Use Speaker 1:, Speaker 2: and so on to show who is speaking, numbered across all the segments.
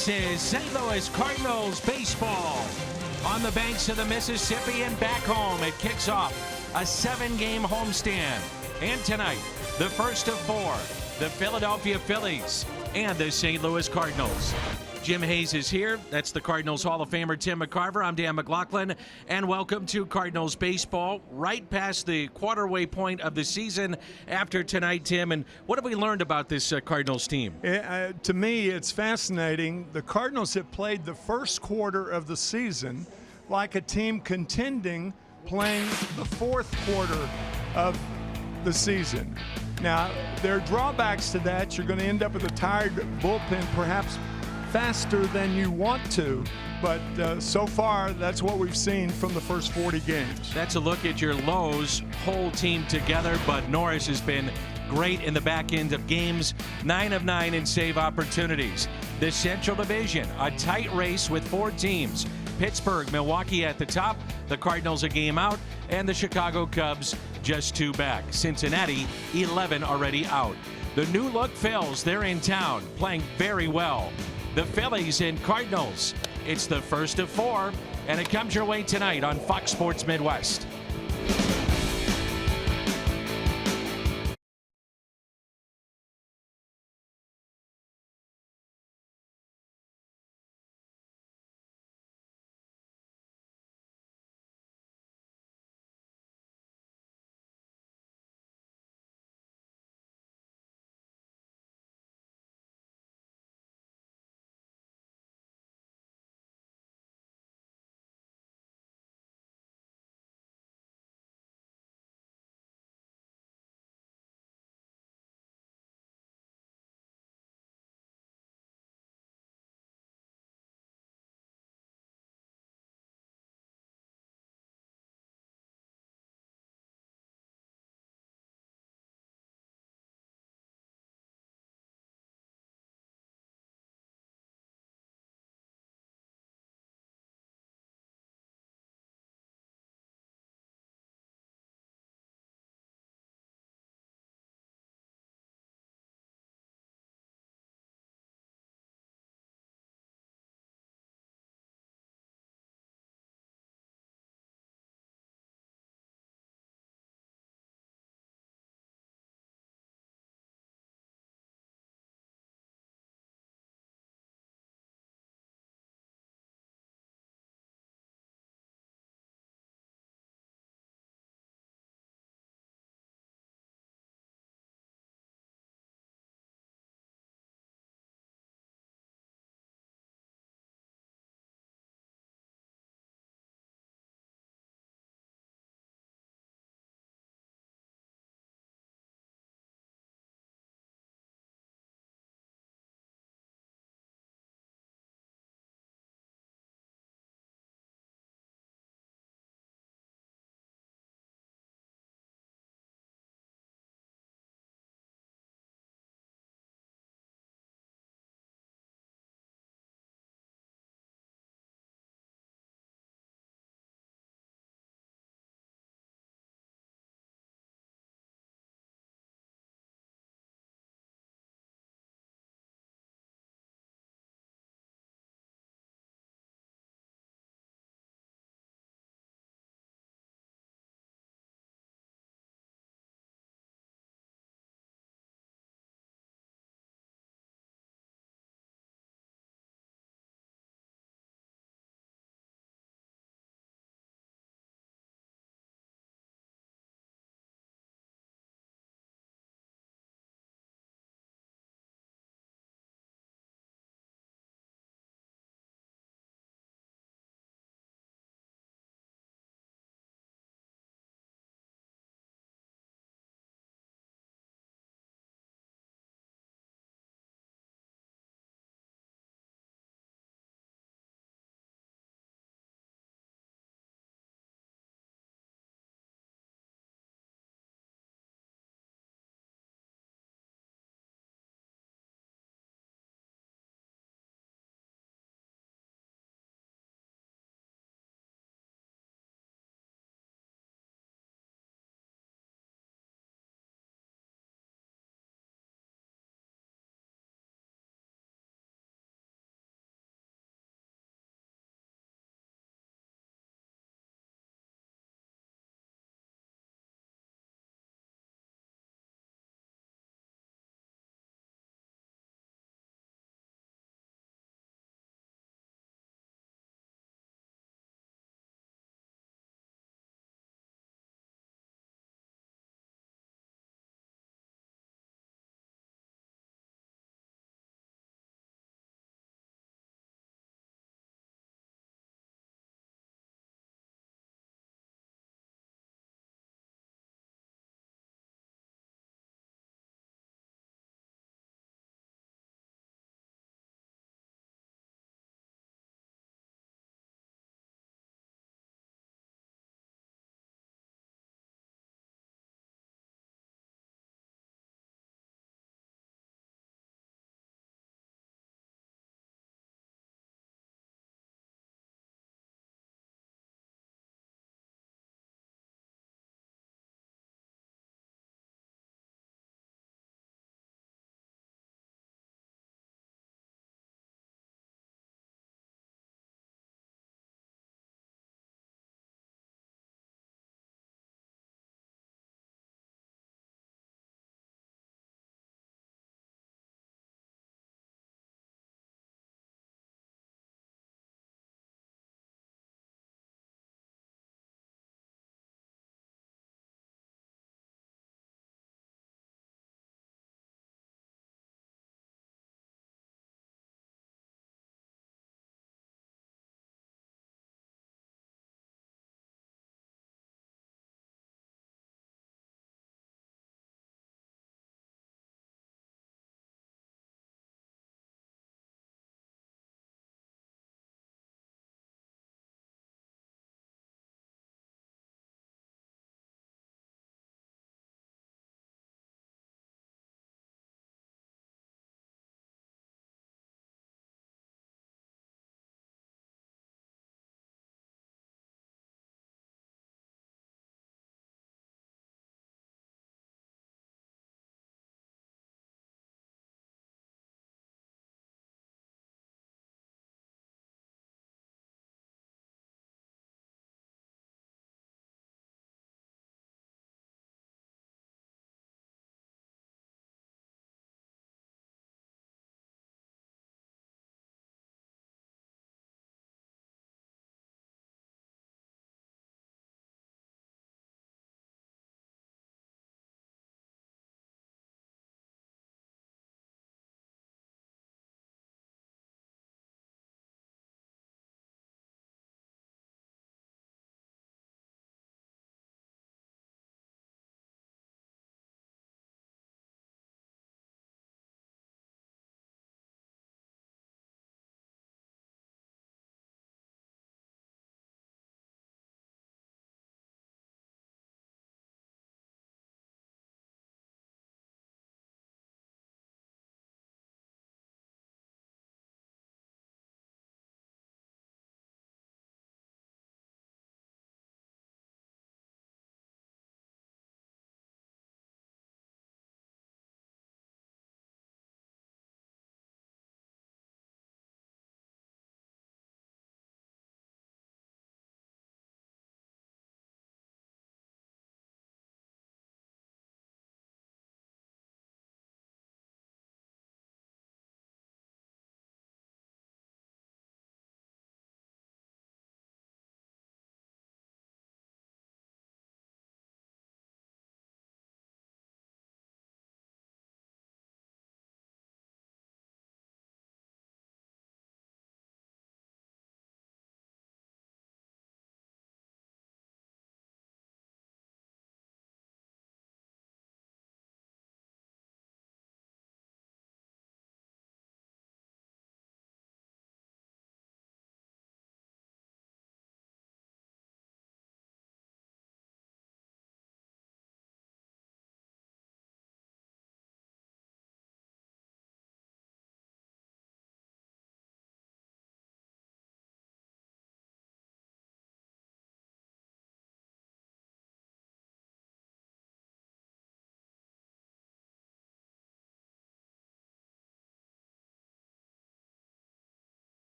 Speaker 1: This is St. Louis Cardinals baseball on the banks of the Mississippi and back home. It kicks off a 7-game homestand. And tonight, the first of 4, the Philadelphia Phillies and the St. Louis Cardinals. Jim Hayes is here. That's the Cardinals Hall of Famer Tim McCarver. I'm Dan McLaughlin, and welcome to Cardinals baseball, right past the quarterway point of the season after tonight, Tim. And what have we learned about this Cardinals team?
Speaker 2: To me, it's fascinating. The Cardinals have played the first quarter of the season like a team contending playing the fourth quarter of the season. Now, there are drawbacks to that. You're going to end up with a tired bullpen, perhaps faster than you want to, but so far that's what we've seen from the first 40 games.
Speaker 1: That's a look at your Lowe's whole team together, but Norris has been great in the back end of games, 9 of 9 in save opportunities. The Central Division, a tight race with 4 teams. Pittsburgh, Milwaukee at the top, the Cardinals a game out, and the Chicago Cubs just 2 back. Cincinnati, 11 already out. The new look Phils, they're in town, playing very well. The Phillies and Cardinals. It's the first of 4, and it comes your way tonight on Fox Sports Midwest.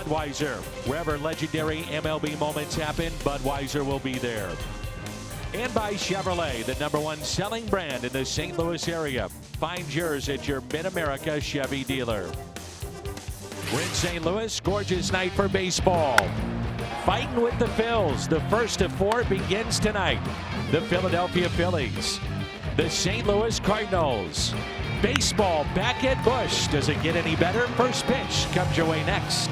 Speaker 1: Budweiser. Wherever legendary MLB moments happen, Budweiser will be there. And by Chevrolet, the #1 selling brand in the St. Louis area. Find yours at your Mid-America Chevy dealer. We're in St. Louis. Gorgeous night for baseball. Fighting with the Phils. The first of 4 begins tonight. The Philadelphia Phillies. The St. Louis Cardinals. Baseball back at Busch. Does it get any better? First pitch comes your way next.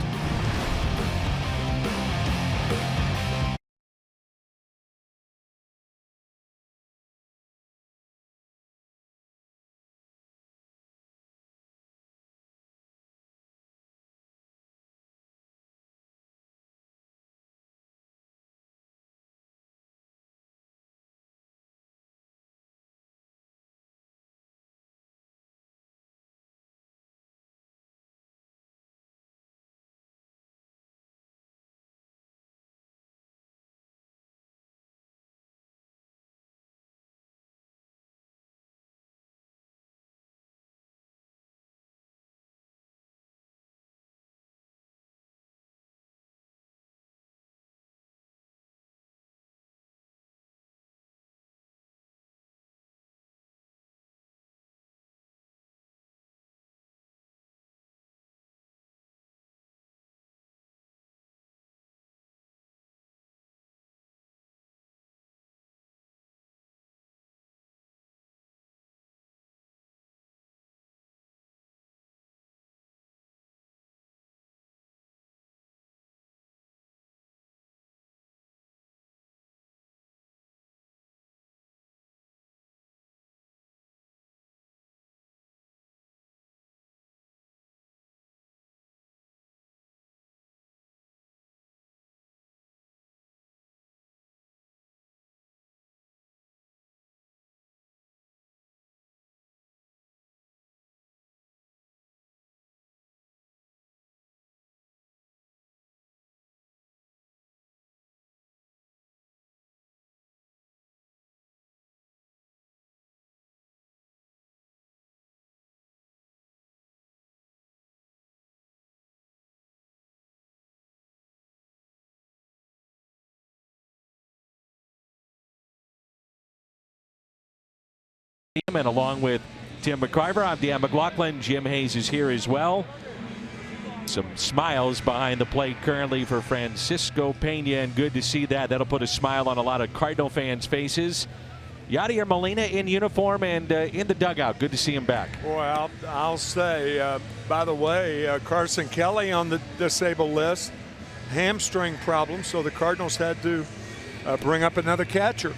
Speaker 1: And along with Tim McCarver, I'm Dan McLaughlin. Jim Hayes is here as well. Some smiles behind the plate currently for Francisco Pena, and good to see that. That'll put a smile on a lot of Cardinal fans' faces. Yadier Molina in uniform and in the dugout. Good to see him back.
Speaker 2: Well, I'll say, by the way, Carson Kelly on the disabled list. Hamstring problem, so the Cardinals had to bring up another catcher.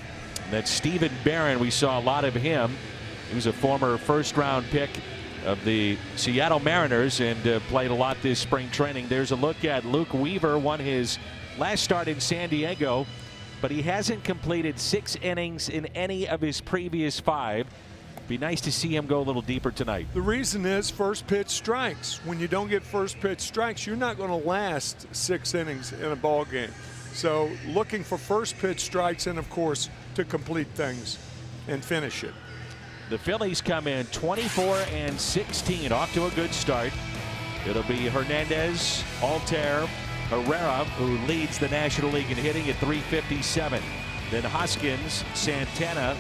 Speaker 1: That's Stephen Barron. We saw a lot of him. He was a former first-round pick of the Seattle Mariners and played a lot this spring training. There's a look at Luke Weaver. Won his last start in San Diego, but he hasn't completed 6 innings in any of his previous 5. Be nice to see him go a little deeper tonight.
Speaker 2: The reason is first pitch strikes. When you don't get first pitch strikes, you're not going to last 6 innings in a ball game. So looking for first pitch strikes and, of course, to complete things and finish it.
Speaker 1: The Phillies come in 24-16, off to a good start. It'll be Hernandez, Altair, Herrera, who leads the National League in hitting at .357. Then Hoskins, Santana,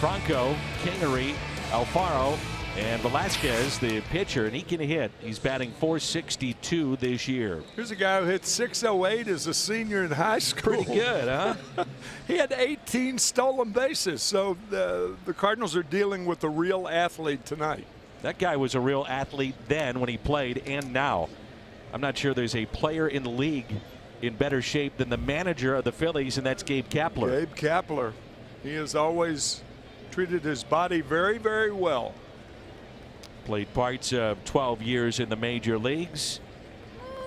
Speaker 1: Franco, Kingery, Alfaro, and Velasquez, the pitcher, and he can hit. He's batting .462 this year.
Speaker 2: Here's a guy who hit .608 as a senior in high school.
Speaker 1: Pretty good, huh?
Speaker 2: He had 18 stolen bases. So the Cardinals are dealing with a real athlete tonight.
Speaker 1: That guy was a real athlete then when he played, and now. I'm not sure there's a player in the league in better shape than the manager of the Phillies, and that's Gabe Kapler.
Speaker 2: Gabe Kapler. He has always treated his body very, very well.
Speaker 1: Played parts of 12 years in the major leagues.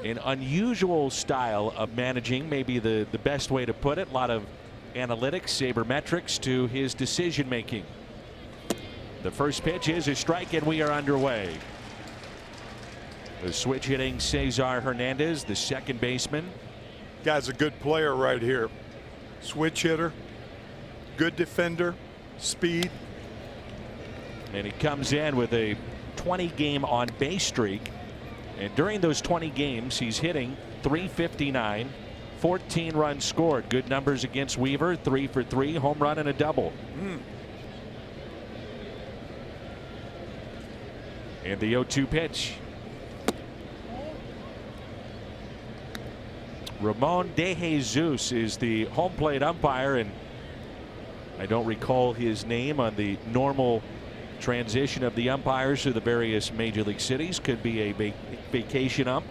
Speaker 1: An unusual style of managing, maybe the best way to put it. A lot of analytics, sabermetrics to his decision making. The first pitch is a strike, and we are underway. The switch hitting Cesar Hernandez, the second baseman.
Speaker 2: Guy's a good player right here. Switch hitter, good defender, speed.
Speaker 1: And he comes in with a 20-game on base streak. And during those 20 games, he's hitting .359, 14 runs scored. Good numbers against Weaver, 3 for 3, home run and a double. And the 0-2 pitch. Ramon De Jesus is the home plate umpire, and I don't recall his name on the normal transition of the umpires to the various major league cities. Could be a vacation ump.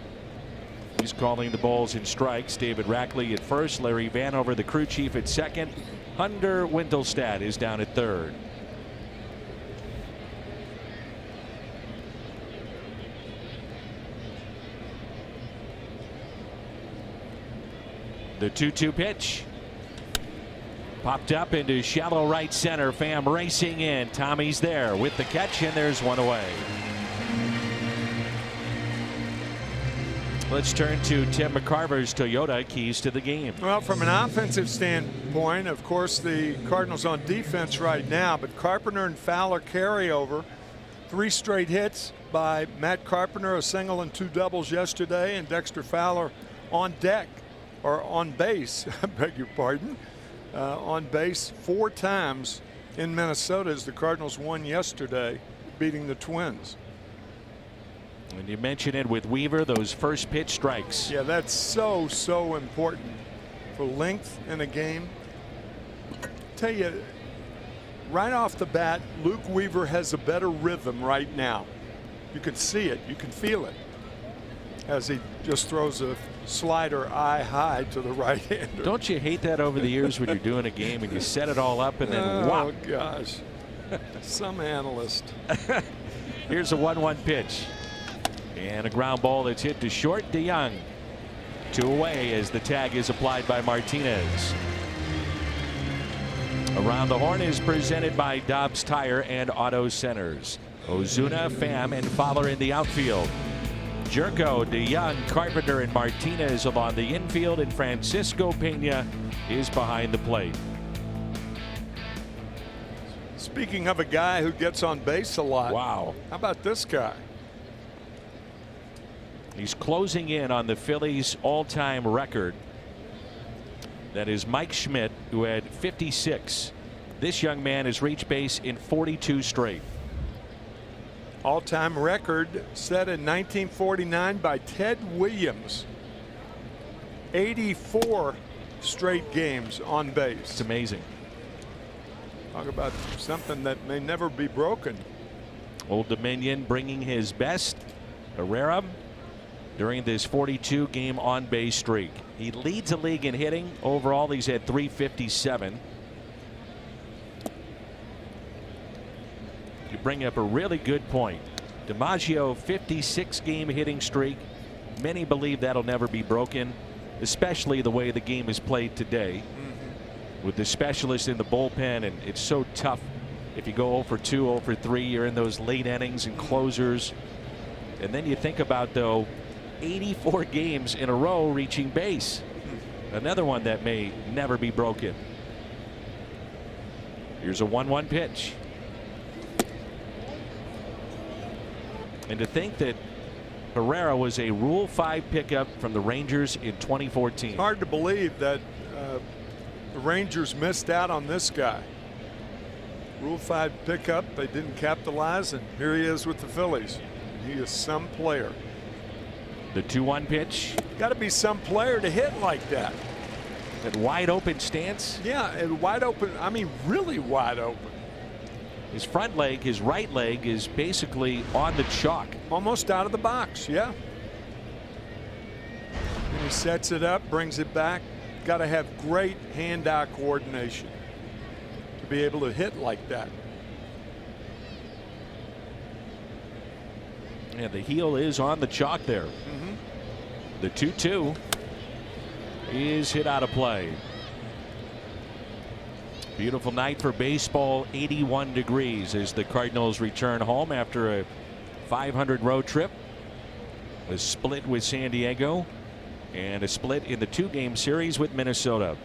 Speaker 1: He's calling the balls and strikes. David Rackley at first, Larry Vanover, the crew chief, at second. Hunter Wintelstad is down at third. The 2-2 pitch. Popped up into shallow right center. Pham racing in. Tommy's there with the catch, and there's one away. Let's turn to Tim McCarver's Toyota keys to the game.
Speaker 2: Well, from an offensive standpoint, of course, the Cardinals on defense right now, but Carpenter and Fowler carryover. 3 straight hits by Matt Carpenter, a single and 2 doubles yesterday, and Dexter Fowler on deck, or on base, I beg your pardon, on base 4 times in Minnesota as the Cardinals won yesterday, beating the Twins.
Speaker 1: And you mentioned it with Weaver, those first pitch strikes.
Speaker 2: Yeah, that's so important for length in a game. Tell you, right off the bat, Luke Weaver has a better rhythm right now. You can see it, you can feel it, as he just throws a slider eye high to the right hander.
Speaker 1: Don't you hate that over the years when you're doing a game and you set it all up and then whop?
Speaker 2: Oh gosh, some analyst.
Speaker 1: Here's a 1-1 pitch. And a ground ball that's hit to short. DeYoung 2 away as the tag is applied by Martinez. Around the Horn is presented by Dobbs Tire and Auto Centers. Ozuna, Pham, and Fowler in the outfield. Jerko, DeYoung, Carpenter, and Martinez along the infield, and Francisco Pena is behind the plate.
Speaker 2: Speaking of a guy who gets on base a lot.
Speaker 1: Wow.
Speaker 2: How about this guy?
Speaker 1: He's closing in on the Phillies' all-time record. That is Mike Schmidt, who had 56. This young man has reached base in 42 straight.
Speaker 2: All-time record set in 1949 by Ted Williams. 84 straight games on base.
Speaker 1: It's amazing.
Speaker 2: Talk about something that may never be broken.
Speaker 1: Old Dominion bringing his best. Herrera during this 42 game on base streak. He leads the league in hitting. Overall, he's had 357. You bring up a really good point. DiMaggio 56 game hitting streak. Many believe that'll never be broken, especially the way the game is played today. With the specialist in the bullpen, and it's so tough if you go 0 for 2, 0 for 3, you're in those late innings and closers. And then you think about, though, 84 games in a row reaching base. Another one that may never be broken. Here's a 1-1 pitch. And to think that Herrera was a Rule 5 pickup from the Rangers in 2014.
Speaker 2: Hard to believe that the Rangers missed out on this guy. Rule 5 pickup, they didn't capitalize, and here he is with the Phillies. He is some player.
Speaker 1: The 2-1 pitch.
Speaker 2: Got to be some player to hit like that.
Speaker 1: That wide open stance.
Speaker 2: Yeah, and wide open. I mean, really wide open.
Speaker 1: His front leg, his right leg, is basically on the chalk.
Speaker 2: Almost out of the box, yeah. And he sets it up, brings it back. Got to have great hand-eye coordination to be able to hit like that.
Speaker 1: Yeah, the heel is on the chalk there. The 2-2 is hit out of play. Beautiful night for baseball. 81 degrees as the Cardinals return home after a 500 road trip. A split with San Diego and a split in the 2-game series with Minnesota.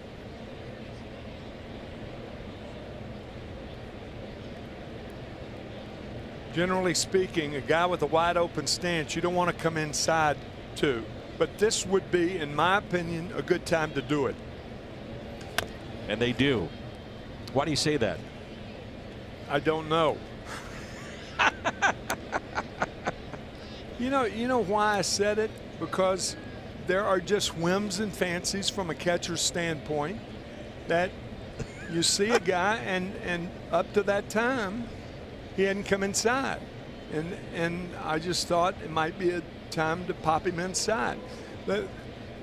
Speaker 2: Generally speaking, a guy with a wide open stance, you don't want to come inside to. But this would be, in my opinion, a good time to do it.
Speaker 1: And they do. Why do you say that?
Speaker 2: I don't know. You know why I said it? Because there are just whims and fancies from a catcher's standpoint that you see a guy and up to that time he hadn't come inside, and I just thought it might be a time to pop him inside.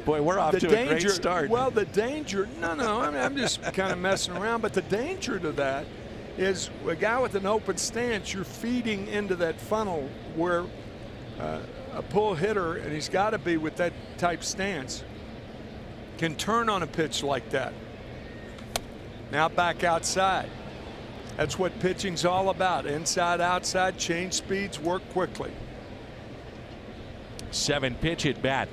Speaker 1: Boy, we're off to a great start.
Speaker 2: Well, the danger, no, I mean, I'm just kind of messing around, but the danger to that is a guy with an open stance, you're feeding into that funnel where a pull hitter, and he's got to be with that type stance, can turn on a pitch like that. Now back outside. That's what pitching's all about. Inside, outside, change speeds, work quickly.
Speaker 1: 7-pitch at bat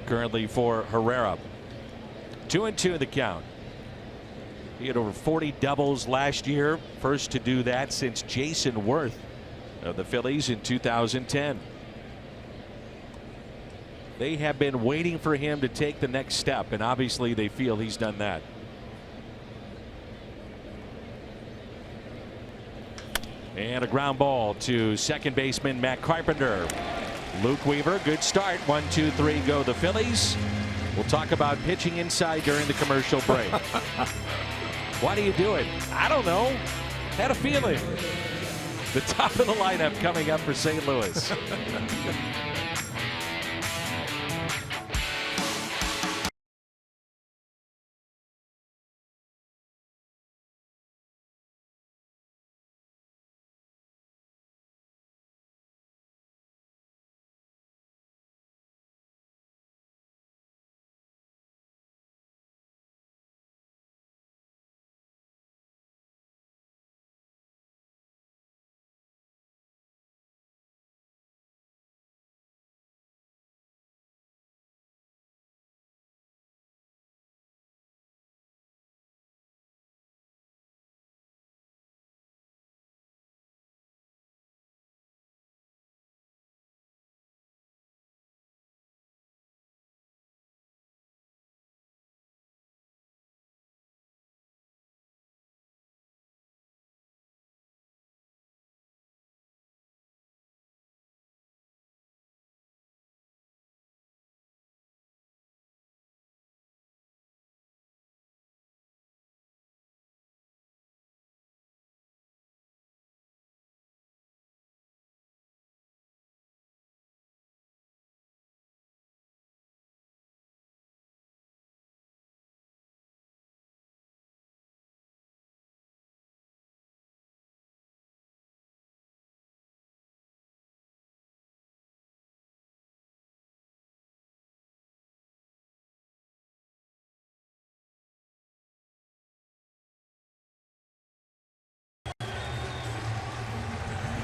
Speaker 1: currently for Herrera. 2-2 the count. He had over 40 doubles last year. First to do that since Jason Worth of the Phillies in 2010. They have been waiting for him to take the next step, and obviously they feel he's done that. And a ground ball to second baseman Matt Carpenter. Luke Weaver, good start. 1, 2, 3, go the Phillies. We'll talk about pitching inside during the commercial break. Why do you do it? I don't know. Had a feeling. The top of the lineup coming up for St. Louis.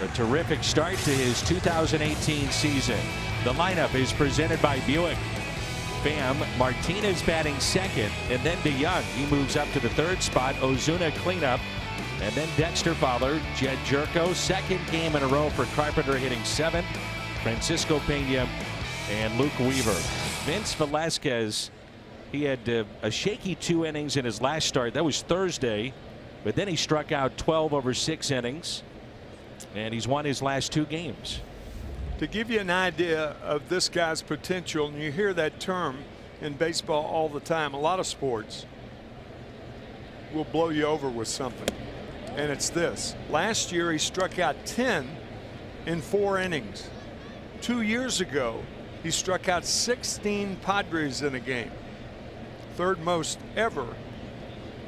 Speaker 1: A terrific start to his 2018 season. The lineup is presented by Buick. Bam, Martinez batting second, and then DeYoung. He moves up to the third spot. Ozuna cleanup, and then Dexter Fowler. Jed Jerko, second game in a row for Carpenter, hitting seventh. Francisco Pena and Luke Weaver. Vince Velasquez, he had a shaky 2 innings in his last start. That was Thursday, but then he struck out 12 over 6 innings. And he's won his last 2 games.
Speaker 2: To give you an idea of this guy's potential, and you hear that term in baseball all the time, a lot of sports will blow you over with something, and it's this. Last year he struck out 10 in 4 innings. 2 years ago he struck out 16 Padres in a game, third most ever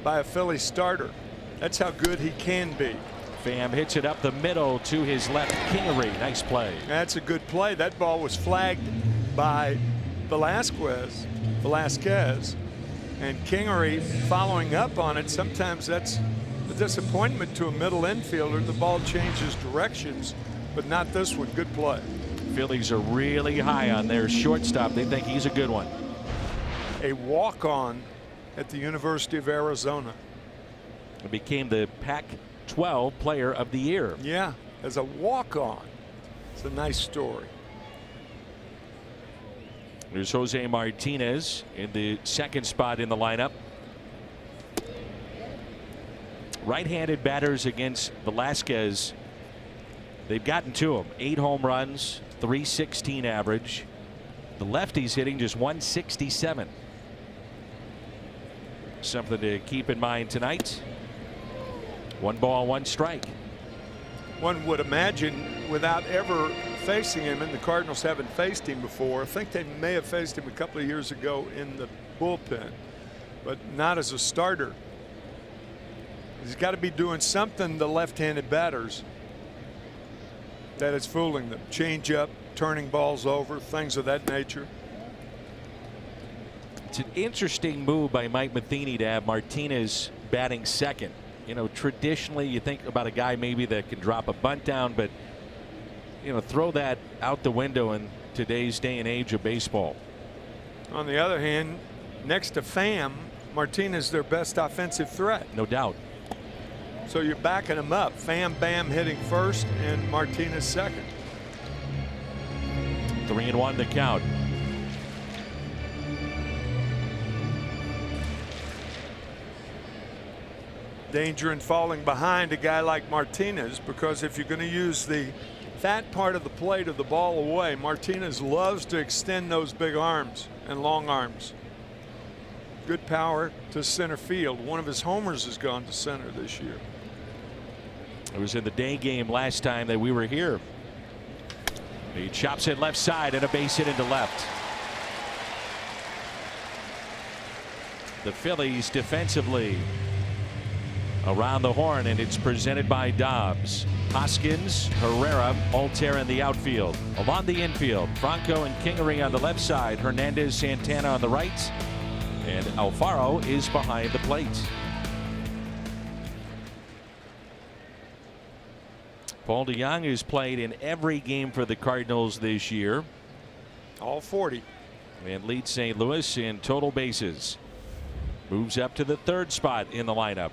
Speaker 2: by a Philly starter. That's how good he can be.
Speaker 1: Pham hits it up the middle to his left. Kingery, nice play.
Speaker 2: That's a good play. That ball was flagged by Velasquez, and Kingery following up on it. Sometimes that's a disappointment to a middle infielder. The ball changes directions, but not this one. Good play.
Speaker 1: Phillies are really high on their shortstop. They think he's a good one.
Speaker 2: A walk-on at the University of Arizona.
Speaker 1: It became the Pac-12 Player of the Year.
Speaker 2: Yeah, as a walk-on. It's a nice story.
Speaker 1: There's Jose Martinez in the second spot in the lineup. Right-handed batters against Velasquez. They've gotten to him. 8 home runs, .316 average. The lefty's hitting just .167. Something to keep in mind tonight. 1 ball, 1 strike.
Speaker 2: One would imagine, without ever facing him, and the Cardinals haven't faced him before. I think they may have faced him a couple of years ago in the bullpen, but not as a starter. He's got to be doing something to left-handed batters that is fooling them. Change up, turning balls over, things of that nature.
Speaker 1: It's an interesting move by Mike Matheny to have Martinez batting second. You know, traditionally you think about a guy maybe that can drop a bunt down, but you know, throw that out the window in today's day and age of baseball.
Speaker 2: On the other hand, next to Pham, Martinez their best offensive threat.
Speaker 1: No doubt.
Speaker 2: So you're backing him up. Pham Bam hitting first and Martinez second.
Speaker 1: 3-1 the count.
Speaker 2: Danger in falling behind a guy like Martinez, because if you're going to use the fat part of the plate of the ball away, Martinez loves to extend those big arms and long arms. Good power to center field. One of his homers has gone to center this year.
Speaker 1: It was in the day game last time that we were here. He chops it left side and a base hit into left. The Phillies defensively around the horn, and it's presented by Dobbs. Hoskins, Herrera, Altair in the outfield. Along the infield, Franco and Kingery on the left side, Hernandez, Santana on the right, and Alfaro is behind the plate. Paul DeJong has played in every game for the Cardinals this year.
Speaker 2: All 40.
Speaker 1: And leads St. Louis in total bases. Moves up to the 3rd spot in the lineup.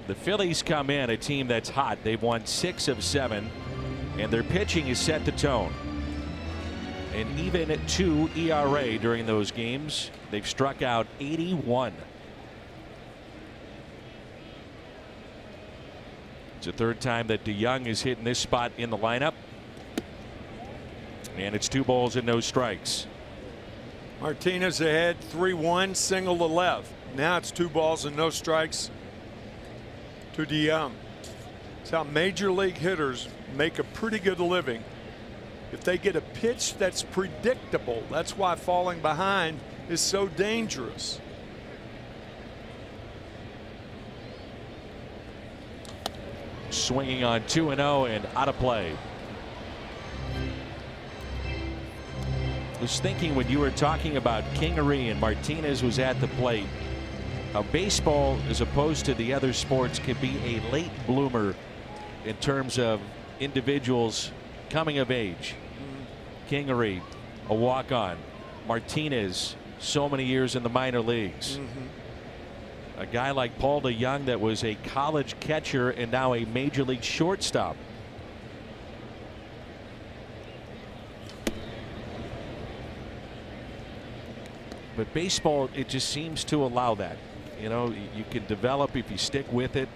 Speaker 1: The Phillies come in a team that's hot. They've won 6 of 7, and their pitching has set the tone. And even at 2 ERA during those games, they've struck out 81. It's the 3rd time that DeJong is hitting this spot in the lineup. And it's 2 balls and no strikes.
Speaker 2: Martinez ahead, 3-1, single to left. Now it's 2 balls and no strikes to DeJong. It's how major league hitters make a pretty good living. If they get a pitch that's predictable, that's why falling behind is so dangerous.
Speaker 1: Swinging on 2-0 and out of play. I was thinking when you were talking about Kingery and Martinez was at the plate, how baseball, as opposed to the other sports, can be a late bloomer in terms of individuals coming of age. Kingery, a walk-on. Martinez, so many years in the minor leagues. A guy like Paul DeJong that was a college catcher and now a major league shortstop. But baseball, it just seems to allow that. You know, you can develop if you stick with it.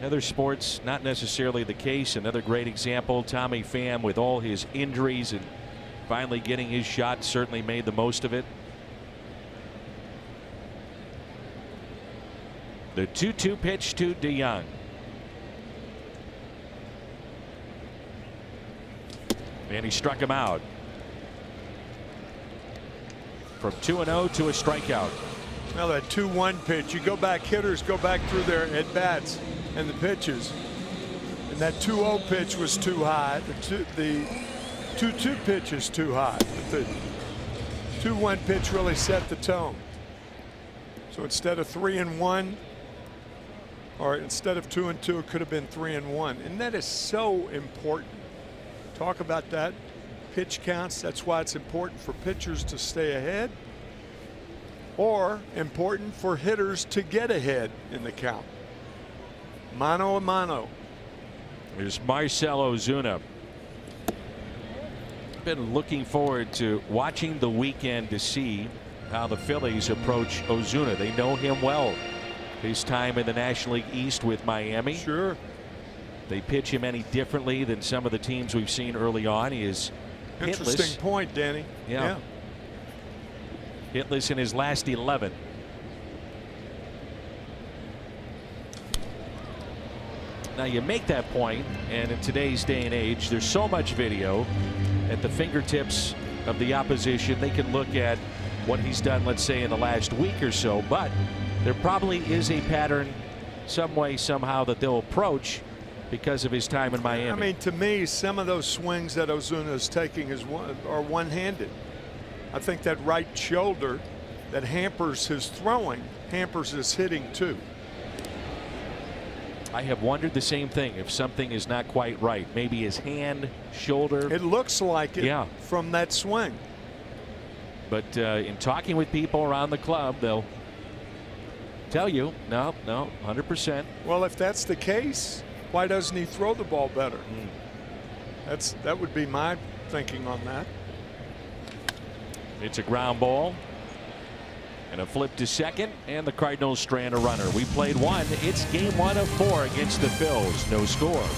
Speaker 1: Other sports, not necessarily the case. Another great example, Tommy Pham, with all his injuries and finally getting his shot, certainly made the most of it. The 2-2 pitch to DeJong. And he struck him out. From 2-0 to a strikeout.
Speaker 2: Now that 2-1 pitch, you go back, hitters go back through their at bats and the pitches, and that 2-0 pitch was too high. The 2-2 pitch is too high. But the 2-1 pitch really set the tone. So instead of 3-1, or instead of 2-2, it could have been 3-1, and that is so important. Talk about that. Pitch counts. That's why it's important for pitchers to stay ahead. or important for hitters to get ahead in the count. Mano a mano.
Speaker 1: There's Marcell Ozuna. Been looking forward to watching the weekend to see how the Phillies approach Ozuna. They know him well. His time in the National League East with Miami.
Speaker 2: Sure.
Speaker 1: They pitch him any differently than some of the teams we've seen early on. He is hitless.
Speaker 2: Interesting point, Danny.
Speaker 1: Yeah. Hitless in his last 11. Now you make that point, and in today's day and age, there's so much video at the fingertips of the opposition. They can look at what he's done, let's say, in the last week or so, but there probably is a pattern some way, somehow, that they'll approach because of his time in Miami.
Speaker 2: I mean, to me, some of those swings that Ozuna is taking are one-handed. I think that right shoulder that hampers his throwing hampers his hitting too.
Speaker 1: I have wondered the same thing, if something is not quite right. Maybe his hand, shoulder.
Speaker 2: It looks like it from that swing.
Speaker 1: But in talking with people around the club, they'll tell you, no, 100%.
Speaker 2: Well, if that's the case, why doesn't he throw the ball better? That would be my thinking on that.
Speaker 1: It's a ground ball and a flip to second, and the Cardinals strand a runner. We played one. It's game 1 of 4 against the Phils. No score.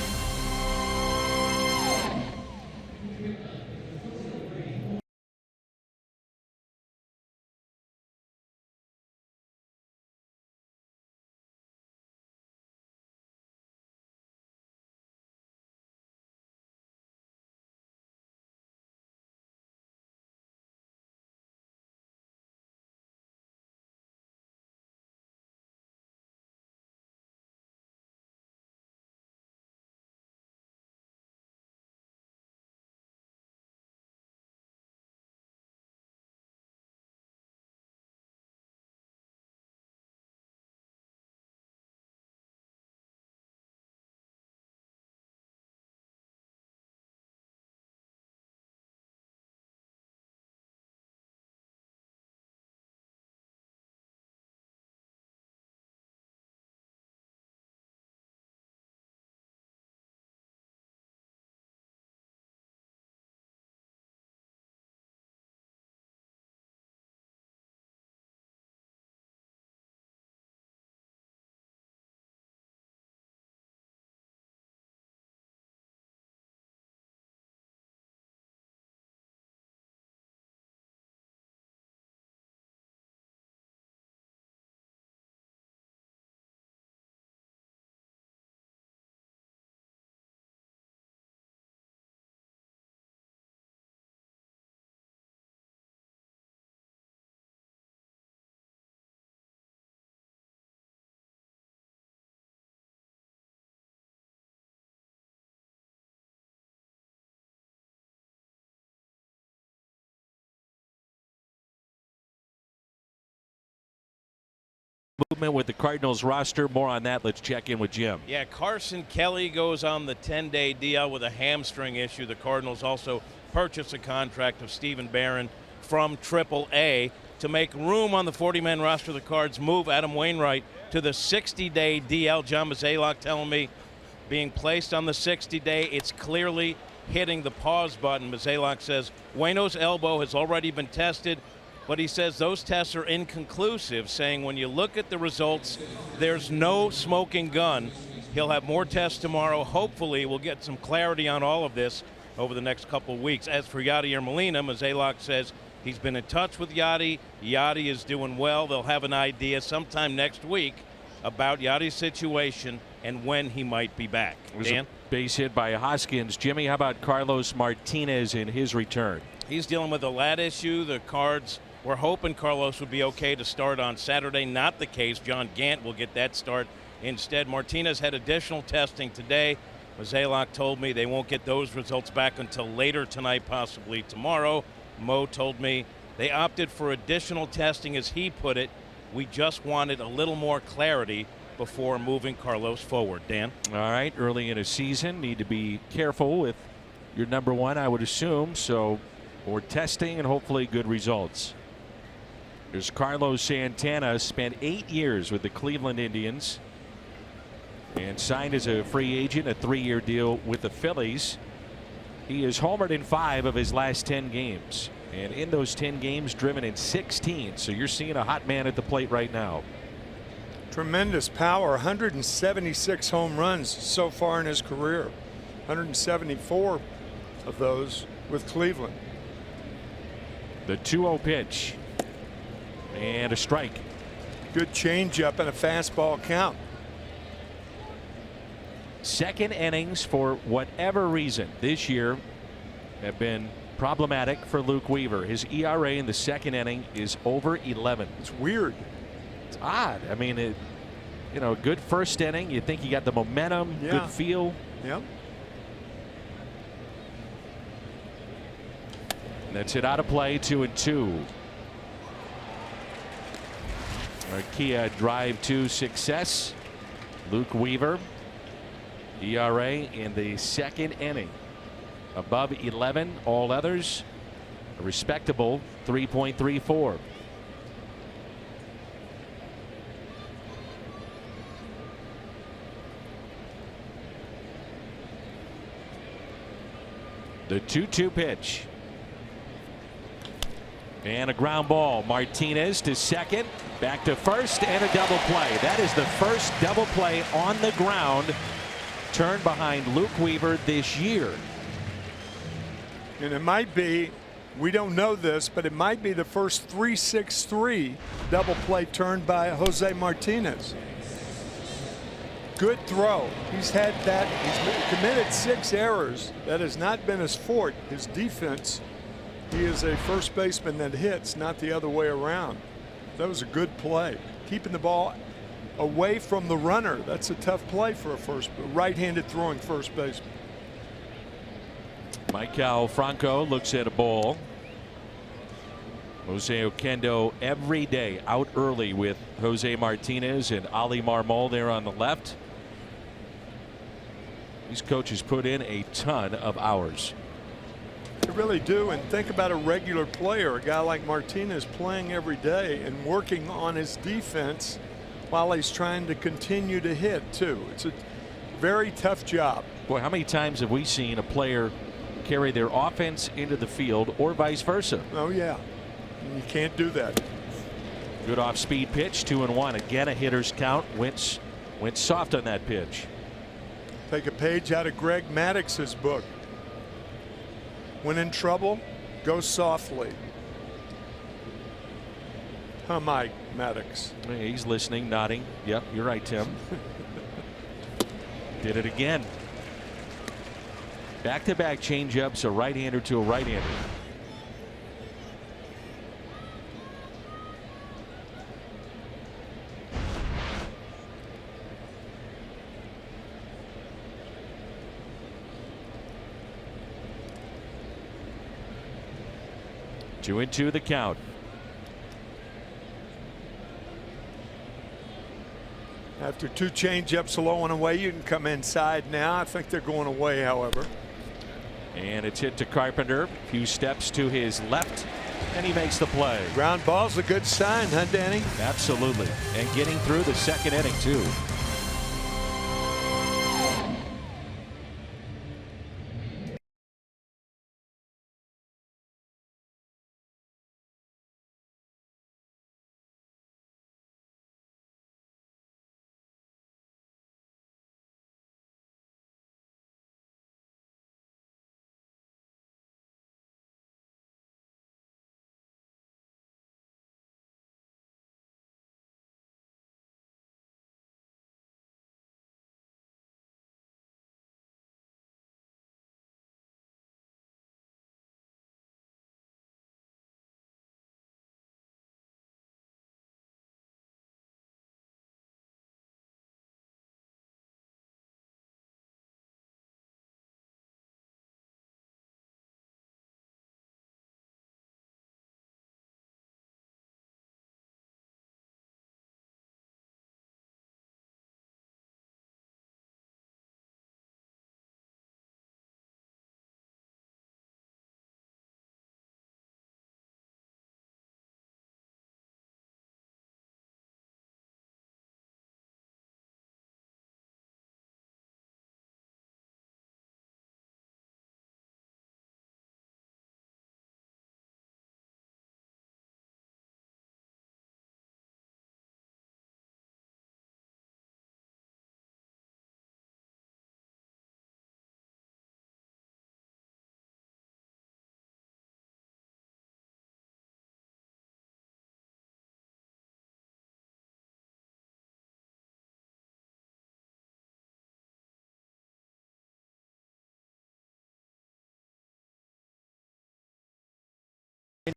Speaker 1: Movement with the Cardinals roster. More on that. Let's check in with Jim.
Speaker 3: Yeah, Carson Kelly goes on the 10-day DL with a hamstring issue. The Cardinals also purchased a contract of Stephen Barron from AAA to make room on the 40-man roster. The Cards move Adam Wainwright to the 60-day DL. John Mozeliak telling me being placed on the 60-day, it's clearly hitting the pause button. Mozeliak says Waino's elbow has already been tested, but he says those tests are inconclusive, saying when you look at the results, there's no smoking gun. He'll have more tests tomorrow. Hopefully we'll get some clarity on all of this over the next couple of weeks. As for Yadier Molina, Mozeliak says he's been in touch with Yadi. Yadi is doing well. They'll have an idea sometime next week about Yadi's situation and when he might be back. Dan?
Speaker 1: Base hit by Hoskins. Jimmy, how about Carlos Martinez in his return?
Speaker 3: He's dealing with a lat issue. The Cards were hoping Carlos would be okay to start on Saturday. Not the case. John Gant will get that start instead. Martinez had additional testing today. Mozeliak told me they won't get those results back until later tonight, possibly tomorrow. Mo told me they opted for additional testing, as he put it. We just wanted a little more clarity before moving Carlos forward. Dan?
Speaker 1: All right, early in a season, need to be careful with your -- 1, I would assume. So, for testing and hopefully good results. There's Carlos Santana, spent 8 years with the Cleveland Indians and signed as a free agent, a 3-year deal with the Phillies. He has homered in 5 of his last 10 games, and in those 10 games driven in 16. So you're seeing a hot man at the plate right now.
Speaker 2: Tremendous power, 176 home runs so far in his career, 174 of those with Cleveland.
Speaker 1: The 2-0 pitch and a strike.
Speaker 2: Good changeup and a fastball count.
Speaker 1: Second innings, for whatever reason, this year have been problematic for Luke Weaver. His ERA in the second inning is over 11.
Speaker 2: It's weird.
Speaker 1: It's odd. I mean, good first inning. You think you got the momentum, good feel.
Speaker 2: Yep.
Speaker 1: And that's it out of play, 2-2. Kia drive to success. Luke Weaver, ERA in the second inning above 11. All others a respectable 3.34. The 2-2 pitch. And a ground ball. Martinez to second, back to first, and a double play. That is the first double play on the ground turned behind Luke Weaver this year.
Speaker 2: And it might be, we don't know this, but it might be the first 3-6-3 double play turned by Jose Martinez. Good throw. He's had that. He's committed 6 errors. That has not been his forte, his defense. He is a first baseman that hits, not the other way around. That was a good play. Keeping the ball away from the runner. That's a tough play for a right-handed throwing first baseman.
Speaker 1: Michael Franco looks at a ball. Jose Oquendo every day out early with Jose Martinez and Ali Marmol there on the left. These coaches put in a ton of hours.
Speaker 2: They really do. And think about a regular player, a guy like Martinez, playing every day and working on his defense while he's trying to continue to hit too. It's a very tough job.
Speaker 1: Boy, how many times have we seen a player carry their offense into the field or vice versa?
Speaker 2: Oh yeah, you can't do that.
Speaker 1: Good off-speed pitch, 2-1. Again, a hitter's count. Went soft on that pitch.
Speaker 2: Take a page out of Greg Maddux's book. When in trouble, go softly. Huh, Mike Maddux?
Speaker 1: He's listening, nodding. Yep, you're right, Tim. Did it again. Back-to-back changeups, a right-hander to a right-hander. Two and two the count.
Speaker 2: After 2 changeups low and away, you can come inside now. I think they're going away, however.
Speaker 1: And it's hit to Carpenter. A few steps to his left, and he makes the play.
Speaker 2: Ground ball's a good sign, huh, Danny?
Speaker 1: Absolutely. And getting through the second inning, too.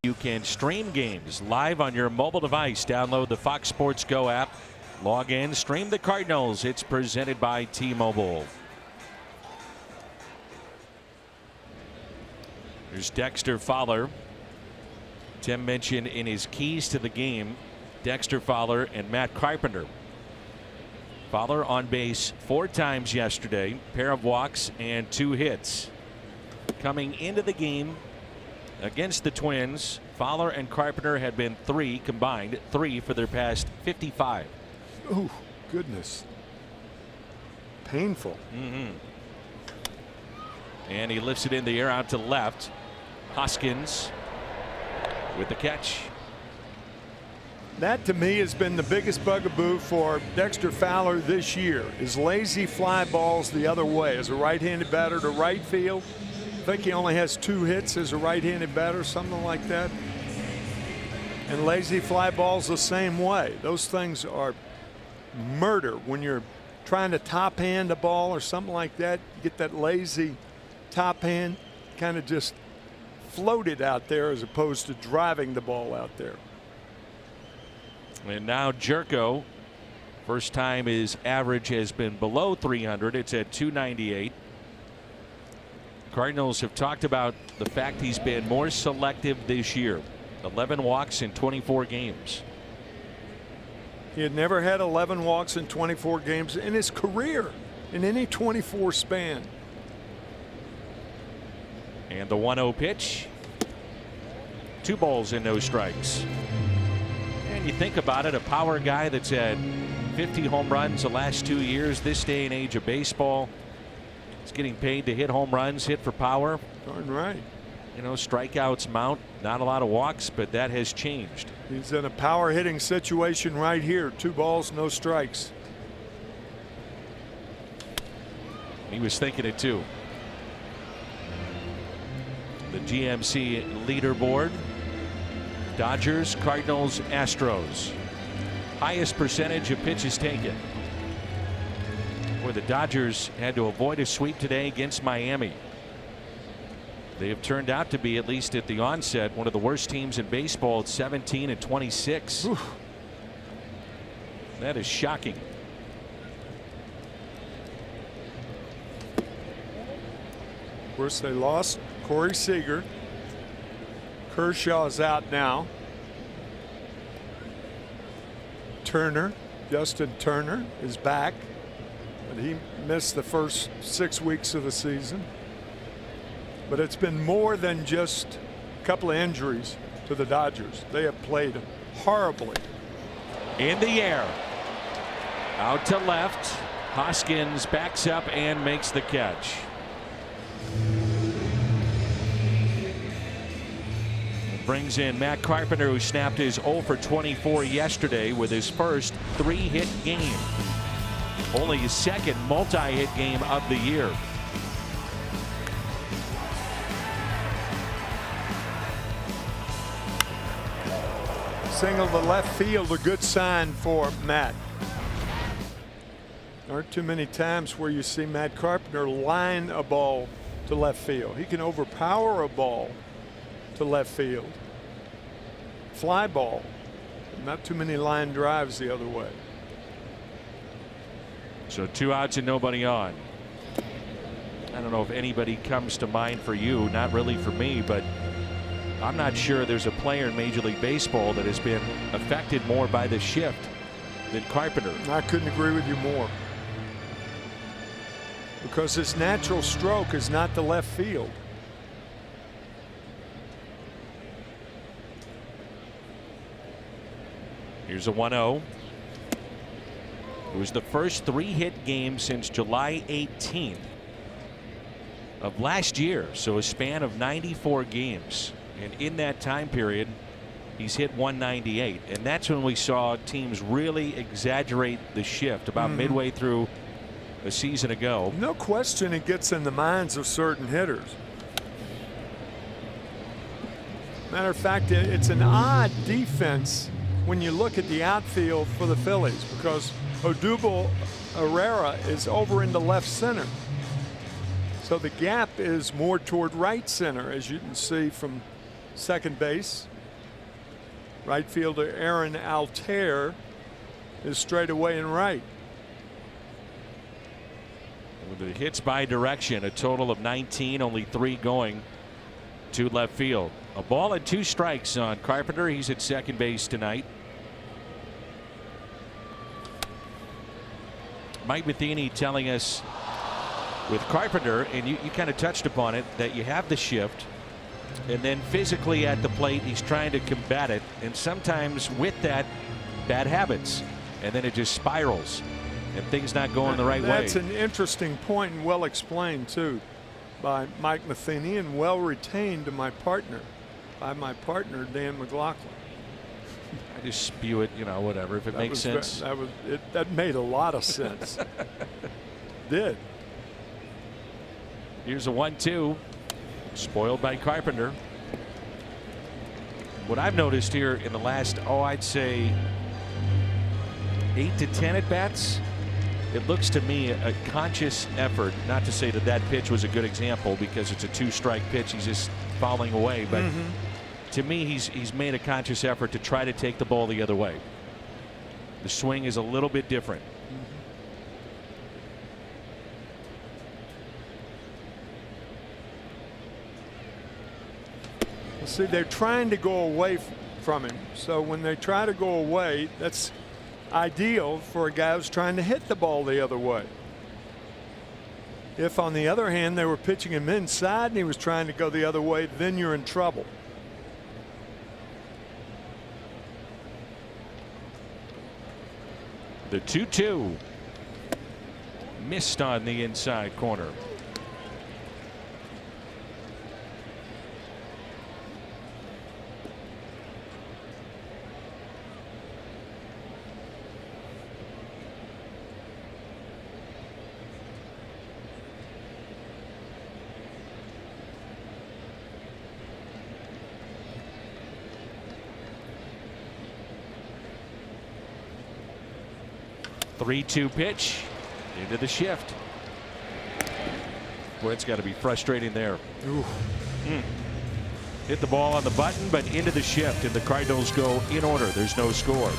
Speaker 1: You can stream games live on your mobile device. Download the Fox Sports Go app. Log in, stream the Cardinals. It's presented by T-Mobile. There's Dexter Fowler. Tim mentioned in his keys to the game, Dexter Fowler and Matt Carpenter. Fowler on base 4 times yesterday, pair of walks and 2 hits. Coming into the game against the Twins, Fowler and Carpenter had been combined 3 for their past 55.
Speaker 2: Oh, goodness. Painful.
Speaker 1: And he lifts it in the air out to left. Hoskins with the catch.
Speaker 2: That to me has been the biggest bugaboo for Dexter Fowler this year, is lazy fly balls the other way. As a right-handed batter to right field, I think he only has 2 hits as a right-handed batter, something like that. And lazy fly balls the same way. Those things are murder when you're trying to top hand a ball or something like that. You get that lazy top hand, kind of just floated out there as opposed to driving the ball out there.
Speaker 1: And now Jerko, first time his average has been below 300. It's at 298. Cardinals have talked about the fact he's been more selective this year. 11 walks in 24 games.
Speaker 2: He had never had 11 walks in 24 games in his career in any 24 span.
Speaker 1: And the 1-0 pitch. 2 balls and no strikes. And you think about it, a power guy that's had 50 home runs the last 2 years, this day and age of baseball, is getting paid to hit home runs, hit for power.
Speaker 2: Darn right.
Speaker 1: You know, strikeouts mount, not a lot of walks, but that has changed.
Speaker 2: He's in a power hitting situation right here. 2 balls, no strikes.
Speaker 1: He was thinking it too. The GMC leaderboard. Dodgers, Cardinals, Astros. Highest percentage of pitches taken. Where the Dodgers had to avoid a sweep today against Miami. They have turned out to be, at least at the onset, one of the worst teams in baseball at 17-26.
Speaker 2: Whew.
Speaker 1: That is shocking.
Speaker 2: Of course, they lost Corey Seager. Kershaw's out now. Justin Turner is back, but he missed the first 6 weeks of the season. But it's been more than just a couple of injuries to the Dodgers. They have played horribly.
Speaker 1: In the air. Out to left. Hoskins backs up and makes the catch. Brings in Matt Carpenter, who snapped his 0 for 24 yesterday with his first 3-hit game. Only his second multi-hit game of the year.
Speaker 2: Single to left field, a good sign for Matt. There aren't too many times where you see Matt Carpenter line a ball to left field. He can overpower a ball to left field. Fly ball. Not too many line drives the other way.
Speaker 1: So 2 outs and nobody on. I don't know if anybody comes to mind for you. Not really for me, but I'm not sure there's a player in Major League Baseball that has been affected more by the shift than Carpenter.
Speaker 2: I couldn't agree with you more. Because his natural stroke is not the left field.
Speaker 1: Here's a 1-0. It was the first 3-hit game since July 18th of last year, so a span of 94 games. And in that time period, he's hit 198. And that's when we saw teams really exaggerate the shift about midway through a season ago.
Speaker 2: No question it gets in the minds of certain hitters. Matter of fact, it's an odd defense when you look at the outfield for the Phillies, because Odubel Herrera is over into left center. So the gap is more toward right center, as you can see from second base. Right fielder Aaron Altair is straight away and right.
Speaker 1: With the hits by direction, a total of 19, only 3 going to left field. A ball and 2 strikes on Carpenter. He's at second base tonight. Mike Matheny telling us with Carpenter, and you kind of touched upon it, that you have the shift, and then physically at the plate he's trying to combat it, and sometimes with that, bad habits, and then it just spirals and things not going the right way.
Speaker 2: That's an interesting point and well explained too by Mike Matheny, and well retained to my partner Dan McLaughlin.
Speaker 1: I just spew it, you know, whatever, if it makes sense.
Speaker 2: That made a lot of sense. Did.
Speaker 1: Here's a 1-2, spoiled by Carpenter. What I've noticed here in the last, I'd say 8 to 10 at bats, it looks to me a conscious effort, not to say that that pitch was a good example because it's a 2-strike pitch, he's just fouling away, but to me he's made a conscious effort to try to take the ball the other way. The swing is a little bit different.
Speaker 2: See, they're trying to go away from him, so when they try to go away, that's ideal for a guy who's trying to hit the ball the other way. If on the other hand they were pitching him inside and he was trying to go the other way, then you're in trouble.
Speaker 1: The 2-2 missed on the inside corner. The 3-2 pitch into the shift. Boy, it's got to be frustrating there. Hit the ball on the button, but into the shift, and the Cardinals go in order. There's no score.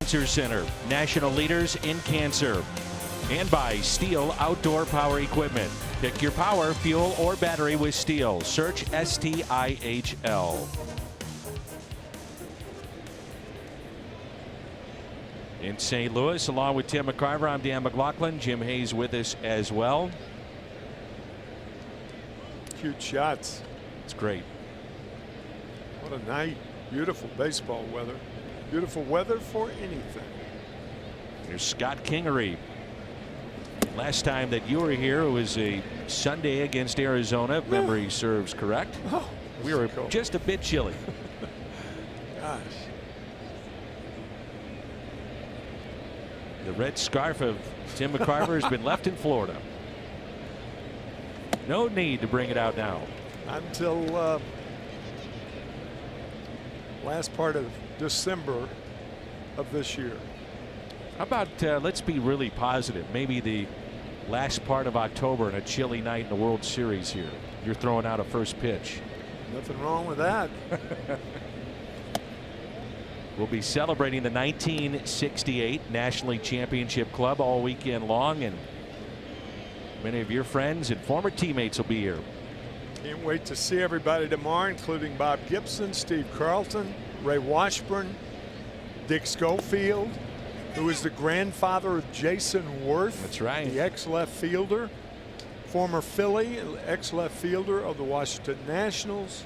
Speaker 1: Cancer Center, national leaders in cancer. And by Steel Outdoor Power Equipment. Pick your power, fuel, or battery with Steel. Search STIHL. In St. Louis, along with Tim McCarver, I'm Dan McLaughlin. Jim Hayes with us as well.
Speaker 2: Cute shots.
Speaker 1: It's great.
Speaker 2: What a night. Beautiful baseball weather. Beautiful weather for anything.
Speaker 1: Here's Scott Kingery. Last time that you were here, it was a Sunday against Arizona, if memory serves correct.
Speaker 2: Oh,
Speaker 1: we were
Speaker 2: cool.
Speaker 1: just a bit chilly.
Speaker 2: Gosh.
Speaker 1: The red scarf of Tim McCarver has been left in Florida. No need to bring it out now.
Speaker 2: Until last part of December of this year.
Speaker 1: How about let's be really positive. Maybe the last part of October and a chilly night in the World Series here. You're throwing out a first pitch.
Speaker 2: Nothing wrong with that.
Speaker 1: We'll be celebrating the 1968 National League Championship Club all weekend long, and many of your friends and former teammates will be here.
Speaker 2: Can't wait to see everybody tomorrow, including Bob Gibson, Steve Carlton, Ray Washburn, Dick Schofield, who is the grandfather of Jason Worth.
Speaker 1: That's right.
Speaker 2: The ex-left fielder, former Philly, ex-left fielder of the Washington Nationals.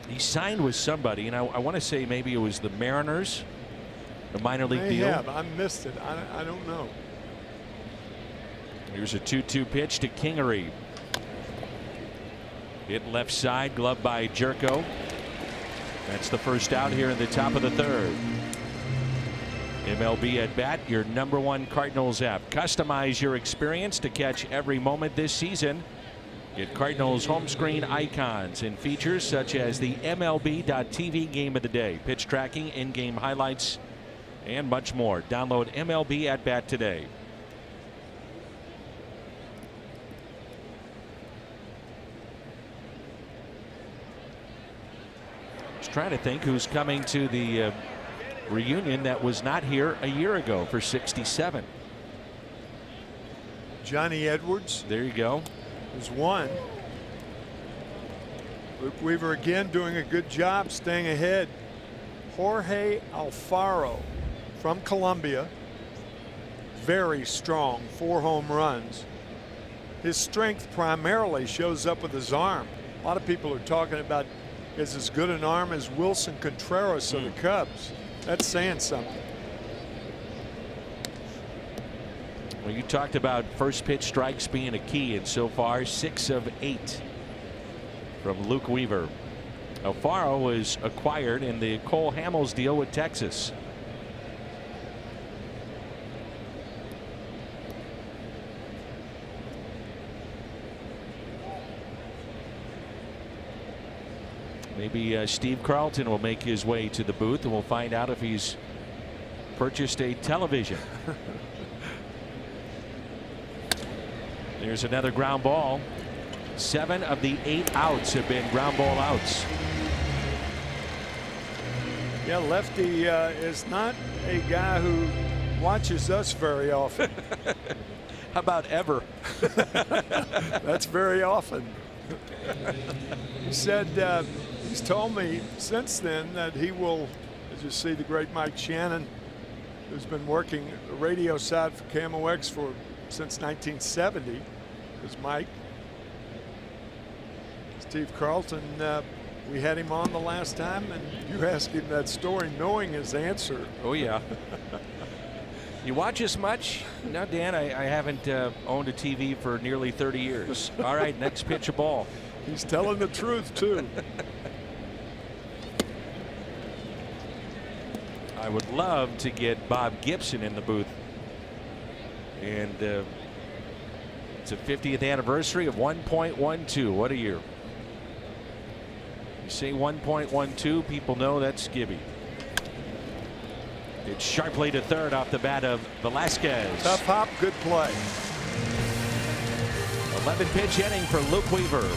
Speaker 1: He signed with somebody, and I want to say maybe it was the Mariners, a minor league deal.
Speaker 2: Have. I missed it. I don't know.
Speaker 1: Here's a 2-2 pitch to Kingery. Hit left side, gloved by Jerko. That's the first out here in the top of the third. MLB at bat, your #1 Cardinals app. Customize your experience to catch every moment this season. Get Cardinals home screen icons and features such as the MLB.TV game of the day, pitch tracking, in-game highlights, and much more. Download MLB at bat today. Just trying to think who's coming to the reunion that was not here a year ago for 67.
Speaker 2: Johnny Edwards.
Speaker 1: There you go.
Speaker 2: Is one. Luke Weaver again doing a good job staying ahead. Jorge Alfaro from Colombia. Very strong, 4 home runs. His strength primarily shows up with his arm. A lot of people are talking about is as good an arm as Wilson Contreras of the Cubs. That's saying something.
Speaker 1: Well, you talked about first pitch strikes being a key, and so far 6 of 8 from Luke Weaver. Alfaro was acquired in the Cole Hamels deal with Texas. Maybe Steve Carlton will make his way to the booth, and we'll find out if he's purchased a television. There's another ground ball. 7 of the 8 outs have been ground ball outs.
Speaker 2: Yeah, Lefty is not a guy who watches us very often.
Speaker 1: How about ever?
Speaker 2: That's very often. He said he's told me since then that he will, as you see, the great Mike Shannon, who's been working the radio side for KMOX since 1970, is Mike. Steve Carlton, we had him on the last time, and you asked him that story knowing his answer.
Speaker 1: Oh, yeah. You watch as much? No, Dan, I haven't owned a TV for nearly 30 years. All right, next pitch a ball.
Speaker 2: He's telling the truth, too.
Speaker 1: I would love to get Bob Gibson in the booth. And it's a 50th anniversary of 1.12. What a year. You say 1.12, people know that's Gibby. It's sharply to third off the bat of Velasquez.
Speaker 2: Tough hop, good play.
Speaker 1: 11 pitch inning for Luke Weaver.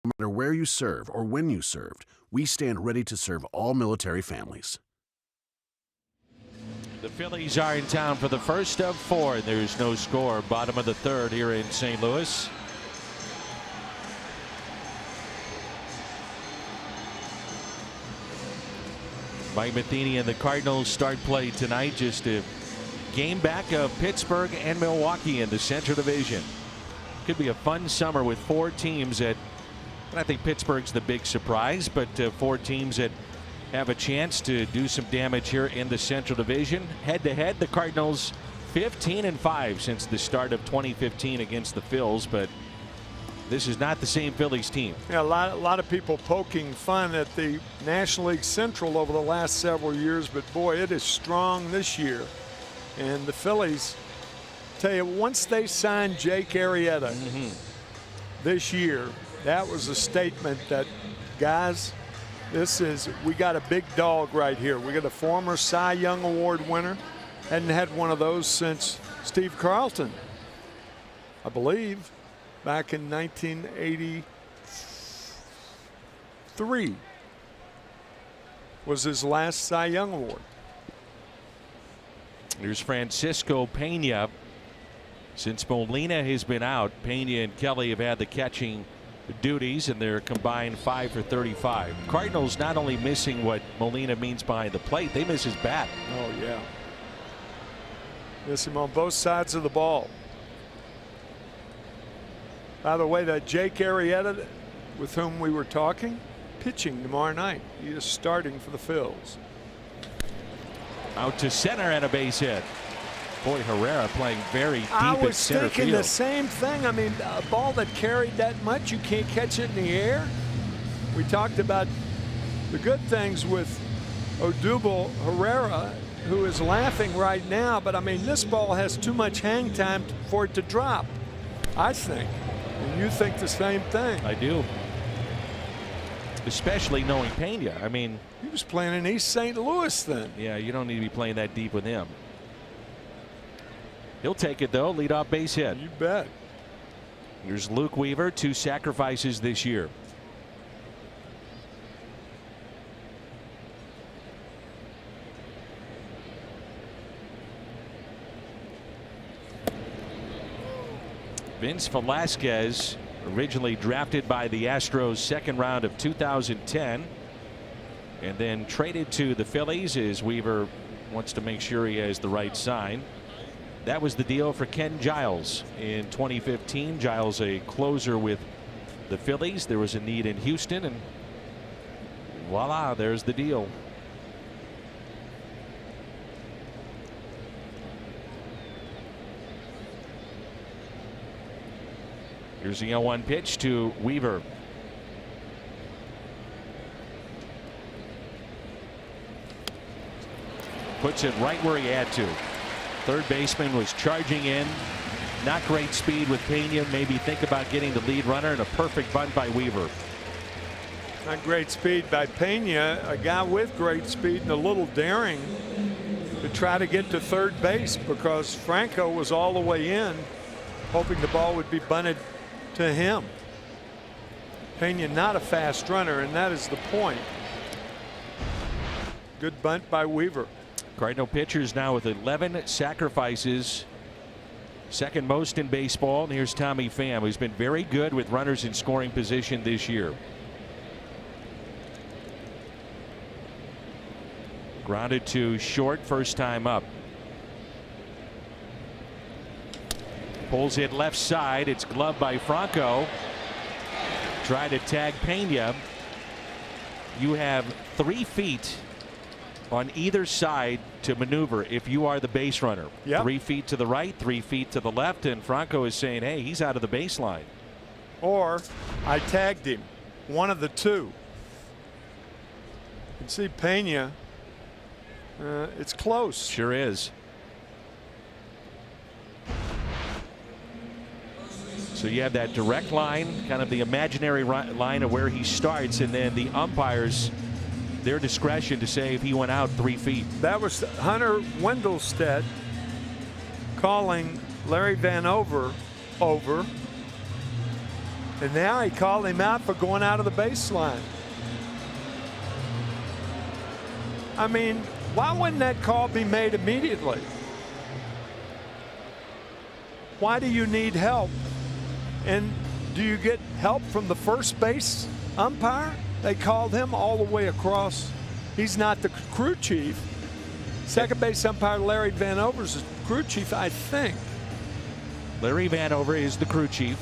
Speaker 4: No matter where you serve or when you served, we stand ready to serve all military families.
Speaker 1: The Phillies are in town for the first of 4. There's no score. Bottom of the 3rd here in St. Louis. Mike Matheny and the Cardinals start play tonight. Just a game back of Pittsburgh and Milwaukee in the Central Division. Could be a fun summer with 4 teams that, I think Pittsburgh's the big surprise, but 4 teams that have a chance to do some damage here in the Central Division. Head to head, the Cardinals 15-5 since the start of 2015 against the Phils, but this is not the same Phillies team.
Speaker 2: Yeah, a lot of people poking fun at the National League Central over the last several years, but boy, it is strong this year. And the Phillies, tell you, once they signed Jake Arrieta this year, that was a statement that, guys, we got a big dog right here. We got a former Cy Young Award winner. Hadn't had one of those since Steve Carlton, I believe, back in 1983 was his last Cy Young Award.
Speaker 1: Here's Francisco Pena. Since Molina has been out, Pena and Kelly have had the catching duties, and they're combined 5 for 35. Cardinals not only missing what Molina means behind the plate, they miss his bat.
Speaker 2: Oh, yeah. Miss him on both sides of the ball. By the way, that Jake Arrieta, with whom we were talking, pitching tomorrow night. He is starting for the Phils.
Speaker 1: Out to center and a base hit. Boy, Herrera playing very deep in center
Speaker 2: I was thinking
Speaker 1: field.
Speaker 2: the same thing. I mean, a ball that carried that much, you can't catch it in the air. We talked about the good things with Odubel Herrera, who is laughing right now, but I mean, this ball has too much hang time for it to drop, I think. And you think the same thing.
Speaker 1: I do. Especially knowing Pena. I mean,
Speaker 2: he was playing in East St. Louis then.
Speaker 1: Yeah, you don't need to be playing that deep with him. He'll take it, though. Leadoff base hit.
Speaker 2: You bet.
Speaker 1: Here's Luke Weaver, 2 sacrifices this year. Vince Velasquez, originally drafted by the Astros 2nd round of 2010, and then traded to the Phillies as Weaver wants to make sure he has the right sign. That was the deal for Ken Giles in 2015. Giles, a closer with the Phillies. There was a need in Houston, and voila, there's the deal. Here's the 0-1 pitch to Weaver. Puts it right where he had to. Third baseman was charging in. Not great speed with Pena. Maybe think about getting the lead runner, and a perfect bunt by Weaver.
Speaker 2: Not great speed by Pena. A guy with great speed and a little daring to try to get to third base, because Franco was all the way in, hoping the ball would be bunted to him. Pena not a fast runner, and that is the point. Good bunt by Weaver.
Speaker 1: Cardinal pitchers now with 11 sacrifices, second most in baseball. And here's Tommy Pham, who's been very good with runners in scoring position this year. Grounded to short, first time up. Pulls it left side. It's gloved by Franco. Try to tag Pena. You have 3 feet on either side to maneuver if you are the base runner.
Speaker 2: Yep.
Speaker 1: 3 feet to the right, 3 feet to the left, and Franco is saying, hey, he's out of the baseline.
Speaker 2: Or I tagged him. One of the two. You can see Pena. It's close.
Speaker 1: Sure is. So you have that direct line, kind of the imaginary line of where he starts, and then the umpires, their discretion to say if he went out 3 feet.
Speaker 2: That was Hunter Wendelstedt calling Larry Van over And now he called him out for going out of the baseline. I mean, why wouldn't that call be made immediately? Why do you need help? And do you get help from the first base umpire? They called him all the way across. He's not the crew chief. Second base umpire Larry Vanover's the crew chief, I think.
Speaker 1: Larry Vanover is the crew chief.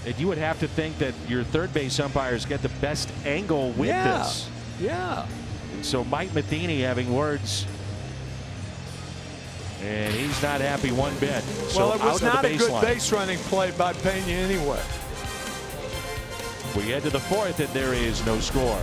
Speaker 1: And you would have to think that your third base umpires get the best angle with this.
Speaker 2: Yeah.
Speaker 1: And so Mike Matheny having words. And he's not happy one bit. So
Speaker 2: Well, it was not a good
Speaker 1: baseline.
Speaker 2: base running play by Pena anyway.
Speaker 1: We head to the fourth, and there is no score.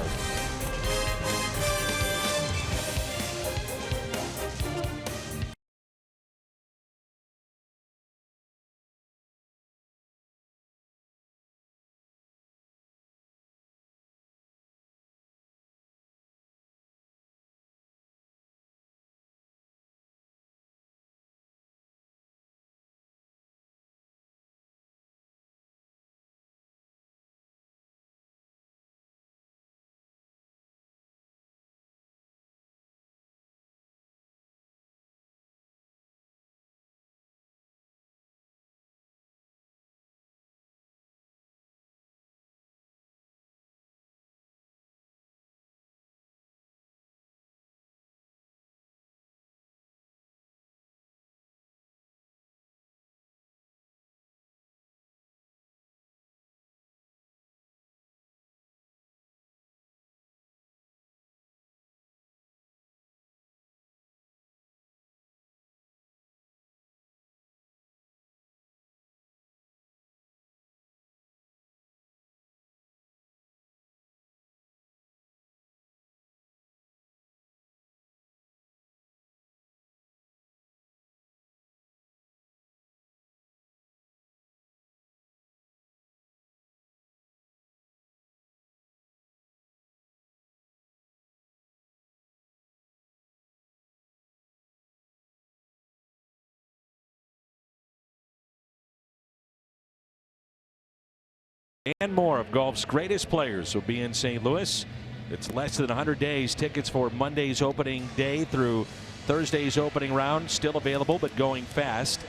Speaker 1: And more of golf's greatest players will be in St. Louis. It's less than 100 days. Tickets for Monday's opening day through Thursday's opening round still available, but going fast.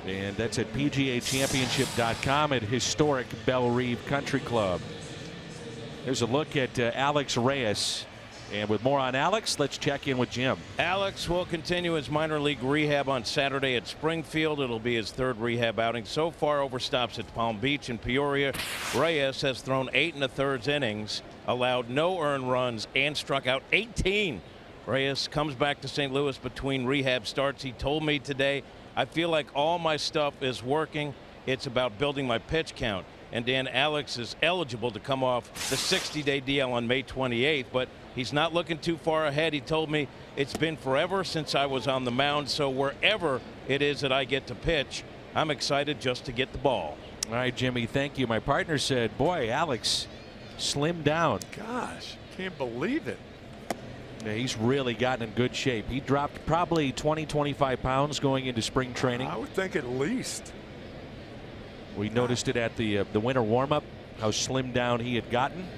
Speaker 1: And that's at PGAchampionship.com at historic Belle Reve Country Club. There's a look at Alex Reyes. And with more on Alex, let's check in with Jim.
Speaker 3: Alex will continue his minor league rehab on Saturday at Springfield. It'll be his third rehab outing so far over stops at Palm Beach and Peoria. Reyes has thrown 8 1/3 innings, allowed no earned runs, and struck out 18. Reyes comes back to St. Louis between rehab starts. He told me today, I feel like all my stuff is working. It's about building my pitch count. And Dan, Alex is eligible to come off the 60-day DL on May 28th, but he's not looking too far ahead. He told me it's been forever since I was on the mound, so wherever it is that I get to pitch, I'm excited just to get the ball.
Speaker 1: All right, Jimmy, thank you. My partner said, boy, Alex slimmed down.
Speaker 2: Gosh, can't believe it.
Speaker 1: Yeah, he's really gotten in good shape. He dropped probably 20-25 pounds going into spring training.
Speaker 2: I would think at least.
Speaker 1: We noticed it at the winter warm-up, how slimmed down he had gotten.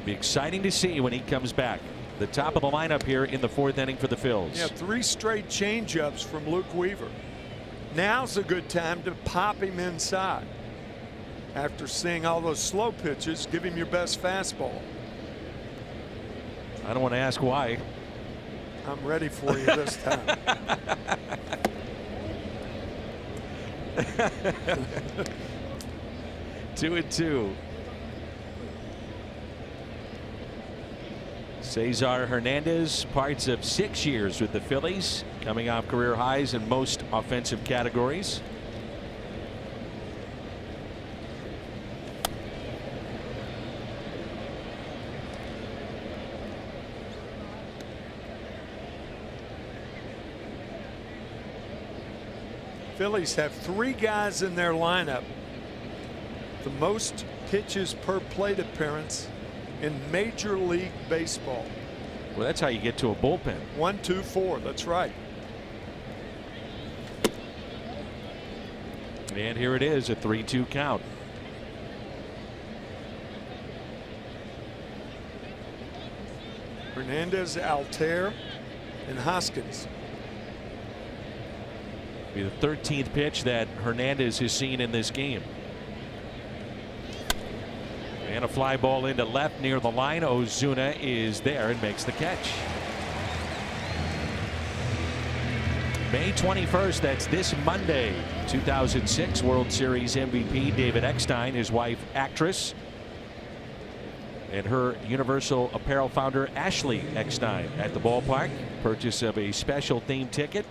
Speaker 1: Be exciting to see when he comes back. The top of the lineup here in the fourth inning for the Phils.
Speaker 2: Yeah, 3 straight changeups from Luke Weaver. Now's a good time to pop him inside. After seeing all those slow pitches, give him your best fastball.
Speaker 1: I don't want to ask why.
Speaker 2: I'm ready for you this time.
Speaker 1: 2-2. Cesar Hernandez, parts of 6 years with the Phillies, coming off career highs in most offensive categories.
Speaker 2: Phillies have 3 guys in their lineup, the most pitches per plate appearance in Major League Baseball.
Speaker 1: Well, that's how you get to a bullpen.
Speaker 2: 1, 2, 4. That's right.
Speaker 1: And here it is, a 3-2 count.
Speaker 2: Hernandez, Altair, and Hoskins.
Speaker 1: Be the 13th pitch that Hernandez has seen in this game. And a fly ball into left near the line. Ozuna is there and makes the catch. May 21st, that's this Monday. 2006 World Series MVP David Eckstein, his wife, actress, and her Universal Apparel founder Ashley Eckstein at the ballpark. Purchase of a special themed ticket.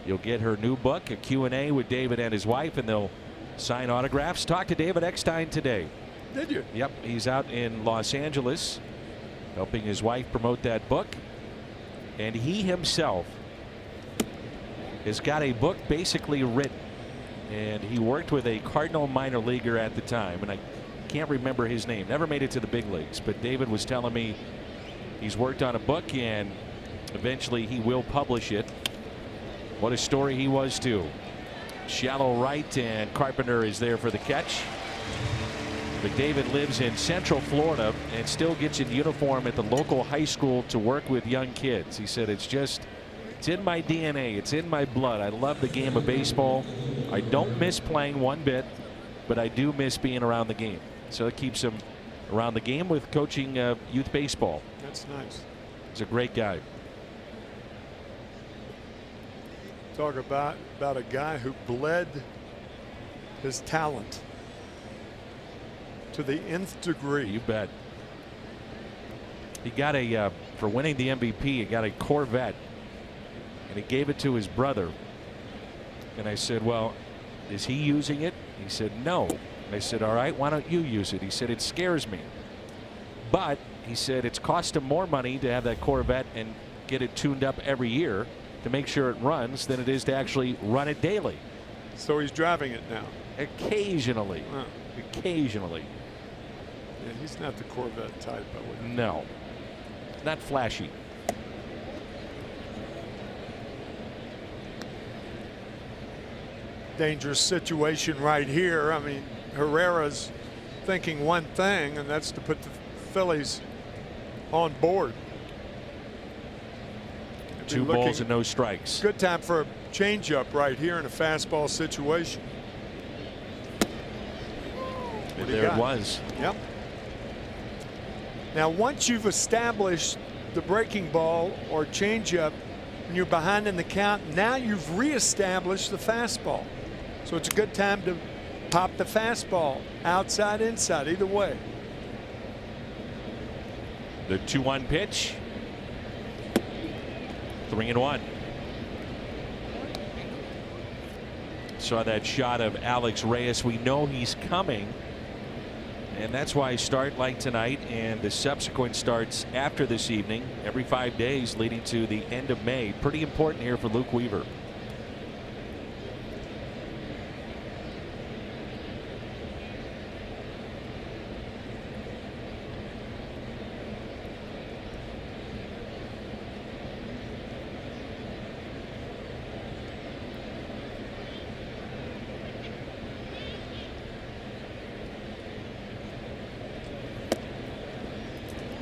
Speaker 1: You'll get her new book, a Q&A with David and his wife, and they'll sign autographs. Talk to David Eckstein today.
Speaker 2: Did you?
Speaker 1: Yep, he's out in Los Angeles helping his wife promote that book. And he himself has got a book basically written. And he worked with a Cardinal minor leaguer at the time, and I can't remember his name. Never made it to the big leagues, but David was telling me he's worked on a book and eventually he will publish it. What a story he was too. Shallow right, and Carpenter is there for the catch. But David lives in Central Florida and still gets in uniform at the local high school to work with young kids. He said, it's in my DNA. It's in my blood. I love the game of baseball. I don't miss playing one bit, but I do miss being around the game. So it keeps him around the game with coaching youth baseball.
Speaker 2: That's nice.
Speaker 1: He's a great guy.
Speaker 2: Talk about a guy who bled his talent to the nth degree.
Speaker 1: You bet. He got for winning the MVP, he got a Corvette, and he gave it to his brother. And I said, well, is he using it? He said, no. And I said, all right, why don't you use it? He said, it scares me. But he said it's cost him more money to have that Corvette and get it tuned up every year to make sure it runs than it is to actually run it daily.
Speaker 2: So he's driving it now.
Speaker 1: Occasionally.
Speaker 2: Huh.
Speaker 1: Occasionally.
Speaker 2: Yeah, he's not the Corvette type, I wouldn't.
Speaker 1: No. Not flashy.
Speaker 2: Dangerous situation right here. I mean, Herrera's thinking one thing, and that's to put the Phillies on board.
Speaker 1: 2 balls and no strikes.
Speaker 2: Good time for a changeup right here in a fastball situation.
Speaker 1: And there it was.
Speaker 2: Yep. Now, once you've established the breaking ball or changeup and you're behind in the count, now you've reestablished the fastball. So it's a good time to pop the fastball outside, inside, either way.
Speaker 1: The 2-1 pitch. 3-1. Saw that shot of Alex Reyes. We know he's coming, and that's why I start like tonight and the subsequent starts after this evening every 5 days leading to the end of May. Pretty important here for Luke Weaver.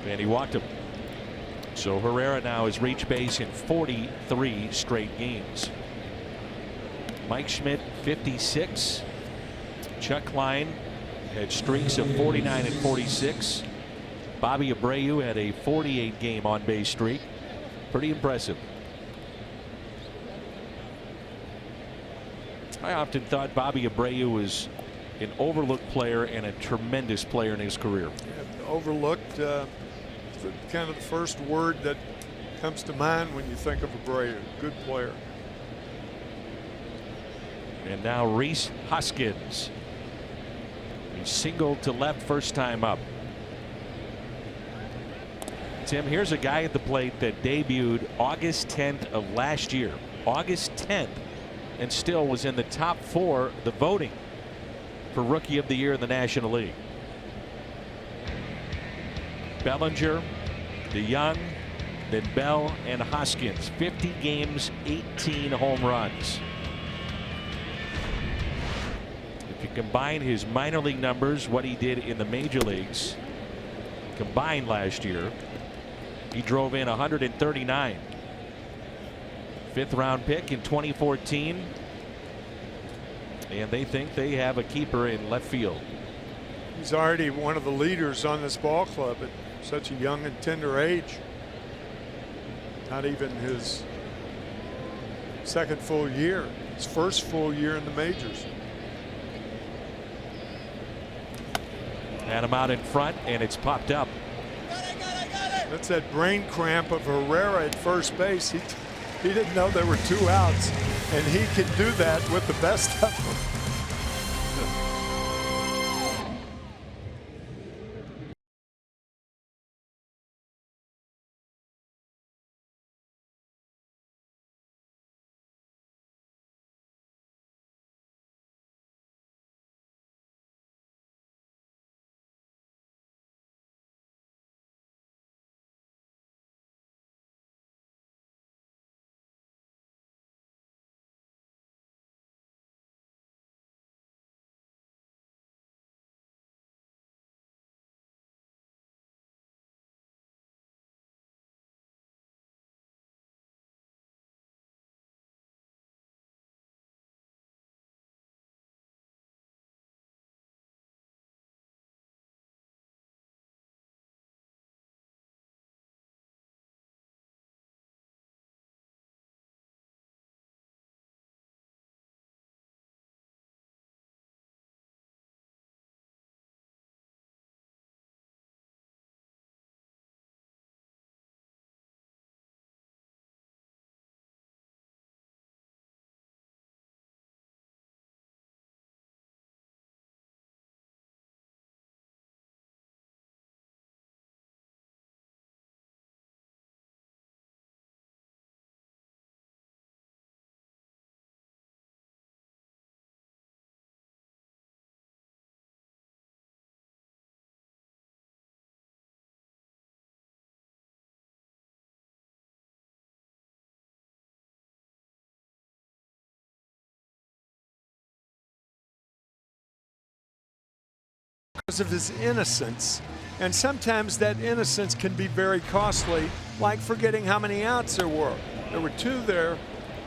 Speaker 1: And he walked him. So Herrera now has reached base in 43 straight games. Mike Schmidt 56. Chuck Klein had streaks of 49 and 46. Bobby Abreu had a 48 game on base streak. Pretty impressive. I often thought Bobby Abreu was an overlooked player and a tremendous player in his career.
Speaker 2: Yeah, overlooked. Kind of the first word that comes to mind when you think of Abreu. Good player.
Speaker 1: And now Reese Hoskins. He singled to left first time up. Tim, here's a guy at the plate that debuted August 10th of last year. August 10th, and still was in the top 4 the voting for Rookie of the Year in the National League. Bellinger, DeYoung, then Bell and Hoskins. 50 games, 18 home runs. If you combine his minor league numbers, what he did in the major leagues combined last year, he drove in 139. 5th round pick in 2014. And they think they have a keeper in left field.
Speaker 2: He's already one of the leaders on this ball club at such a young and tender age. Not even his second full year, his first full year in the majors.
Speaker 1: Had him out in front, and it's popped up.
Speaker 2: That's that brain cramp of Herrera at first base. He didn't know there were 2 outs, and he can do that with the best of them. Because of his innocence, and sometimes that innocence can be very costly, like forgetting how many outs there were. There were 2 there.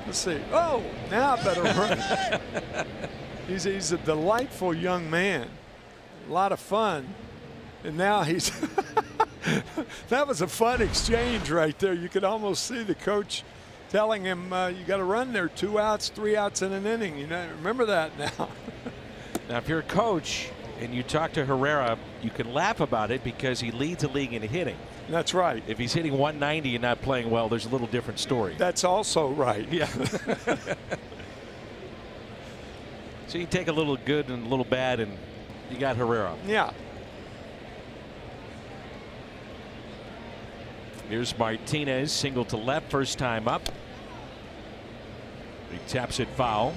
Speaker 2: Let's see. Oh, now I better run. He's a delightful young man, a lot of fun, and now he's that was a fun exchange right there. You could almost see the coach telling him, you got to run there, 2 outs, 3 outs in an inning. You know, remember that now.
Speaker 1: Now, if you're a coach and you talk to Herrera, you can laugh about it because he leads the league in hitting.
Speaker 2: That's right.
Speaker 1: If he's hitting 190 and not playing well, there's a little different story.
Speaker 2: That's also right.
Speaker 1: Yeah. So you take a little good and a little bad, and you got Herrera.
Speaker 2: Yeah.
Speaker 1: Here's Martinez, single to left, first time up. He taps it foul.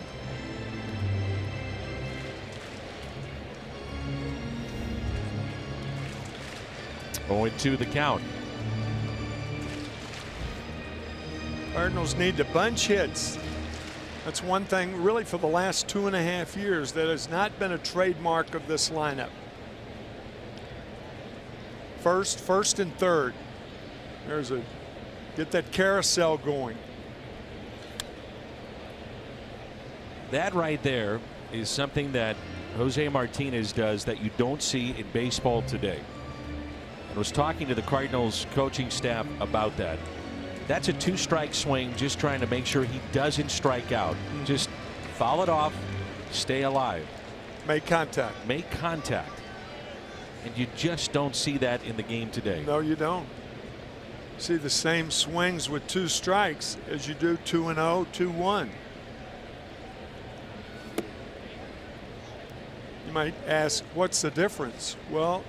Speaker 1: Going to the count.
Speaker 2: Cardinals need to bunch hits. That's one thing really for the last 2.5 years that has not been a trademark of this lineup. First and third. There's a get that carousel going.
Speaker 1: That right there is something that Jose Martinez does that you don't see in baseball today. I was talking to the Cardinals coaching staff about that. That's a 2-strike swing, just trying to make sure he doesn't strike out. Just foul it off, stay alive.
Speaker 2: Make contact.
Speaker 1: Make contact. And you just don't see that in the game today.
Speaker 2: No, you don't. See the same swings with 2 strikes as you do 2-0, 2-1. You might ask, what's the difference? Well,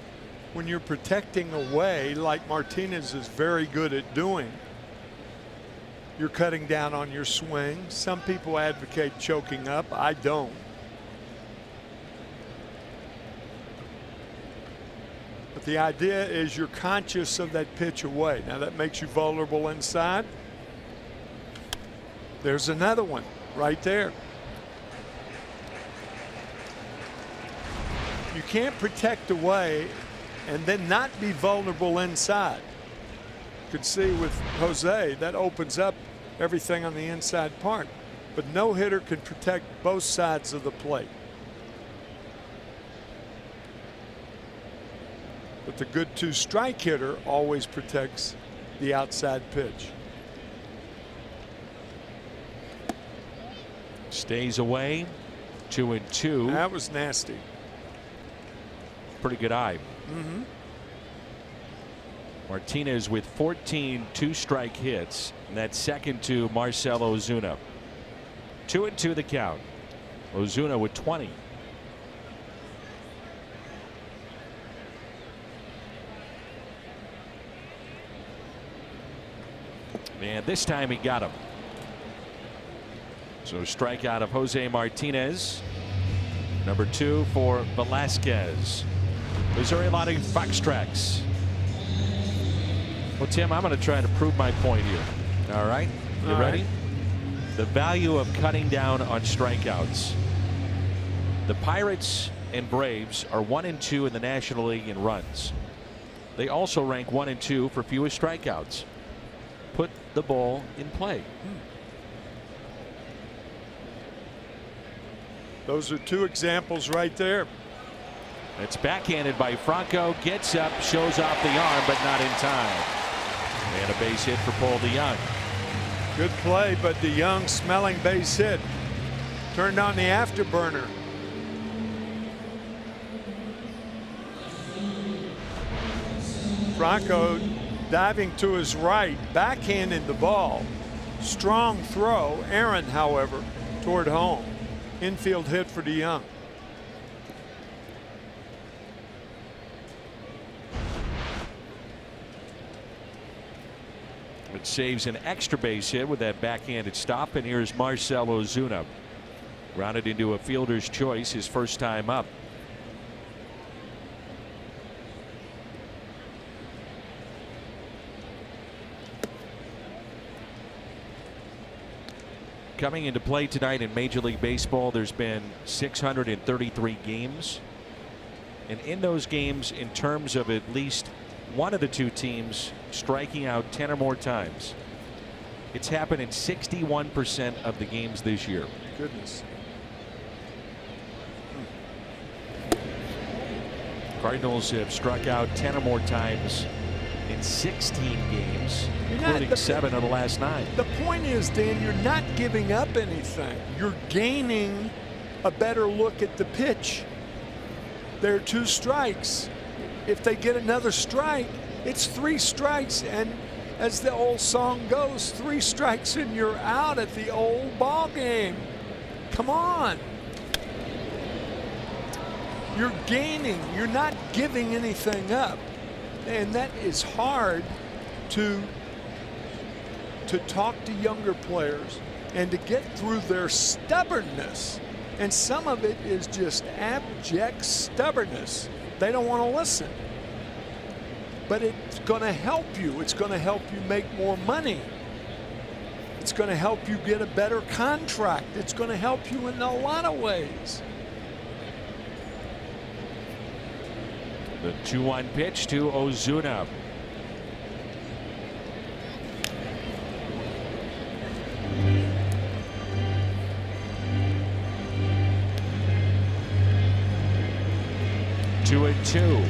Speaker 2: when you're protecting away, like Martinez is very good at doing, you're cutting down on your swing. Some people advocate choking up. I don't. But the idea is you're conscious of that pitch away. Now that makes you vulnerable inside. There's another one right there. You can't protect away and then not be vulnerable inside. You can see with Jose, that opens up everything on the inside part. But no hitter can protect both sides of the plate. But the good 2-strike hitter always protects the outside pitch.
Speaker 1: Stays away. 2-2.
Speaker 2: That was nasty.
Speaker 1: Pretty good eye. Martinez with 14 2-strike hits, and that's second to Marcell Ozuna. 2-2 the count. Ozuna with 20. And this time he got him. So strikeout of Jose Martinez. Number 2 for Velasquez. Missouri lot of box tracks. Well, Tim, I'm going to try to prove my point here. All right. You
Speaker 2: All
Speaker 1: ready?
Speaker 2: right.
Speaker 1: The value of cutting down on strikeouts. The Pirates and Braves are 1 and 2 in the National League in runs. They also rank 1 and 2 for fewest strikeouts. Put the ball in play.
Speaker 2: Those are 2 examples right there.
Speaker 1: It's backhanded by Franco. Gets up, shows off the arm, but not in time. And a base hit for Paul DeYoung.
Speaker 2: Good play, but DeYoung smelling base hit. Turned on the afterburner. Franco diving to his right, backhanding the ball. Strong throw. Aaron, however, toward home. Infield hit for DeYoung.
Speaker 1: It saves an extra base hit with that backhanded stop, and here's Marcell Ozuna. Grounded into a fielder's choice his first time up. Coming into play tonight in Major League Baseball, there's been 633 games. And in those games, in terms of at least one of the 2 teams striking out 10 or more times, it's happened in 61% of the games this year.
Speaker 2: Goodness.
Speaker 1: Cardinals have struck out 10 or more times in 16 games, including 7 of the last 9.
Speaker 2: The point is, Dan, you're not giving up anything. You're gaining a better look at the pitch. There are 2 strikes. If they get another strike, it's 3 strikes. And as the old song goes, 3 strikes and you're out at the old ball game. Come on. You're gaining. You're not giving anything up. And that is hard to talk to younger players and to get through their stubbornness. And some of it is just abject stubbornness. They don't want to listen. But it's going to help you. It's going to help you make more money. It's going to help you get a better contract. It's going to help you in a lot of ways.
Speaker 1: The 2-1 pitch to Ozuna. Two and 2.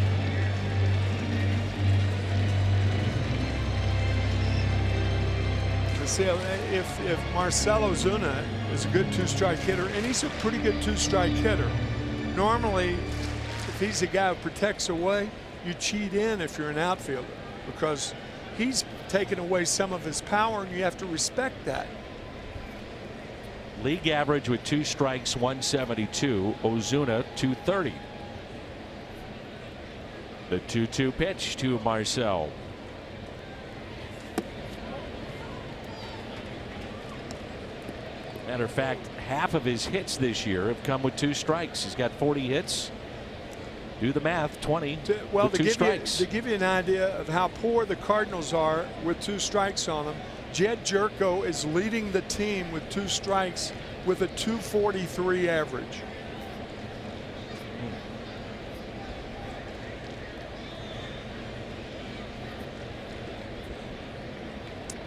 Speaker 2: See, if Marcell Ozuna is a good 2-strike hitter, and he's a pretty good 2-strike hitter, normally if he's a guy who protects away, you cheat in if you're an outfielder, because he's taken away some of his power and you have to respect that.
Speaker 1: League average with 2 strikes, 172. Ozuna 230. The 2-2 pitch to Marcell. Matter of fact, half of his hits this year have come with 2 strikes. He's got 40 hits. Do the math, 20
Speaker 2: Well,
Speaker 1: with 2 strikes.
Speaker 2: to give you an idea of how poor the Cardinals are with 2 strikes on them, Jed Jerko is leading the team with 2 strikes with a 243 average.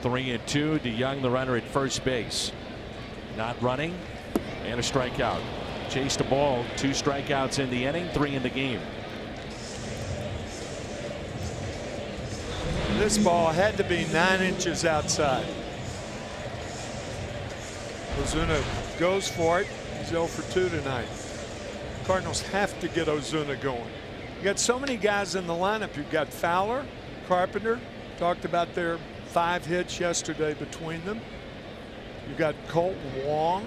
Speaker 1: 3-2. DeYoung, the runner at first base. Not running, and a strikeout. Chased the ball, 2 strikeouts in the inning, 3 in the game.
Speaker 2: This ball had to be 9 inches outside. Ozuna goes for it. He's 0 for 2 tonight. Cardinals have to get Ozuna going. You got so many guys in the lineup. You've got Fowler, Carpenter. Talked about their 5 hits yesterday between them. You've got Colton Wong.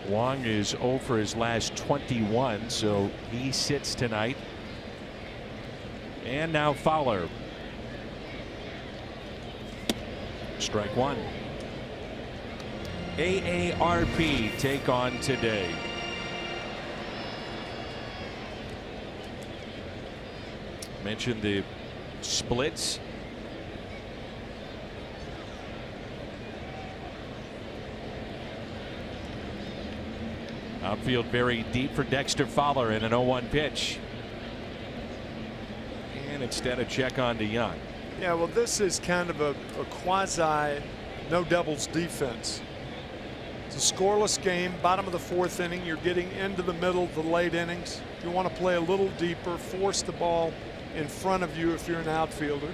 Speaker 1: Wong is 0 for his last 21, so he sits tonight. And now Fowler. Strike 1. AARP take on today. Mentioned the splits. Outfield very deep for Dexter Fowler in an 0-1 pitch. And instead a check on DeYoung.
Speaker 2: Yeah, well, this is kind of a quasi no doubles defense. It's a scoreless game, bottom of the 4th inning. You're getting into the middle of the late innings. You want to play a little deeper, force the ball in front of you if you're an outfielder.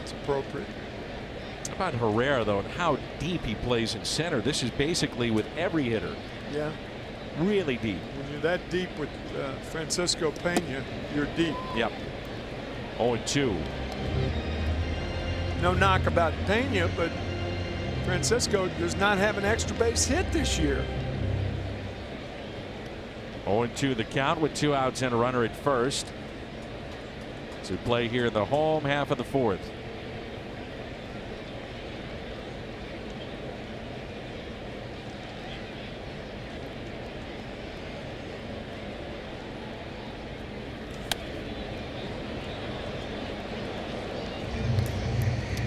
Speaker 2: It's appropriate.
Speaker 1: How about Herrera, though, and how deep he plays in center? This is basically with every hitter.
Speaker 2: Yeah.
Speaker 1: Really deep.
Speaker 2: When you're that deep with Francisco Pena, you're deep.
Speaker 1: Yep. 0-2.
Speaker 2: No knock about Pena, but Francisco does not have an extra base hit this year.
Speaker 1: 0-2 the count with 2 outs and a runner at first. To play here in the home half of the 4th.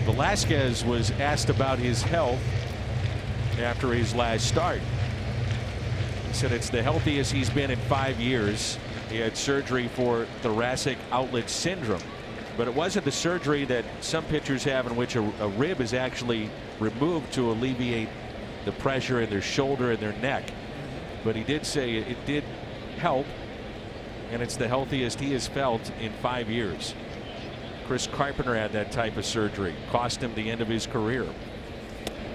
Speaker 1: Velasquez was asked about his health after his last start. He said it's the healthiest he's been in 5 years. He had surgery for thoracic outlet syndrome, but it wasn't the surgery that some pitchers have in which a rib is actually removed to alleviate the pressure in their shoulder and their neck. But he did say it did help, and it's the healthiest he has felt in 5 years. Chris Carpenter had that type of surgery, cost him the end of his career.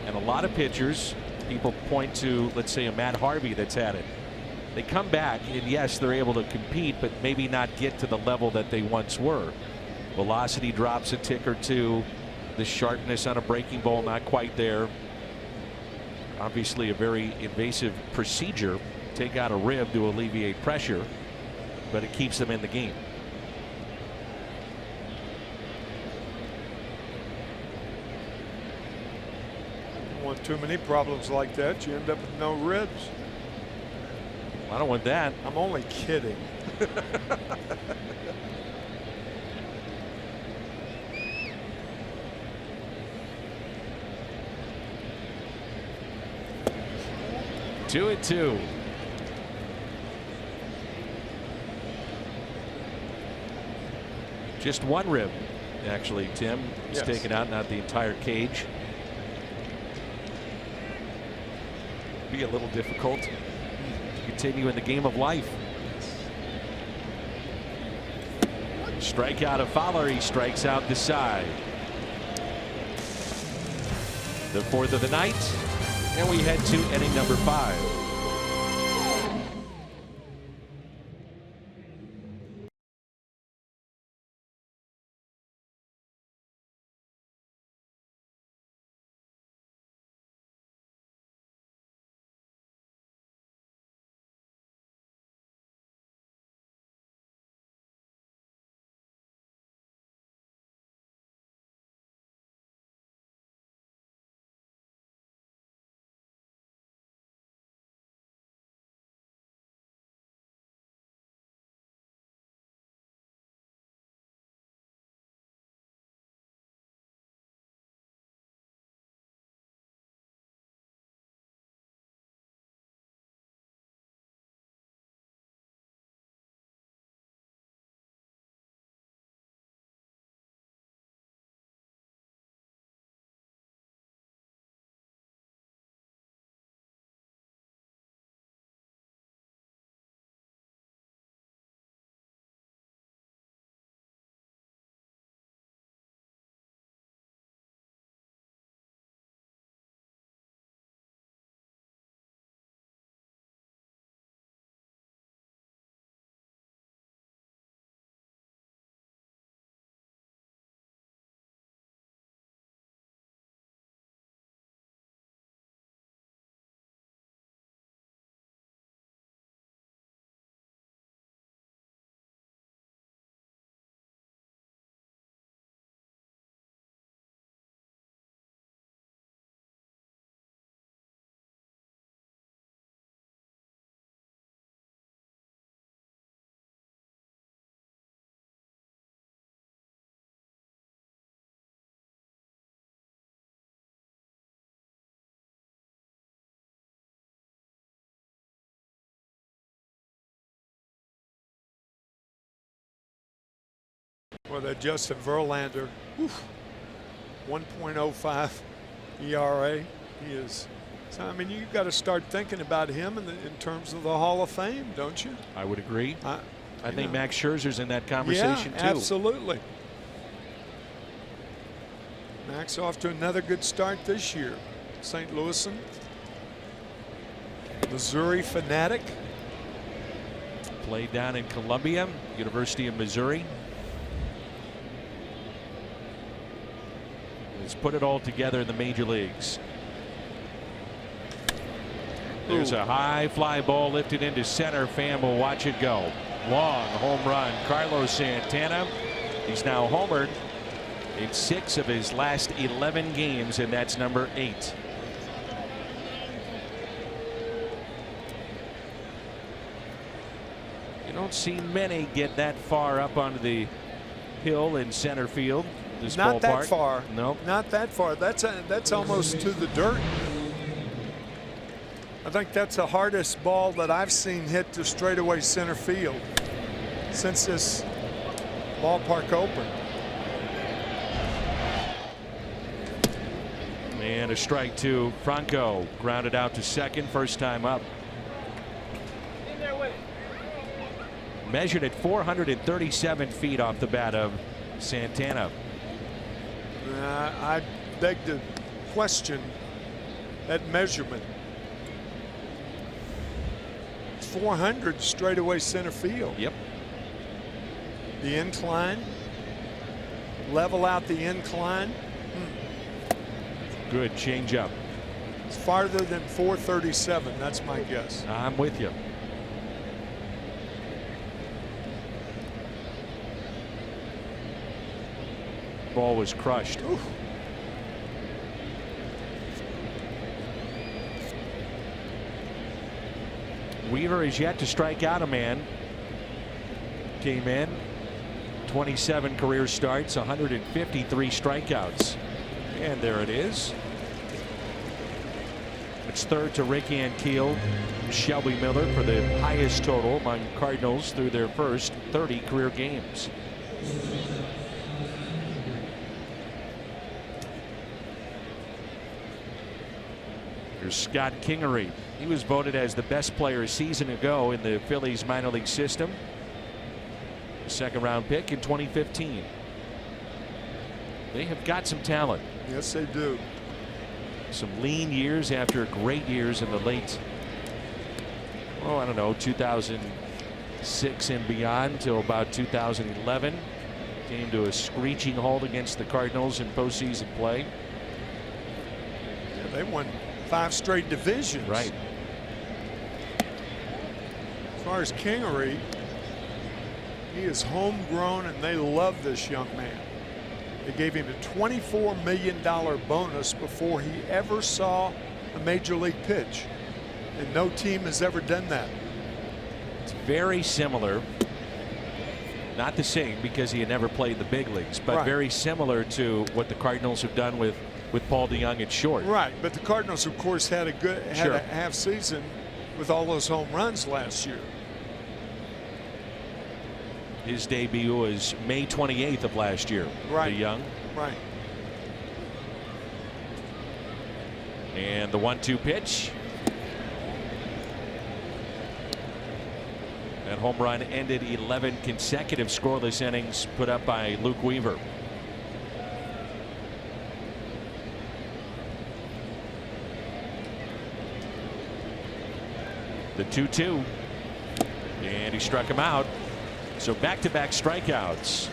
Speaker 1: And a lot of pitchers, people point to, let's say, a Matt Harvey that's had it. They come back, and yes, they're able to compete, but maybe not get to the level that they once were. Velocity drops a tick or 2. The sharpness on a breaking ball not quite there. Obviously a very invasive procedure. Take out a rib to alleviate pressure, but it keeps them in the game.
Speaker 2: Want too many problems like that, you end up with no ribs.
Speaker 1: I don't want that.
Speaker 2: I'm only kidding.
Speaker 1: Two and 2. Just 1 rib, actually, Tim. He's taken out, not the entire cage. Be a little difficult to continue in the game of life. Strikeout of Fowler. He strikes out the side. The 4th of the night, and we head to inning number 5.
Speaker 2: Well, that Justin Verlander, 1.05 ERA. He is. So, I mean, you've got to start thinking about him in terms of the Hall of Fame, don't you?
Speaker 1: I would agree. I think Max Scherzer's in that conversation too.
Speaker 2: Absolutely. Max off to another good start this year. St. Louisan, Missouri fanatic.
Speaker 1: Played down in Columbia, University of Missouri. He's put it all together in the major leagues. There's a high fly ball lifted into center. Fan will watch it go. Long home run. Carlos Santana. He's now homered in 6 of his last 11 games, and that's number 8. You don't see many get that far up onto the hill in center field. This
Speaker 2: Not
Speaker 1: ballpark.
Speaker 2: that far.
Speaker 1: Nope.
Speaker 2: Not that far. That's almost to the dirt. I think that's the hardest ball that I've seen hit to straightaway center field since this ballpark opened.
Speaker 1: And a strike to Franco. Grounded out to second. First time up. Measured at 437 feet off the bat of Santana.
Speaker 2: I beg to question that measurement. 400 straightaway center field.
Speaker 1: Yep.
Speaker 2: The incline. Level out the incline.
Speaker 1: Good changeup.
Speaker 2: It's farther than 437. That's my guess.
Speaker 1: I'm with you. Ball was crushed.
Speaker 2: Oof.
Speaker 1: Weaver is yet to strike out a man. Came in 27 career starts, 153 strikeouts, and there it is. It's third to Rick Ankiel, Shelby Miller for the highest total among Cardinals through their first 30 career games. Here's Scott Kingery. He was voted as the best player a season ago in the Phillies minor league system. A second round pick in 2015. They have got some talent.
Speaker 2: Yes, they do.
Speaker 1: Some lean years after great years in the late, I don't know, 2006 and beyond till about 2011. Came to a screeching halt against the Cardinals in postseason play.
Speaker 2: Yeah, they won 5 straight divisions.
Speaker 1: Right.
Speaker 2: As far as Kingery, he is homegrown and they love this young man. They gave him a $24 million bonus before he ever saw a major league pitch. And no team has ever done that.
Speaker 1: It's very similar. Not the same because he had never played the big leagues, but very similar to what the Cardinals have done with Paul DeYoung at short.
Speaker 2: Right, but the Cardinals, of course, had a half season with all those home runs last year.
Speaker 1: His debut was May 28th of last year.
Speaker 2: Right.
Speaker 1: DeYoung.
Speaker 2: Right.
Speaker 1: And the 1-2 pitch. That home run ended 11 consecutive scoreless innings put up by Luke Weaver. The 2-2. And he struck him out. So back-to-back strikeouts.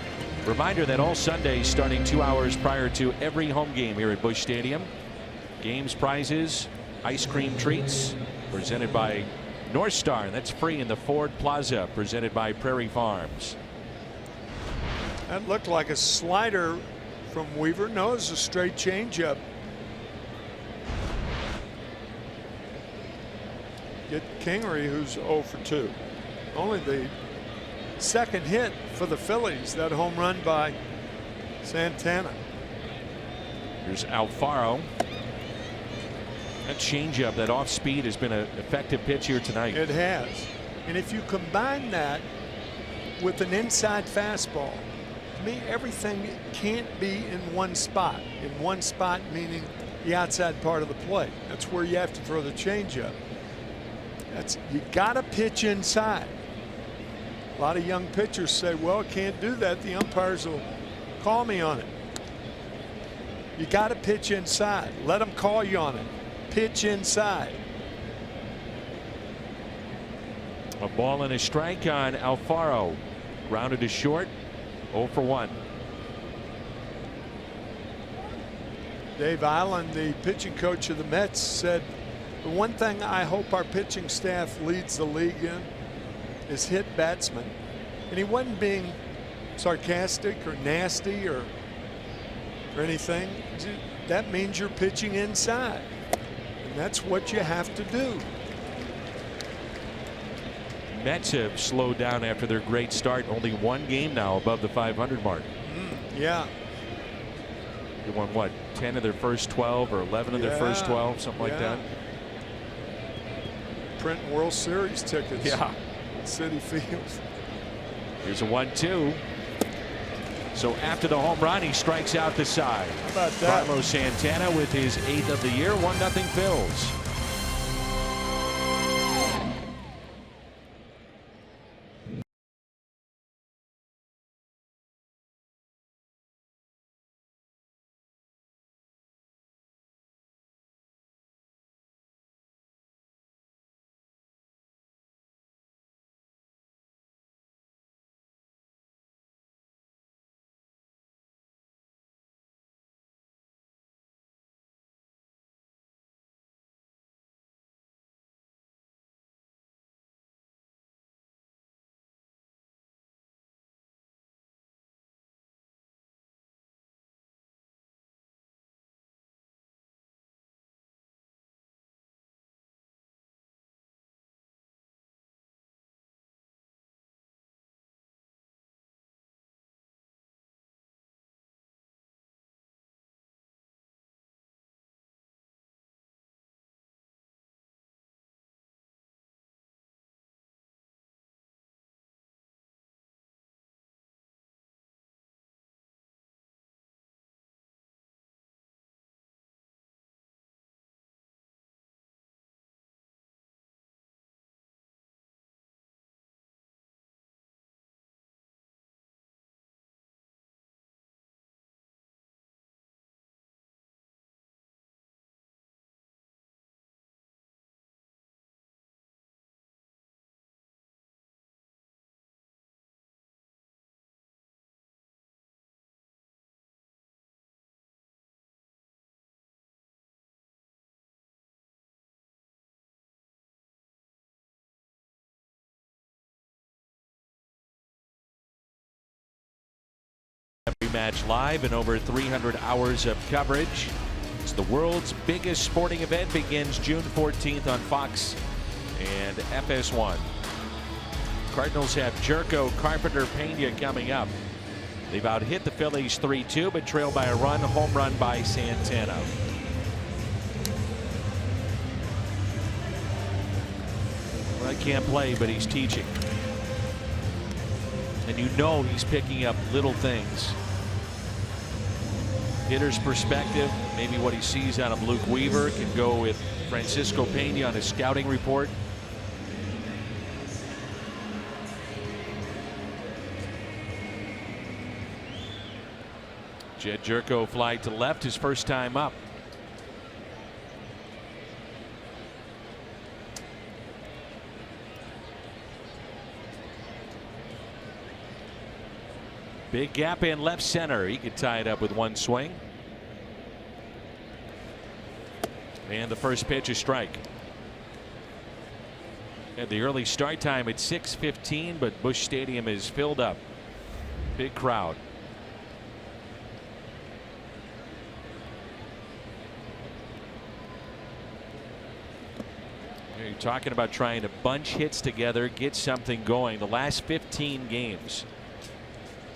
Speaker 1: Reminder that all Sundays starting 2 hours prior to every home game here at Busch Stadium. Games, prizes, ice cream treats presented by North Star. That's free in the Ford Plaza presented by Prairie Farms.
Speaker 2: That looked like a slider from Weaver. No, it's a straight changeup. Get Kingery, who's 0 for 2. Only the second hit for the Phillies, that home run by Santana.
Speaker 1: Here's Alfaro. That changeup, that off speed, has been an effective pitch here tonight.
Speaker 2: It has. And if you combine that with an inside fastball, me, everything can't be in one spot. In one spot meaning the outside part of the plate. That's where you have to throw the changeup. You got to pitch inside. A lot of young pitchers say, well, I can't do that. The umpires will call me on it. You got to pitch inside. Let them call you on it. Pitch inside.
Speaker 1: A ball and a strike on Alfaro. Grounded to short. 0 for 1.
Speaker 2: Dave Island, the pitching coach of the Mets, said the one thing I hope our pitching staff leads the league in is hit batsmen. And he wasn't being sarcastic or nasty or anything. That means you're pitching inside. And that's what you have to do.
Speaker 1: Mets have slowed down after their great start. Only one game now above the 500 mark.
Speaker 2: Yeah.
Speaker 1: They won what, 10 of their first 12 or 11 of their first 12, something like that.
Speaker 2: Printing World Series tickets.
Speaker 1: Yeah.
Speaker 2: City Field.
Speaker 1: Here's a 1-2. So after the home run, he strikes out the side.
Speaker 2: How about that?
Speaker 1: Carlos Santana with his 8th of the year. 1-0 Phils. Match live and over 300 hours of coverage. It's the world's biggest sporting event. Begins June 14th on Fox and FS1. Cardinals have Jerko, Carpenter, Pena coming up. They've out-hit the Phillies 3-2, but trailed by a run. Home run by Santana. Well, I can't play, but he's teaching. And you know he's picking up little things. Hitter's perspective, maybe what he sees out of Luke Weaver, can go with Francisco Pena on his scouting report. Jed Jerko fly to left, his first time up. Big gap in left center. He could tie it up with one swing. And the first pitch, a strike. At the early start time at 6:15, but Busch Stadium is filled up. Big crowd. You're talking about trying to bunch hits together, get something going. The last 15 games.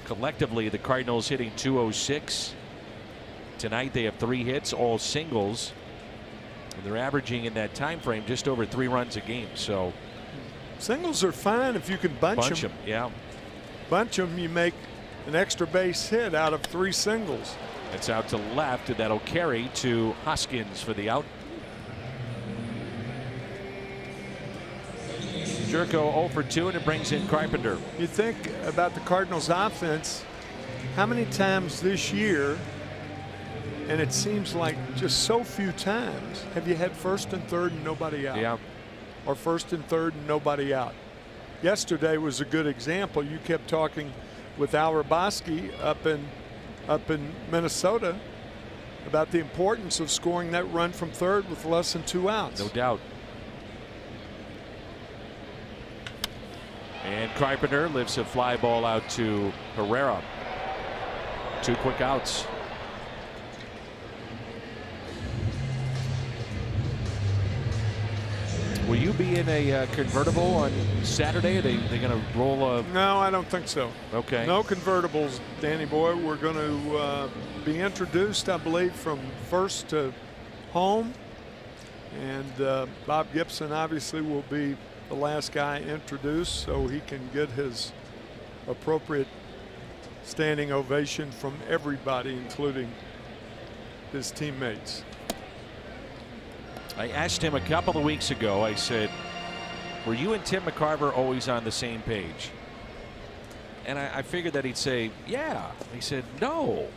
Speaker 1: Collectively, the Cardinals hitting .206. Tonight they have 3 hits, all singles. And they're averaging in that time frame just over 3 runs a game. So
Speaker 2: singles are fine if you can bunch them.
Speaker 1: Yeah.
Speaker 2: Bunch them, you make an extra base hit out of 3 singles.
Speaker 1: It's out to left, and that'll carry to Hoskins for the out. Jerko 0 for 2, and it brings in Carpenter.
Speaker 2: You think about the Cardinals offense, how many times this year, and it seems like just so few times, have you had first and third and nobody out?
Speaker 1: Yeah.
Speaker 2: Or first and third and nobody out. Yesterday was a good example. You kept talking with Al Raboski up in Minnesota about the importance of scoring that run from third with less than 2 outs.
Speaker 1: No doubt. And Carpenter lifts a fly ball out to Herrera. 2 quick outs. Will you be in a convertible on Saturday? Are they going to roll a?
Speaker 2: No, I don't think so.
Speaker 1: Okay.
Speaker 2: No convertibles, Danny boy. We're going to be introduced, I believe, from first to home. And Bob Gibson obviously will be the last guy introduced, so he can get his appropriate standing ovation from everybody, including his teammates.
Speaker 1: I asked him a couple of weeks ago, I said, were you and Tim McCarver always on the same page? And I figured that he'd say, yeah. He said, no.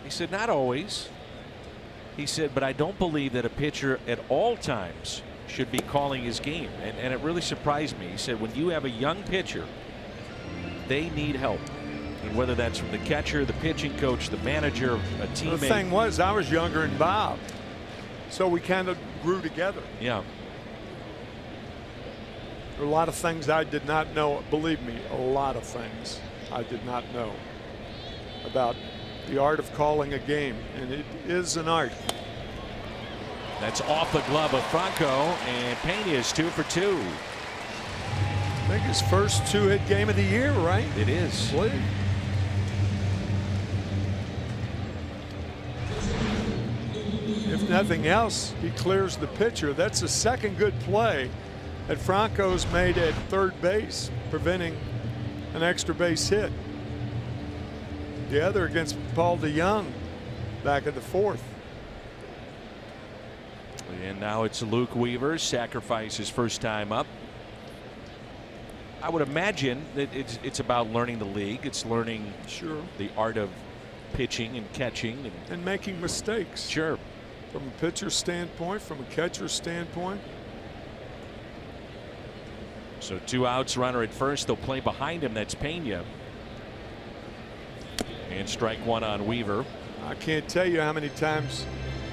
Speaker 1: He said, not always. He said, but I don't believe that a pitcher at all times should be calling his game. And it really surprised me. He said, when you have a young pitcher, they need help. And whether that's from the catcher, the pitching coach, the manager, a teammate.
Speaker 2: The thing was, I was younger than Bob, so we kind of grew together.
Speaker 1: Yeah.
Speaker 2: There are a lot of things I did not know. Believe me, a lot of things I did not know about the art of calling a game, and it is an art.
Speaker 1: That's off the glove of Franco, and Pena is 2 for 2.
Speaker 2: I think his first 2-hit game of the year, right?
Speaker 1: It is.
Speaker 2: Played. If nothing else, he clears the pitcher. That's the second good play that Franco's made at third base, preventing an extra base hit. The other against Paul DeYoung back at the 4th.
Speaker 1: And now it's Luke Weaver, sacrifice his first time up. I would imagine that it's about learning the league. It's learning the art of pitching and catching
Speaker 2: and making mistakes.
Speaker 1: Sure.
Speaker 2: From a pitcher's standpoint, from a catcher's standpoint.
Speaker 1: So 2 outs, runner at first. They'll play behind him. That's Pena. And strike 1 on Weaver.
Speaker 2: I can't tell you how many times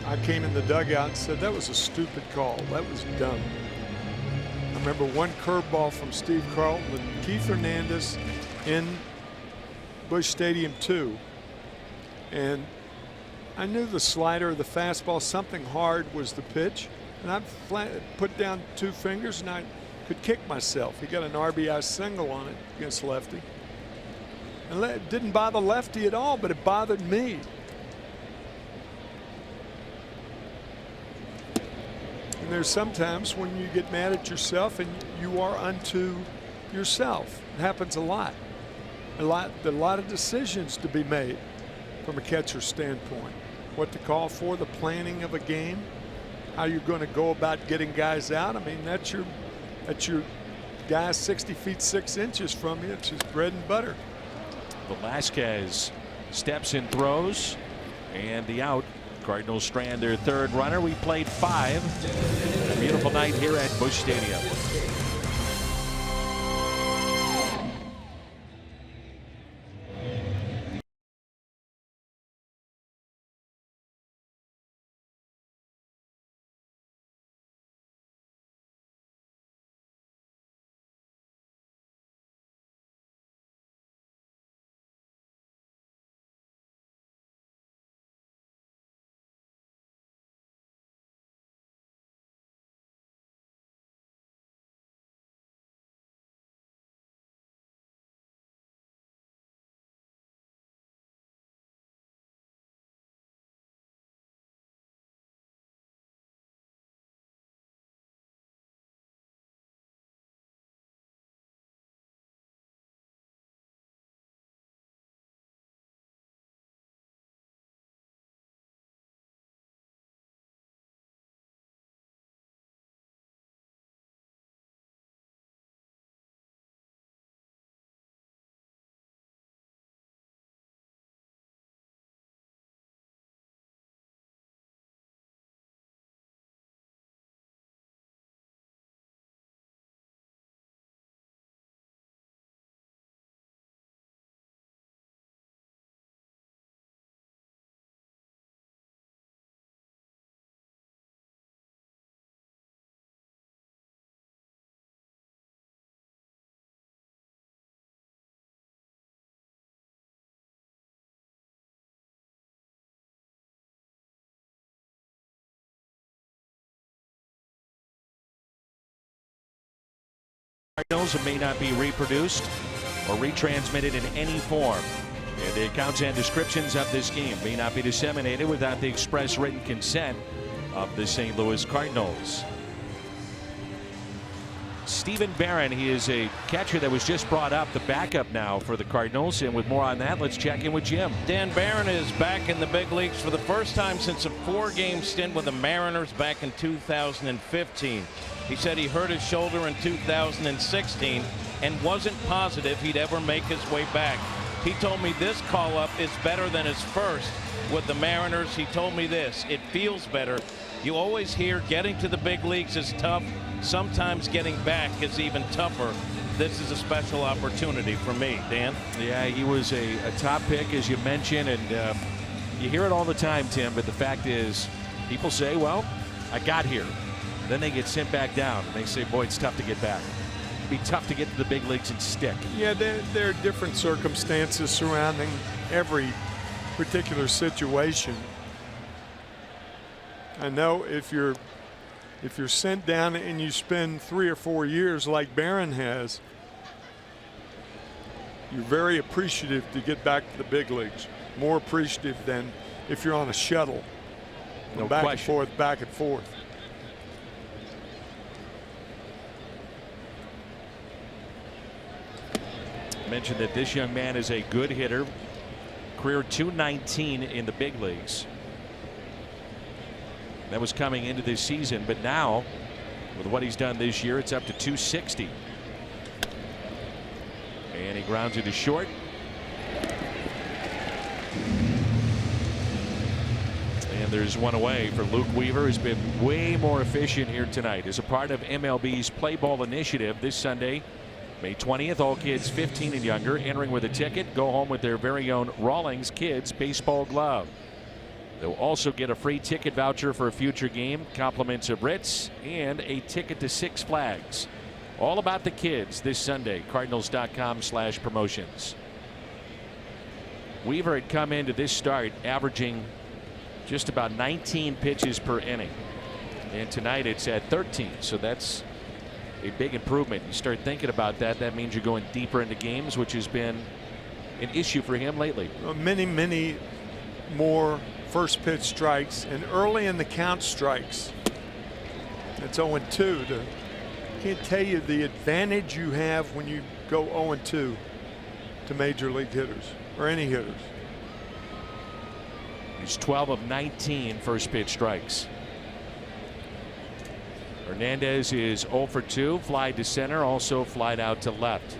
Speaker 2: I came in the dugout and said that was a stupid call. That was dumb. I remember one curveball from Steve Carlton and Keith Hernandez in Busch Stadium 2. And I knew the slider, the fastball, something hard was the pitch. And I put down 2 fingers and I could kick myself. He got an RBI single on it against lefty. And it didn't bother lefty at all, but it bothered me. And there's sometimes when you get mad at yourself and you are unto yourself. It happens a lot. A lot of decisions to be made from a catcher's standpoint. What to call for, the planning of a game, how you're going to go about getting guys out. I mean, that's your guy 60 feet 6 inches from you. It's just bread and butter.
Speaker 1: Velasquez steps and throws, and the out. Cardinals strand their third runner. We played 5. A beautiful night here at Busch Stadium. Cardinals and may not be reproduced or retransmitted in any form. And the accounts and descriptions of this game may not be disseminated without the express written consent of the St. Louis Cardinals. Stephen Barron, he is a catcher that was just brought up, the backup now for the Cardinals. And with more on that, let's check in with Jim.
Speaker 3: Dan Barron is back in the big leagues for the first time since a 4-game stint with the Mariners back in 2015. He said he hurt his shoulder in 2016 and wasn't positive he'd ever make his way back. He told me this call-up is better than his first with the Mariners. He told me this: it feels better. You always hear getting to the big leagues is tough. Sometimes getting back is even tougher. This is a special opportunity for me. Dan?
Speaker 1: Yeah, he was a top pick, as you mentioned, and you hear it all the time, Tim, but the fact is, people say, well, I got here. Then they get sent back down, and they say, boy, it's tough to get back. It'd be tough to get to the big leagues and stick.
Speaker 2: Yeah, there are different circumstances surrounding every particular situation. I know if you're sent down and you spend 3 or 4 years like Barron has, you're very appreciative to get back to the big leagues. More appreciative than if you're on a shuttle.
Speaker 1: No
Speaker 2: back
Speaker 1: question.
Speaker 2: and forth, back and forth.
Speaker 1: Mentioned that this young man is a good hitter. Career .219 in the big leagues. That was coming into this season, but now with what he's done this year, it's up to .260. And he grounds it to short. And there's one away for Luke Weaver, who's been way more efficient here tonight. As a part of MLB's Play Ball initiative this Sunday, May 20th, all kids 15 and younger entering with a ticket go home with their very own Rawlings Kids baseball glove. They'll also get a free ticket voucher for a future game, compliments of Ritz, and a ticket to Six Flags. All about the kids this Sunday. Cardinals.com/promotions. Weaver had come into this start averaging just about 19 pitches per inning. And tonight it's at 13, so that's a big improvement. You start thinking about that, that means you're going deeper into games, which has been an issue for him lately.
Speaker 2: Many more first pitch strikes and early in the count strikes. It's 0-2. Can't tell you the advantage you have when you go 0-2 to major league hitters or any hitters.
Speaker 1: He's 12 of 19 first pitch strikes. Hernandez is 0 for 2, fly to center, also flied out to left.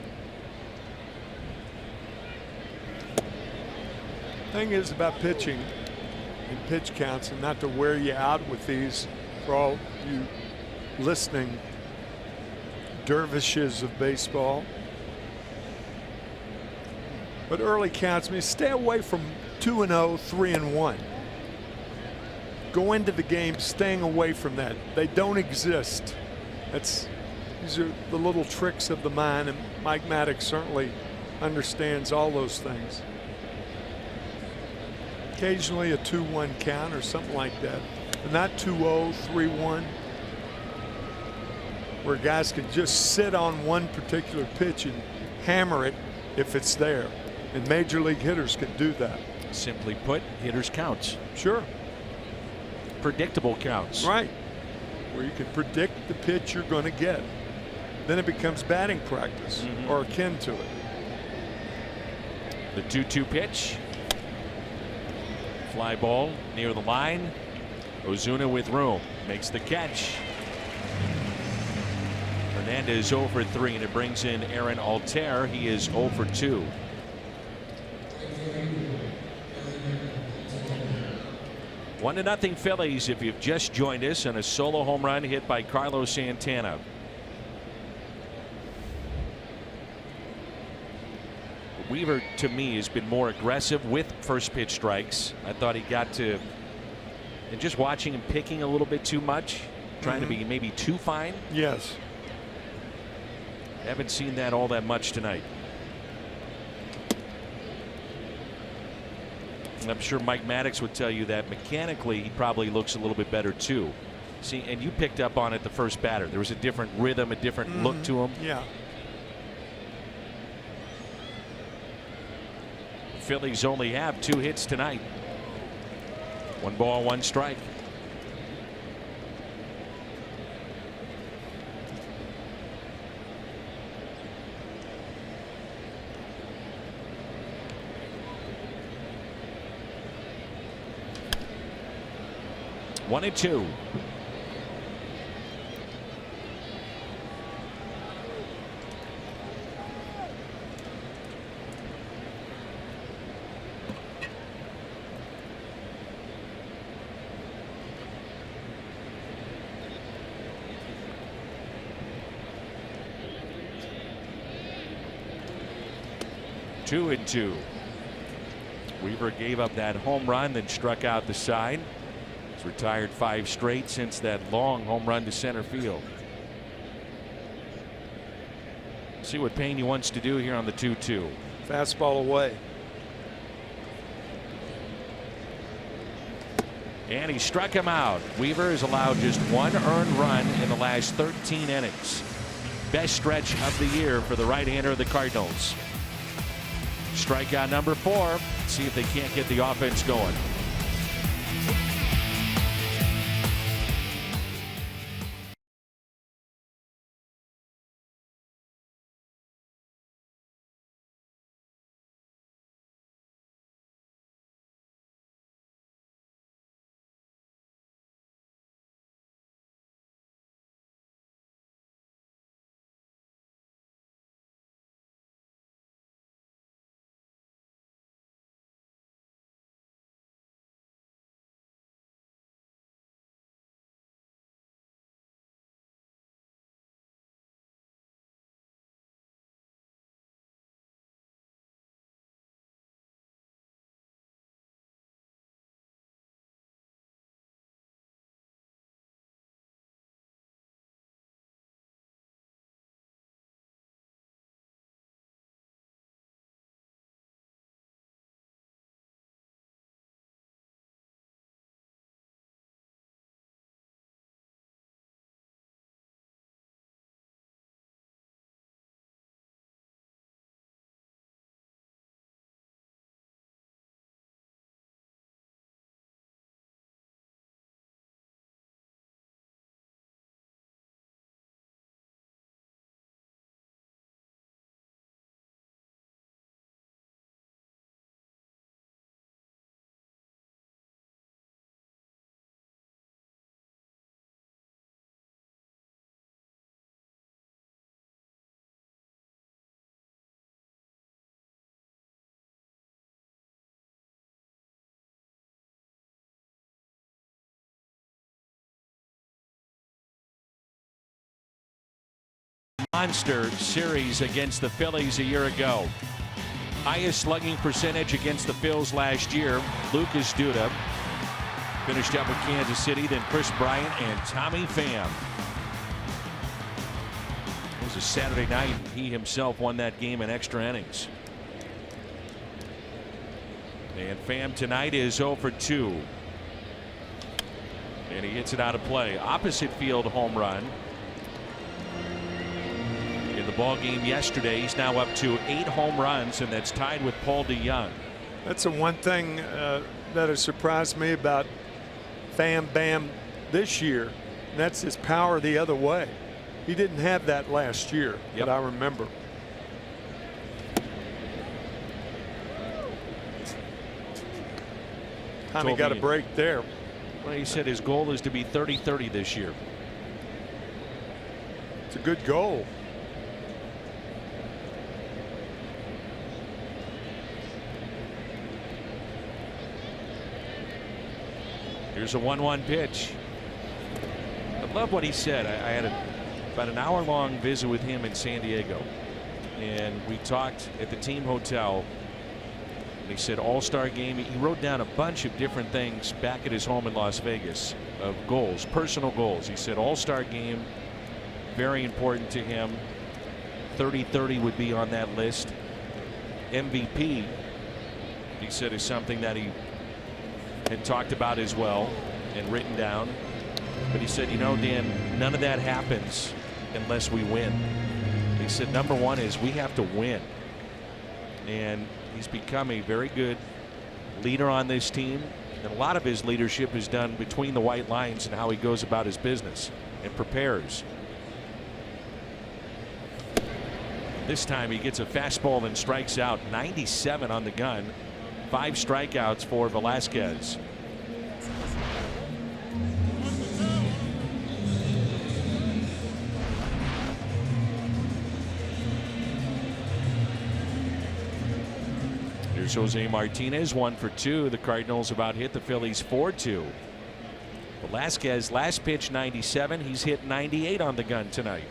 Speaker 2: Thing is about pitching and pitch counts, and not to wear you out with these for all you listening dervishes of baseball, but early counts mean stay away from 2-0, 3-1. Go into the game staying away from that. They don't exist. These are the little tricks of the mind, and Mike Maddux certainly understands all those things. Occasionally a 2-1 count or something like that, but not 2-0, 3-1, where guys can just sit on one particular pitch and hammer it if it's there. And major league hitters can do that.
Speaker 1: Simply put, hitters counts.
Speaker 2: Sure.
Speaker 1: Predictable counts.
Speaker 2: Right. Where you can predict the pitch you're going to get. Then it becomes batting practice or akin to it.
Speaker 1: The 2-2 pitch. Fly ball near the line. Ozuna with room. Makes the catch. Hernandez 0 for 3, and it brings in Aaron Altair. He is 0 for 2. One to nothing Phillies if you've just joined us on a solo home run hit by Carlos Santana. Weaver to me has been more aggressive with first pitch strikes. I thought he got to, and just watching him picking a little bit too much, trying to be maybe too fine.
Speaker 2: Yes.
Speaker 1: Haven't seen that all that much tonight. And I'm sure Mike Maddux would tell you that mechanically he probably looks a little bit better too. See, and you picked up on it the first batter. There was a different rhythm, a different look to him.
Speaker 2: Yeah.
Speaker 1: Phillies only have 2 hits tonight. 1 ball, 1 strike. One and 2. Two and 2. Weaver gave up that home run, then struck out the side. He's retired 5 straight since that long home run to center field. See what Payne wants to do here on the 2-2.
Speaker 2: Fastball away.
Speaker 1: And he struck him out. Weaver has allowed just 1 earned run in the last 13 innings. Best stretch of the year for the right-hander of the Cardinals. Strikeout number 4. See if they can't get the offense going. Monster series against the Phillies a year ago. Highest slugging percentage against the Phils last year. Lucas Duda finished up with Kansas City, then Chris Bryant and Tommy Pham. It was a Saturday night. He himself won that game in extra innings. And Pham tonight is 0 for 2. And he hits it out of play. Opposite field home run. In the ball game yesterday, he's now up to 8 home runs, and that's tied with Paul DeYoung.
Speaker 2: That's the one thing that has surprised me about Pham Bam this year, and that's his power the other way. He didn't have that last year, that I remember. Tommy got a break there.
Speaker 1: Well, he said his goal is to be 30-30 this year.
Speaker 2: It's a good goal.
Speaker 1: Here's a 1-1 pitch. I love what he said. I had about an hour-long visit with him in San Diego, and we talked at the team hotel. And he said All-Star game. He wrote down a bunch of different things back at his home in Las Vegas of goals, personal goals. He said All-Star game, very important to him. 30-30 would be on that list. MVP, he said, is something that he had talked about as well and written down. But he said, you know, Dan, none of that happens unless we win. He said number one is we have to win. and he's become a very good leader on this team. And a lot of his leadership is done between the white lines and how he goes about his business and prepares. This time he gets a fastball and strikes out. 97 on the gun. 5 strikeouts for Velasquez. Here's Jose Martinez, 1 for 2. The Cardinals about hit the Phillies 4-2. Velasquez last pitch 97. He's hit 98 on the gun tonight.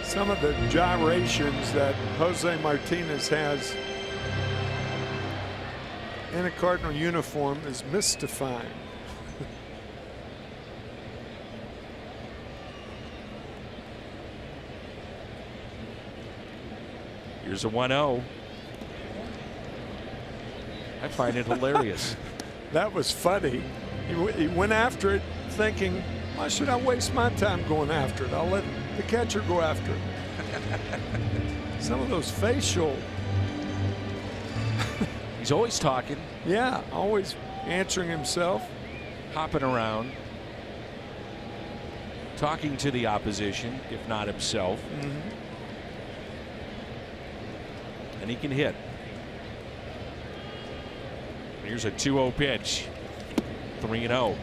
Speaker 2: Some of the gyrations that Jose Martinez has in a Cardinal uniform is mystifying.
Speaker 1: Here's a 1-0. I find it hilarious.
Speaker 2: That was funny. He went after it thinking, why should I waste my time going after it? I'll let the catcher go after it. Some of those facial.
Speaker 1: He's always talking.
Speaker 2: Yeah, always answering himself.
Speaker 1: Hopping around. Talking to the opposition, if not himself. And he can hit. Here's a 2-0 pitch. 3-0.
Speaker 2: I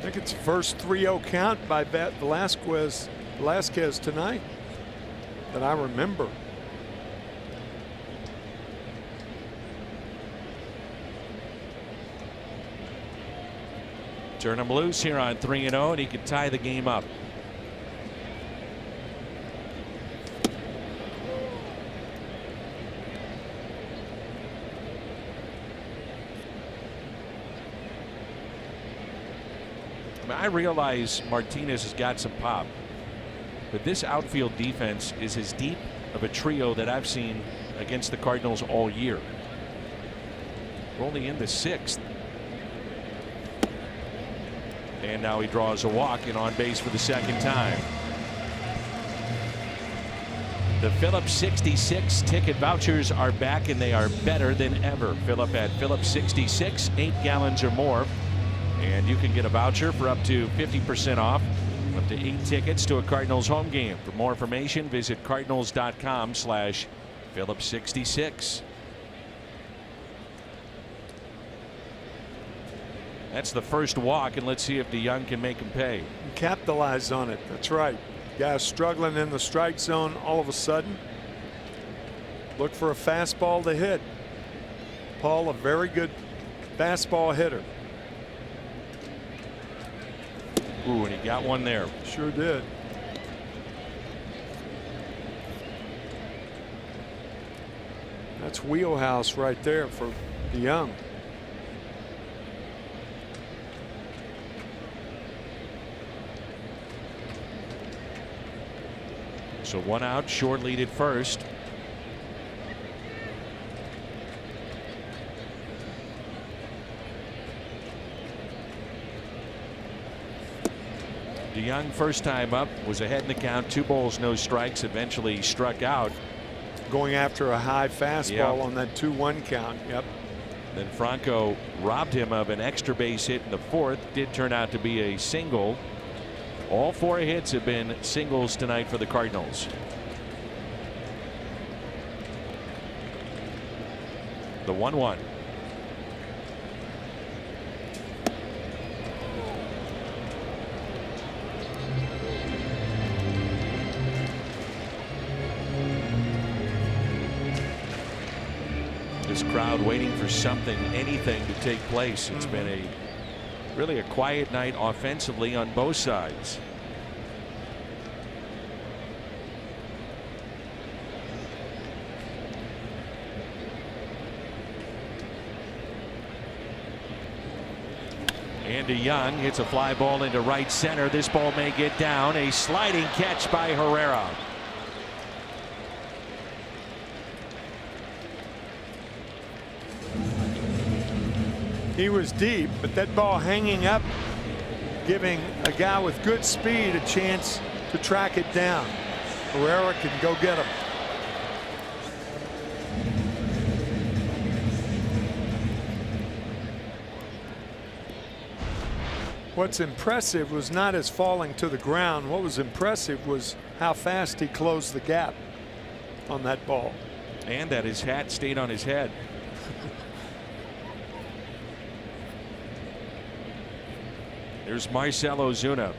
Speaker 2: think it's the first 3-0 count by Velasquez tonight that I remember.
Speaker 1: Turn him loose here on 3-0, and he can tie the game up. I realize Martinez has got some pop, but this outfield defense is as deep of a trio that I've seen against the Cardinals all year. We're only in the 6th. And now he draws a walk and on base for the 2nd time. The Phillips 66 ticket vouchers are back, and they are better than ever. Fill up at Phillips 66, 8 gallons or more. And you can get a voucher for up to 50% off, up to 8 tickets to a Cardinals home game. For more information, visit cardinals.com/Phillips66. That's the first walk, and let's see if DeYoung can make him pay.
Speaker 2: Capitalize on it. That's right. Guys struggling in the strike zone, all of a sudden look for a fastball to hit. Paul, a very good fastball hitter.
Speaker 1: Ooh, and he got one there.
Speaker 2: Sure did. That's wheelhouse right there for DeYoung.
Speaker 1: So 1 out, short lead at first. DeYoung, first time up, was ahead in the count. 2 balls, no strikes. Eventually struck out.
Speaker 2: Going after a high fastball on that 2-1 count. Yep.
Speaker 1: Then Franco robbed him of an extra base hit in the 4th. Did turn out to be a single. All 4 hits have been singles tonight for the Cardinals. The 1-1. This crowd waiting for something, anything to take place. It's been really a quiet night offensively on both sides. And DeYoung hits a fly ball into right center. This ball may get down. A sliding catch by Herrera.
Speaker 2: He was deep, but that ball hanging up, giving a guy with good speed a chance to track it down. Herrera can go get him. What's impressive was not his falling to the ground. What was impressive was how fast he closed the gap on that ball.
Speaker 1: And that his hat stayed on his head. There's Marcell Ozuna.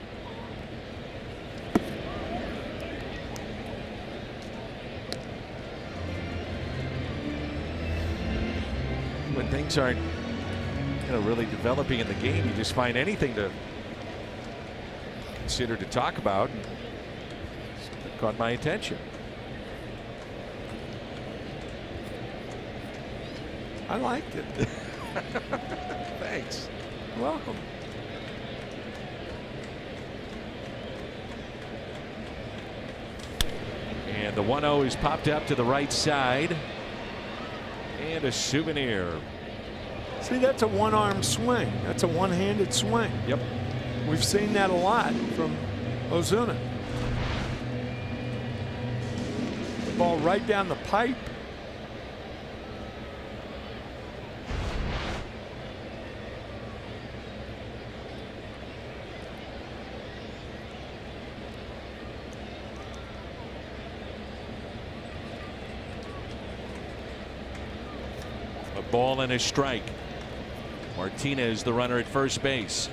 Speaker 1: When things aren't really developing in the game, you just find anything to consider to talk about. It caught my attention.
Speaker 2: I liked it.
Speaker 1: Thanks.
Speaker 2: You're welcome.
Speaker 1: And the 1-0 is popped up to the right side. And a souvenir.
Speaker 2: See, that's a one-arm swing. That's a one-handed swing.
Speaker 1: Yep.
Speaker 2: We've seen that a lot from Ozuna. The ball right down the pipe.
Speaker 1: A ball and a strike. Martinez, the runner at first base.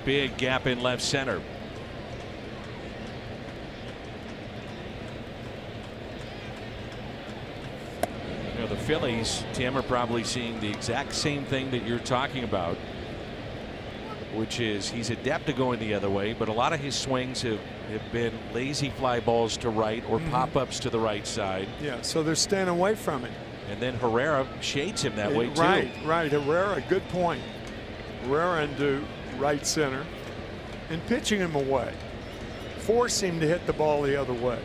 Speaker 1: Big gap in left center. The Phillies, Tim, are probably seeing the exact same thing that you're talking about, which is he's adept to going the other way, but a lot of his swings have been lazy fly balls to right or pop-ups to the right side.
Speaker 2: Yeah, so they're staying away from it.
Speaker 1: And then Herrera shades him that way too.
Speaker 2: Right. Herrera, good point. Herrera into right center and pitching him away. Force him to hit the ball the other way.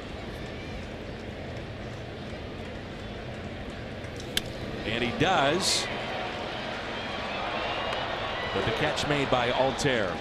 Speaker 1: And he does. But the catch made by Altair.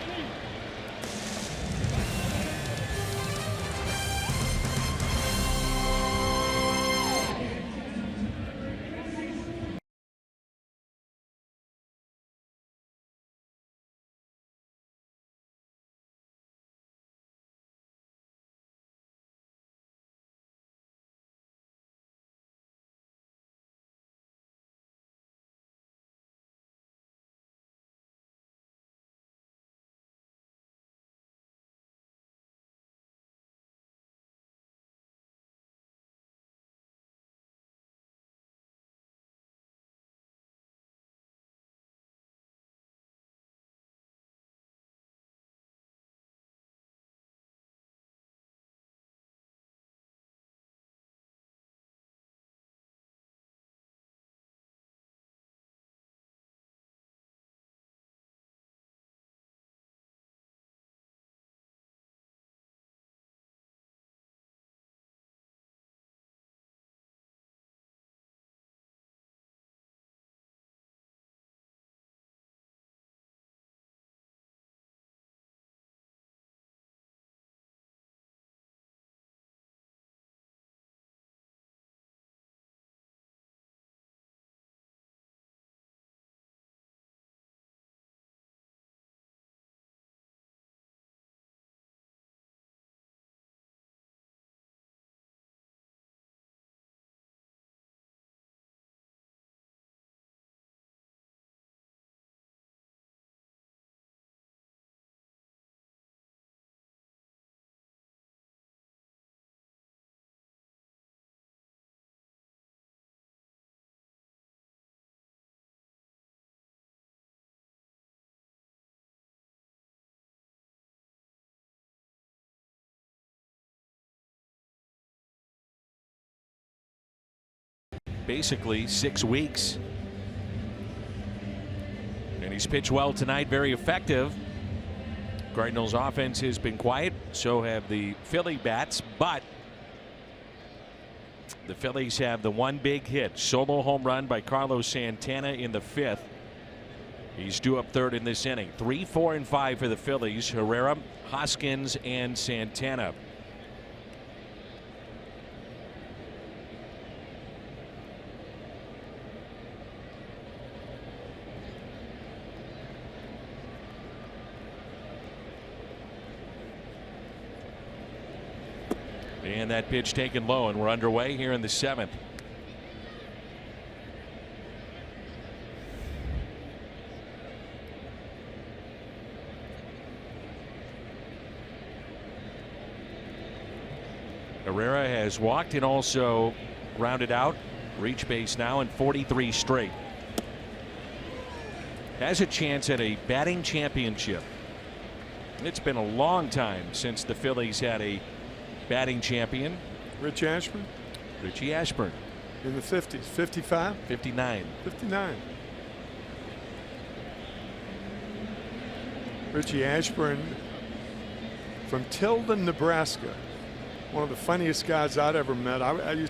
Speaker 1: Basically 6 weeks. And he's pitched well tonight, very effective. Cardinals offense has been quiet, so have the Philly bats, but the Phillies have the one big hit, solo home run by Carlos Santana in the 5th. He's due up third in this inning. 3, 4, and 5 for the Phillies. Herrera, Hoskins, and Santana. And that pitch taken low, and we're underway here in the 7th. Herrera has walked and also grounded out. Reach base now in 43 straight. Has a chance at a batting championship. It's been a long time since the Phillies had a batting champion.
Speaker 2: Richie Ashburn?
Speaker 1: Richie Ashburn.
Speaker 2: In the 50s. 55?
Speaker 1: 59.
Speaker 2: 59. Richie Ashburn from Tilden, Nebraska. One of the funniest guys I'd ever met. I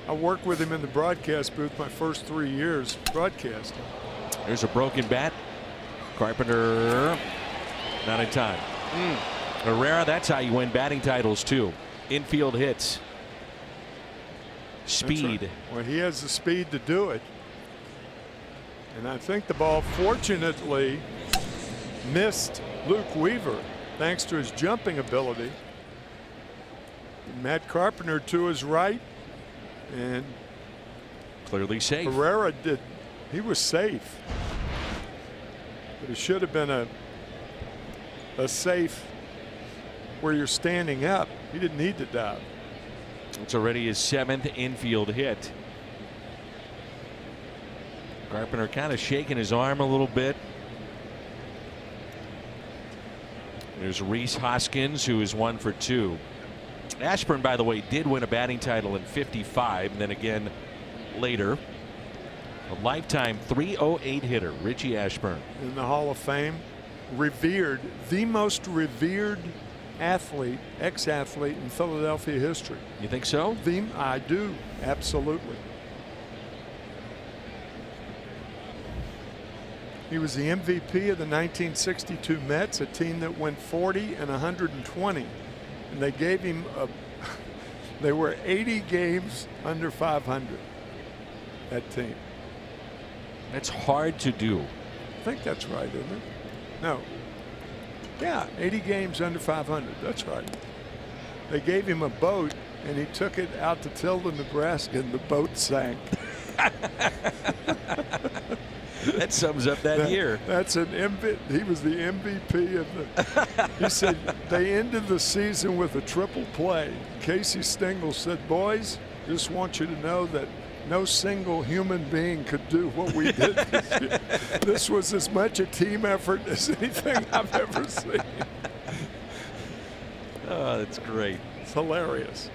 Speaker 2: worked with him in the broadcast booth my first 3 years broadcasting.
Speaker 1: There's a broken bat. Carpenter not in time. Herrera, that's how you win batting titles too. Infield hits. Speed.
Speaker 2: Right. Well, he has the speed to do it. And I think the ball fortunately missed Luke Weaver thanks to his jumping ability. Matt Carpenter to his right, and
Speaker 1: clearly safe.
Speaker 2: Herrera he was safe. But it should have been a safe where you're standing up. He didn't need to dive.
Speaker 1: It's already his 7th infield hit. Carpenter kind of shaking his arm a little bit. There's Reese Hoskins, who is 1 for 2. Ashburn, by the way, did win a batting title in 55, and then again later. A lifetime .308 hitter, Richie Ashburn.
Speaker 2: In the Hall of Fame, revered, the most revered athlete, ex-athlete in Philadelphia history.
Speaker 1: You think so?
Speaker 2: I do, absolutely. He was the MVP of the 1962 Mets, a team that went 40 and 120. And they gave him they were 80 games under 500, that team.
Speaker 1: That's hard to do.
Speaker 2: I think that's right, isn't it? No. Yeah, 80 games under 500. That's right. They gave him a boat, and he took it out to Tilden, Nebraska, and the boat sank.
Speaker 1: That sums up that year.
Speaker 2: That's an MVP. He was the MVP of the. He said they ended the season with a triple play. Casey Stengel said, "Boys, just want you to know that no single human being could do what we did this year. This was as much a team effort as anything I've ever seen."
Speaker 1: Oh, that's great.
Speaker 2: It's hilarious.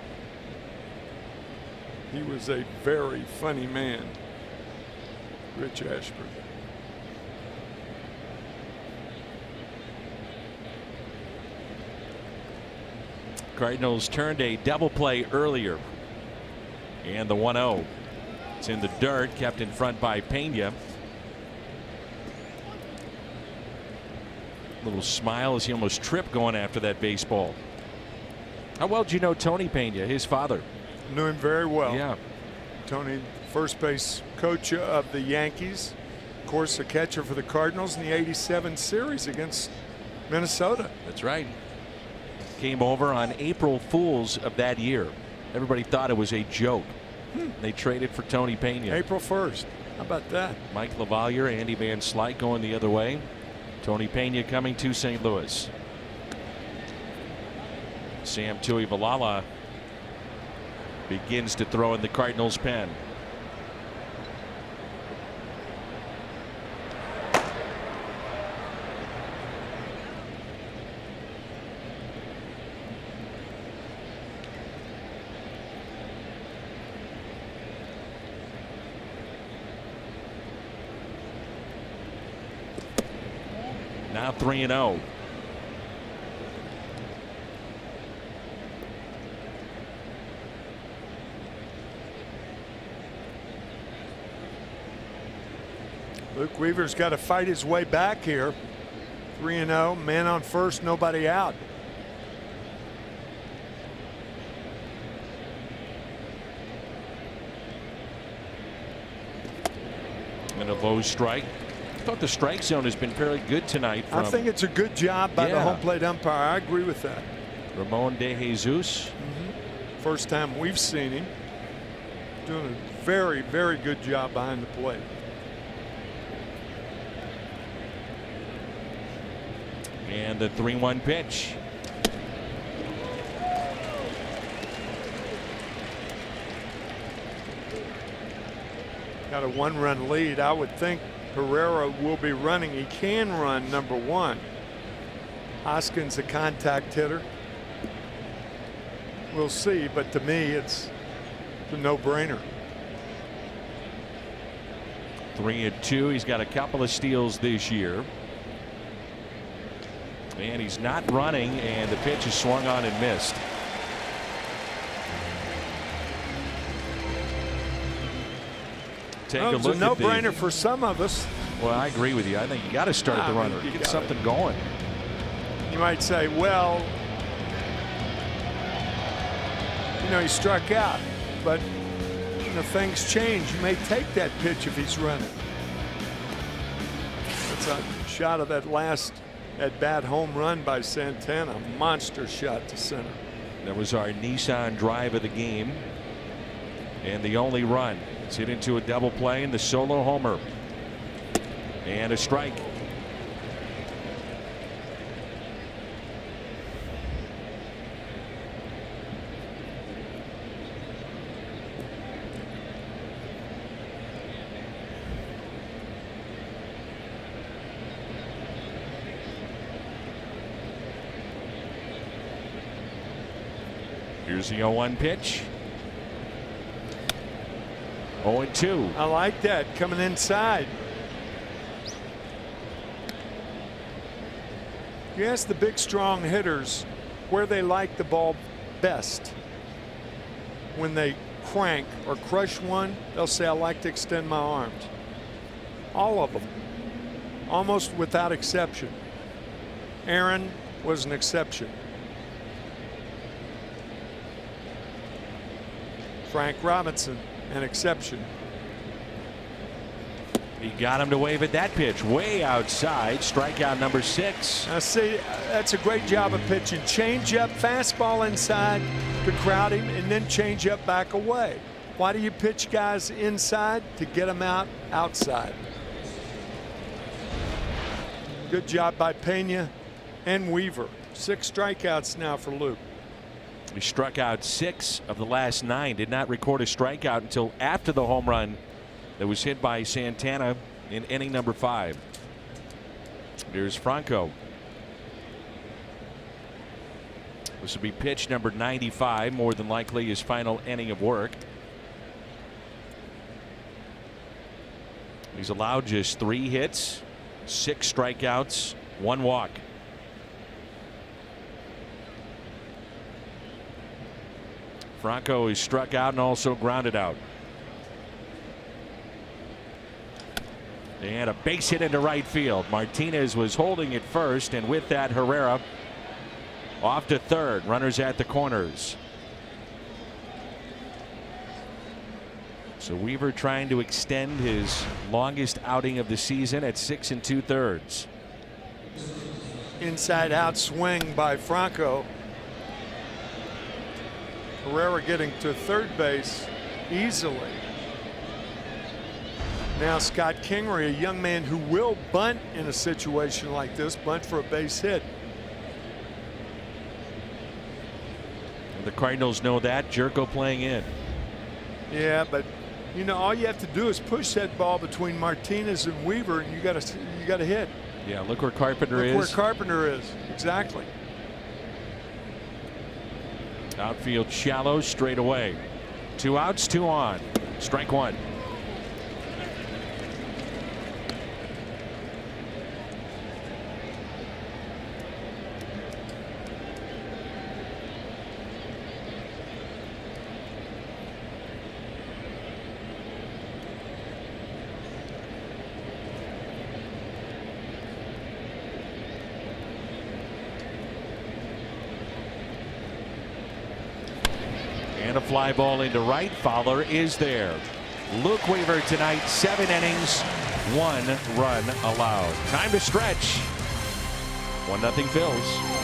Speaker 2: He was a very funny man, Rich Ashburn.
Speaker 1: Cardinals turned a double play earlier. And the 1-0. It's in the dirt, kept in front by Pena. Little smile as he almost tripped going after that baseball. How well do you know Tony Pena, his father?
Speaker 2: Knew him very well.
Speaker 1: Yeah.
Speaker 2: Tony, first base coach of the Yankees. Of course, a catcher for the Cardinals in the '87 series against Minnesota.
Speaker 1: That's right. Came over on April Fools of that year. Everybody thought it was a joke. They traded for Tony Pena.
Speaker 2: April 1st. How about that?
Speaker 1: Mike LaValliere, Andy Van Slyke going the other way. Tony Pena coming to St. Louis. Sam Tuivailala begins to throw in the Cardinals' pen. Now 3-0.
Speaker 2: Luke Weaver's got to fight his way back here. 3-0, man on first, nobody out.
Speaker 1: And a low strike. I thought the strike zone has been fairly good tonight.
Speaker 2: I think it's a good job by the home plate umpire. I agree with that.
Speaker 1: Ramon De Jesus.
Speaker 2: First time we've seen him. Doing a very, very good job behind the plate.
Speaker 1: And the 3-1 pitch.
Speaker 2: Got a 1-run lead. I would think Herrera will be running. He can run number 1. Hoskins a contact hitter. We'll see, but to me it's a no-brainer.
Speaker 1: 3-2. He's got a couple of steals this year. And he's not running, and the pitch is swung on and missed. Take a look.
Speaker 2: It's a no-brainer for some of us.
Speaker 1: Well, I agree with you. I think you got to start the runner. Get something going.
Speaker 2: You might say, well, you know, he struck out, but you know, things change. You may take that pitch if he's running. It's a shot of that last at-bat home run by Santana. Monster shot to center.
Speaker 1: That was our Nissan drive of the game. And the only run. It's hit into a double play and the solo homer. And a strike. Here's the 0-1 pitch. 0-2.
Speaker 2: I like that, coming inside. You ask the big strong hitters where they like the ball best. When they crank or crush one, they'll say, I like to extend my arms. All of them, almost without exception. Aaron was an exception. Frank Robinson, an exception.
Speaker 1: He got him to wave at that pitch way outside. Strikeout number 6.
Speaker 2: Now see, that's a great job of pitching. Change up, fastball inside to crowd him, and then change up back away. Why do you pitch guys inside? To get them out outside. Good job by Pena and Weaver. 6 strikeouts now for Luke.
Speaker 1: He struck out 6 of the last 9. Did not record a strikeout until after the home run that was hit by Santana in inning number 5. Here's Franco. This will be pitch number 95, more than likely his final inning of work. He's allowed just 3 hits, 6 strikeouts, 1 walk. Franco is struck out and also grounded out. And a base hit into right field. Martinez was holding it first, and with that, Herrera off to third. Runners at the corners. So Weaver trying to extend his longest outing of the season at 6 2/3.
Speaker 2: Inside out swing by Franco. Herrera getting to third base easily. Now Scott Kingery, a young man who will bunt in a situation like this, bunt for a base hit.
Speaker 1: And the Cardinals know that. Jerko playing in.
Speaker 2: Yeah, but you know, all you have to do is push that ball between Martinez and Weaver, and you got to hit.
Speaker 1: Yeah, look where Carpenter is.
Speaker 2: Look where Carpenter is. Exactly.
Speaker 1: Outfield shallow, straight away. 2 outs, 2 on. Strike 1. And a fly ball into right. Fowler is there. Luke Weaver tonight, 7 innings, 1 run allowed. Time to stretch. 1-0 Phils.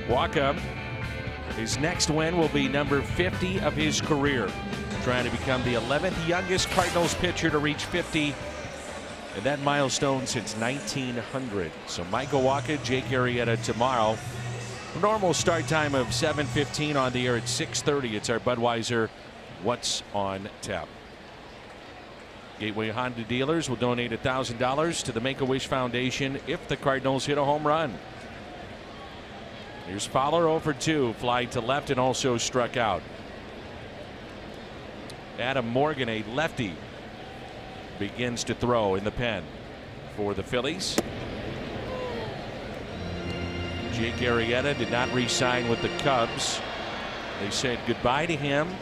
Speaker 1: Walkup. His next win will be number 50 of his career. Trying to become the 11th youngest Cardinals pitcher to reach 50. And that milestone since 1900. So Michael Wacha, Jake Arrieta tomorrow. Normal start time of 7:15 on the air at 6:30. It's our Budweiser What's on Tap. Gateway Honda dealers will donate $1,000 to the Make-A-Wish Foundation if the Cardinals hit a home run. Here's Fowler 0 for 2, fly to left and also struck out. Adam Morgan, a lefty, begins to throw in the pen for the Phillies. Jake Arrieta did not re-sign with the Cubs. They said goodbye to him.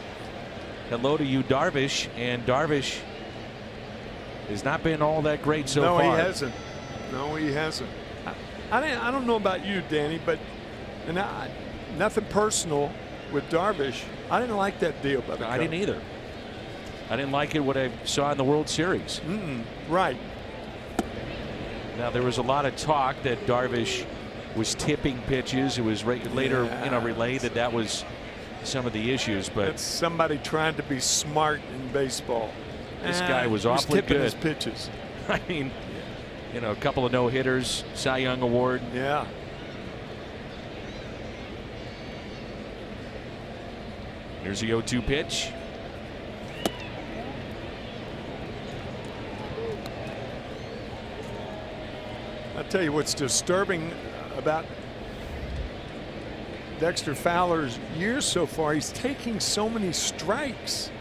Speaker 1: Hello to you, Darvish, and Darvish has not been all that great so far.
Speaker 2: No, he hasn't. No, he hasn't. I don't know about you, Danny, but nothing personal with Darvish. I didn't like that deal by the Cubs.
Speaker 1: I didn't either. I didn't like it what I saw in the World Series.
Speaker 2: Right.
Speaker 1: Now there was a lot of talk that Darvish was tipping pitches. It was later, relayed that was some of the issues. But
Speaker 2: it's somebody trying to be smart in baseball.
Speaker 1: This guy was awfully
Speaker 2: tipping
Speaker 1: good.
Speaker 2: His pitches.
Speaker 1: I mean, a couple of no-hitters, Cy Young Award.
Speaker 2: Yeah.
Speaker 1: Here's the 0-2 pitch.
Speaker 2: I'll tell you what's disturbing about Dexter Fowler's years so far. He's taking so many strikes.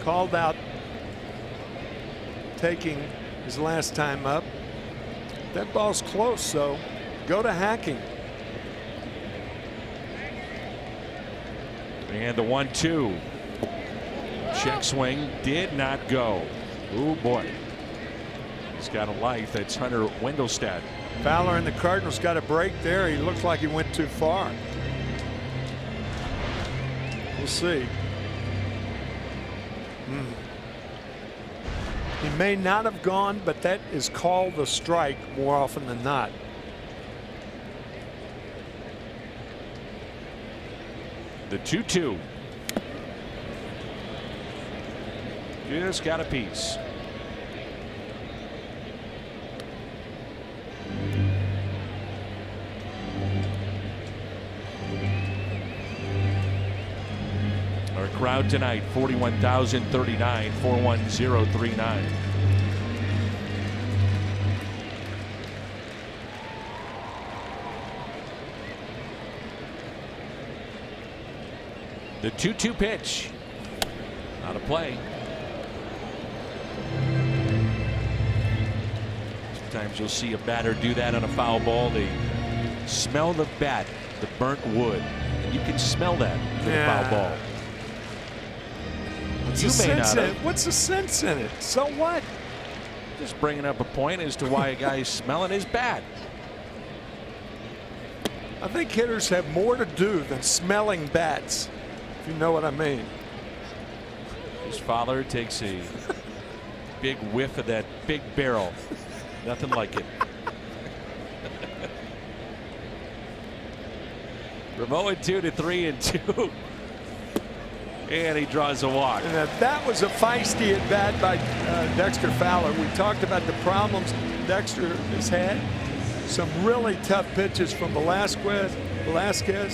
Speaker 2: Called out taking his last time up. That ball's close, so go to hacking.
Speaker 1: And the 1-2. Check swing did not go. Oh boy. He's got a life. That's Hunter Wendelstedt.
Speaker 2: Fowler and the Cardinals got a break there. He looks like he went too far. We'll see. He may not have gone, but that is called a strike more often than not.
Speaker 1: The 2-2. Just got a piece. crowd tonight, 41,039, 41039. The 2-2 pitch. Not a play. Sometimes you'll see a batter do that on a foul ball. They smell the bat, the burnt wood. And you can smell that for the foul ball.
Speaker 2: What's the sense in it? So what?
Speaker 1: Just bringing up a point as to why a guy's smelling his bat.
Speaker 2: I think hitters have more to do than smelling bats, if you know what I mean.
Speaker 1: His father takes a big whiff of that big barrel. Nothing like it. Ramoa 2 to 3 and 2. And he draws a walk.
Speaker 2: And that was a feisty at bat by Dexter Fowler. We talked about the problems Dexter has had. Some really tough pitches from Velasquez,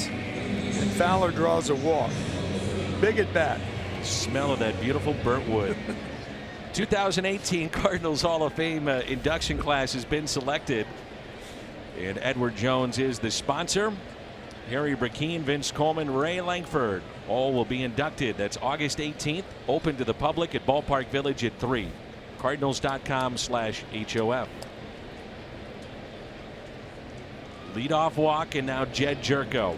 Speaker 2: and Fowler draws a walk. Big at bat.
Speaker 1: Smell of that beautiful burnt wood. 2018 Cardinals Hall of Fame induction class has been selected, and Edward Jones is the sponsor. Harry Brackeen, Vince Coleman, Ray Langford, all will be inducted. That's August 18th. Open to the public at Ballpark Village at 3. Cardinals.com/HOF. Leadoff walk, and now Jed Jerko.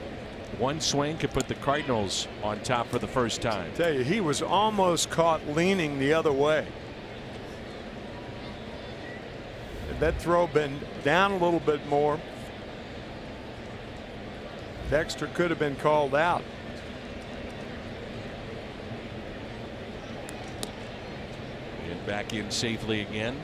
Speaker 1: One swing could put the Cardinals on top for the first time.
Speaker 2: I tell you, he was almost caught leaning the other way. Had that throw been down a little bit more, Dexter could have been called out.
Speaker 1: And back in safely again.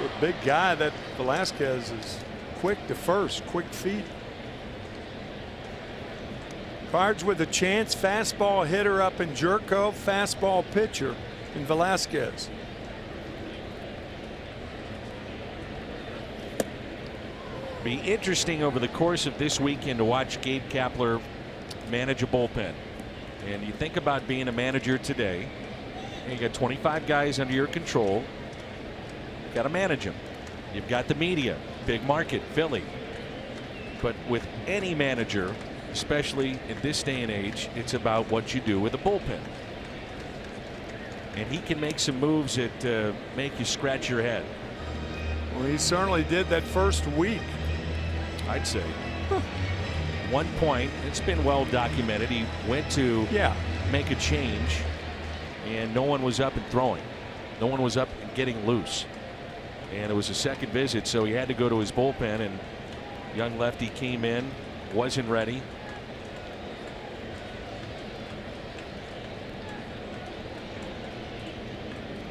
Speaker 2: A big guy, that Velasquez is quick to first, quick feet. Cards with a chance, fastball hitter up in Jerko, fastball pitcher in Velasquez.
Speaker 1: Be interesting over the course of this weekend to watch Gabe Kapler manage a bullpen. And you think about being a manager today, and you got 25 guys under your control. Got to manage them. You've got the media, big market, Philly. But with any manager, especially in this day and age, it's about what you do with a bullpen. And he can make some moves that make you scratch your head.
Speaker 2: Well, he certainly did that first week,
Speaker 1: I'd say. 1 point, it's been well documented. He went to make a change, and no one was up and throwing. No one was up and getting loose. And it was a second visit, so he had to go to his bullpen, and young lefty came in, wasn't ready.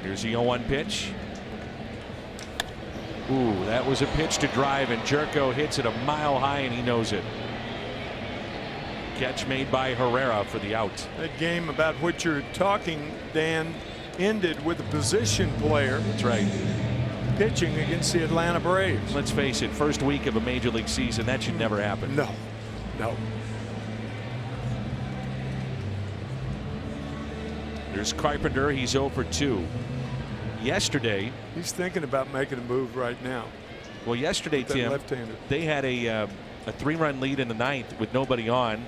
Speaker 1: Here's the 0-1 pitch. Ooh, that was a pitch to drive, and Jerko hits it a mile high, and he knows it. Catch made by Herrera for the out.
Speaker 2: That game about which you're talking, Dan, ended with a position player.
Speaker 1: That's right.
Speaker 2: Pitching against the Atlanta Braves.
Speaker 1: Let's face it, first week of a major league season, that should never happen.
Speaker 2: No.
Speaker 1: There's Carpenter. He's 0 for 2. Yesterday,
Speaker 2: he's thinking about making a move right now.
Speaker 1: Well, yesterday, Tim, they had a 3-run lead in the 9th with nobody on,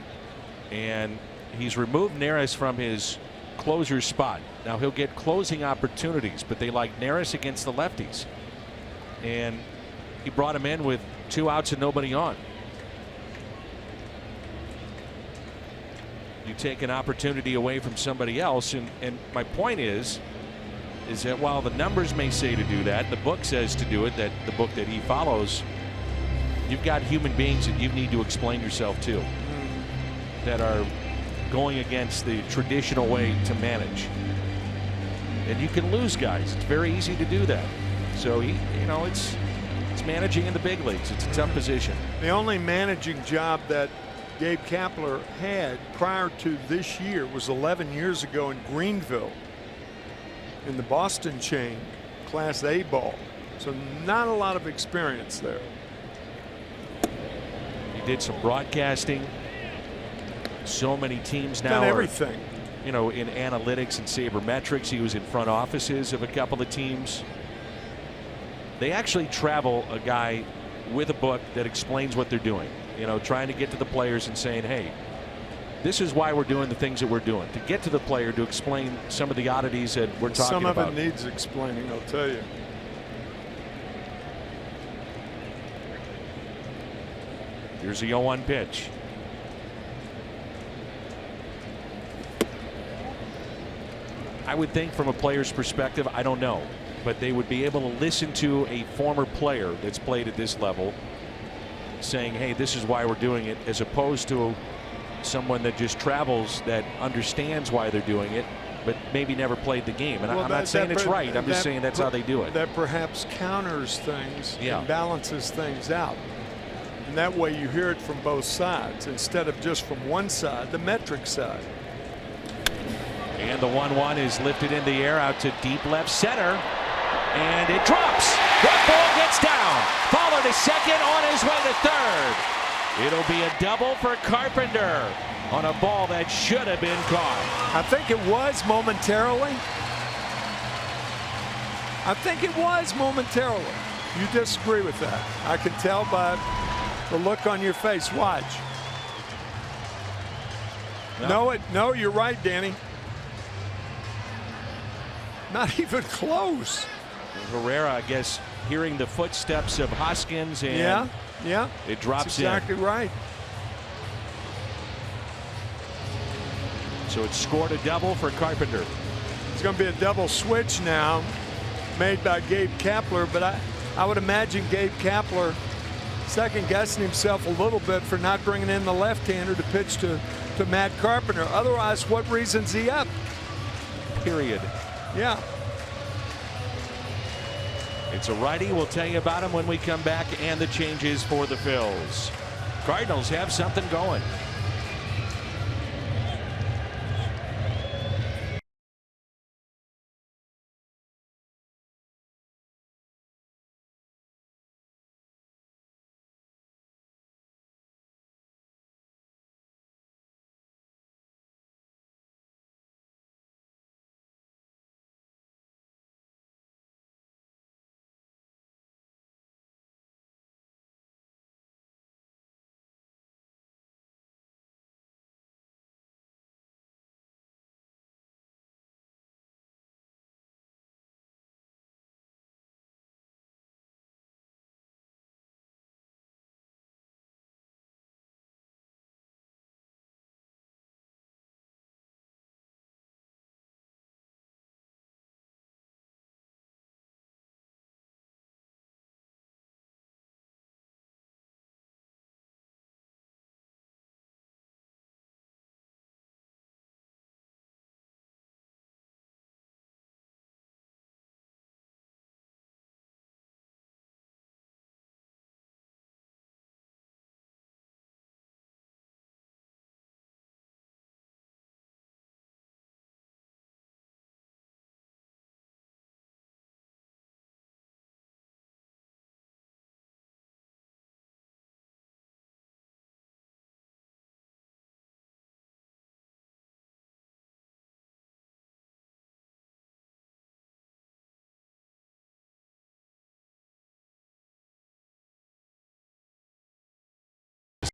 Speaker 1: and he's removed Neris from his closer spot. Now he'll get closing opportunities, but they like Neris against the lefties, and he brought him in with 2 outs and nobody on. You take an opportunity away from somebody else, and my point is that while the numbers may say to do that, the book says to do it, that the book that he follows, you've got human beings that you need to explain yourself to that are going against the traditional way to manage. And you can lose guys. It's very easy to do that. So it's managing in the big leagues. It's a tough position.
Speaker 2: The only managing job that Gabe Kapler had prior to this year was 11 years ago in Greenville in the Boston chain, Class A ball. So not a lot of experience there.
Speaker 1: He did some broadcasting. So many teams now
Speaker 2: Done
Speaker 1: are,
Speaker 2: everything.
Speaker 1: you know, in analytics and sabermetrics. He was in front offices of a couple of teams. They actually travel a guy with a book that explains what they're doing. You know, trying to get to the players and saying, hey, this is why we're doing the things that we're doing. To get to the player to explain some of the oddities that we're talking about.
Speaker 2: Some of it needs explaining, I'll tell you.
Speaker 1: Here's the 0-1 pitch. I would think from a player's perspective, I don't know, but they would be able to listen to a former player that's played at this level saying, hey, this is why we're doing it, as opposed to someone that just travels, that understands why they're doing it, but maybe never played the game. And I'm not saying it's right. I'm just saying that's how they do it.
Speaker 2: That perhaps counters things and balances things out. And that way you hear it from both sides instead of just from one side, the metric side.
Speaker 1: And the 1-1 is lifted in the air out to deep left center. And it drops. That ball gets down. Fowler to second, on his way to third. It'll be a double for Carpenter on a ball that should have been caught.
Speaker 2: I think it was momentarily. I think it was momentarily. You disagree with that. I can tell by the look on your face. Watch. No, you're right, Danny. Not even close.
Speaker 1: Herrera, I guess, hearing the footsteps of Hoskins, and
Speaker 2: yeah,
Speaker 1: it drops
Speaker 2: that's exactly right.
Speaker 1: So it scored a double for Carpenter.
Speaker 2: It's going to be a double switch now, made by Gabe Kapler, but I would imagine Gabe Kapler second guessing himself a little bit for not bringing in the left-hander to pitch to Matt Carpenter. Otherwise, what reason's he up?
Speaker 1: Period.
Speaker 2: Yeah.
Speaker 1: It's a righty. We'll tell you about him when we come back, and the changes for the Phils. Cardinals have something going.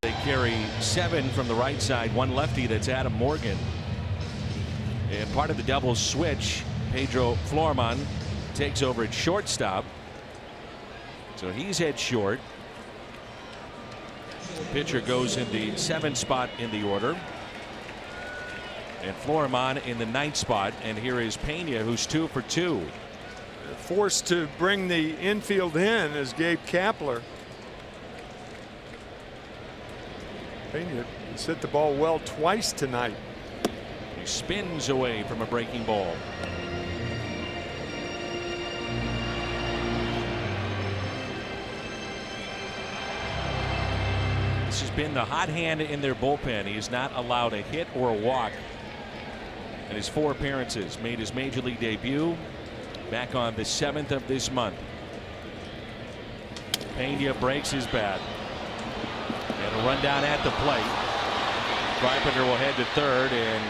Speaker 1: They carry 7 from the right side, 1 lefty, that's Adam Morgan. And part of the double switch, Pedro Florman takes over at shortstop. So he's head short. The pitcher goes in the 7th spot in the order. And Florman in the 9th spot. And here is Pena, who's 2 for 2.
Speaker 2: Forced to bring the infield in is Gabe Kapler. Pena has hit the ball well twice tonight.
Speaker 1: He spins away from a breaking ball. This has been the hot hand in their bullpen. He is not allowed a hit or a walk in his 4 appearances. Made his major league debut back on the 7th of this month. Pena breaks his bat. And a rundown at the plate. Carpenter will head to third, and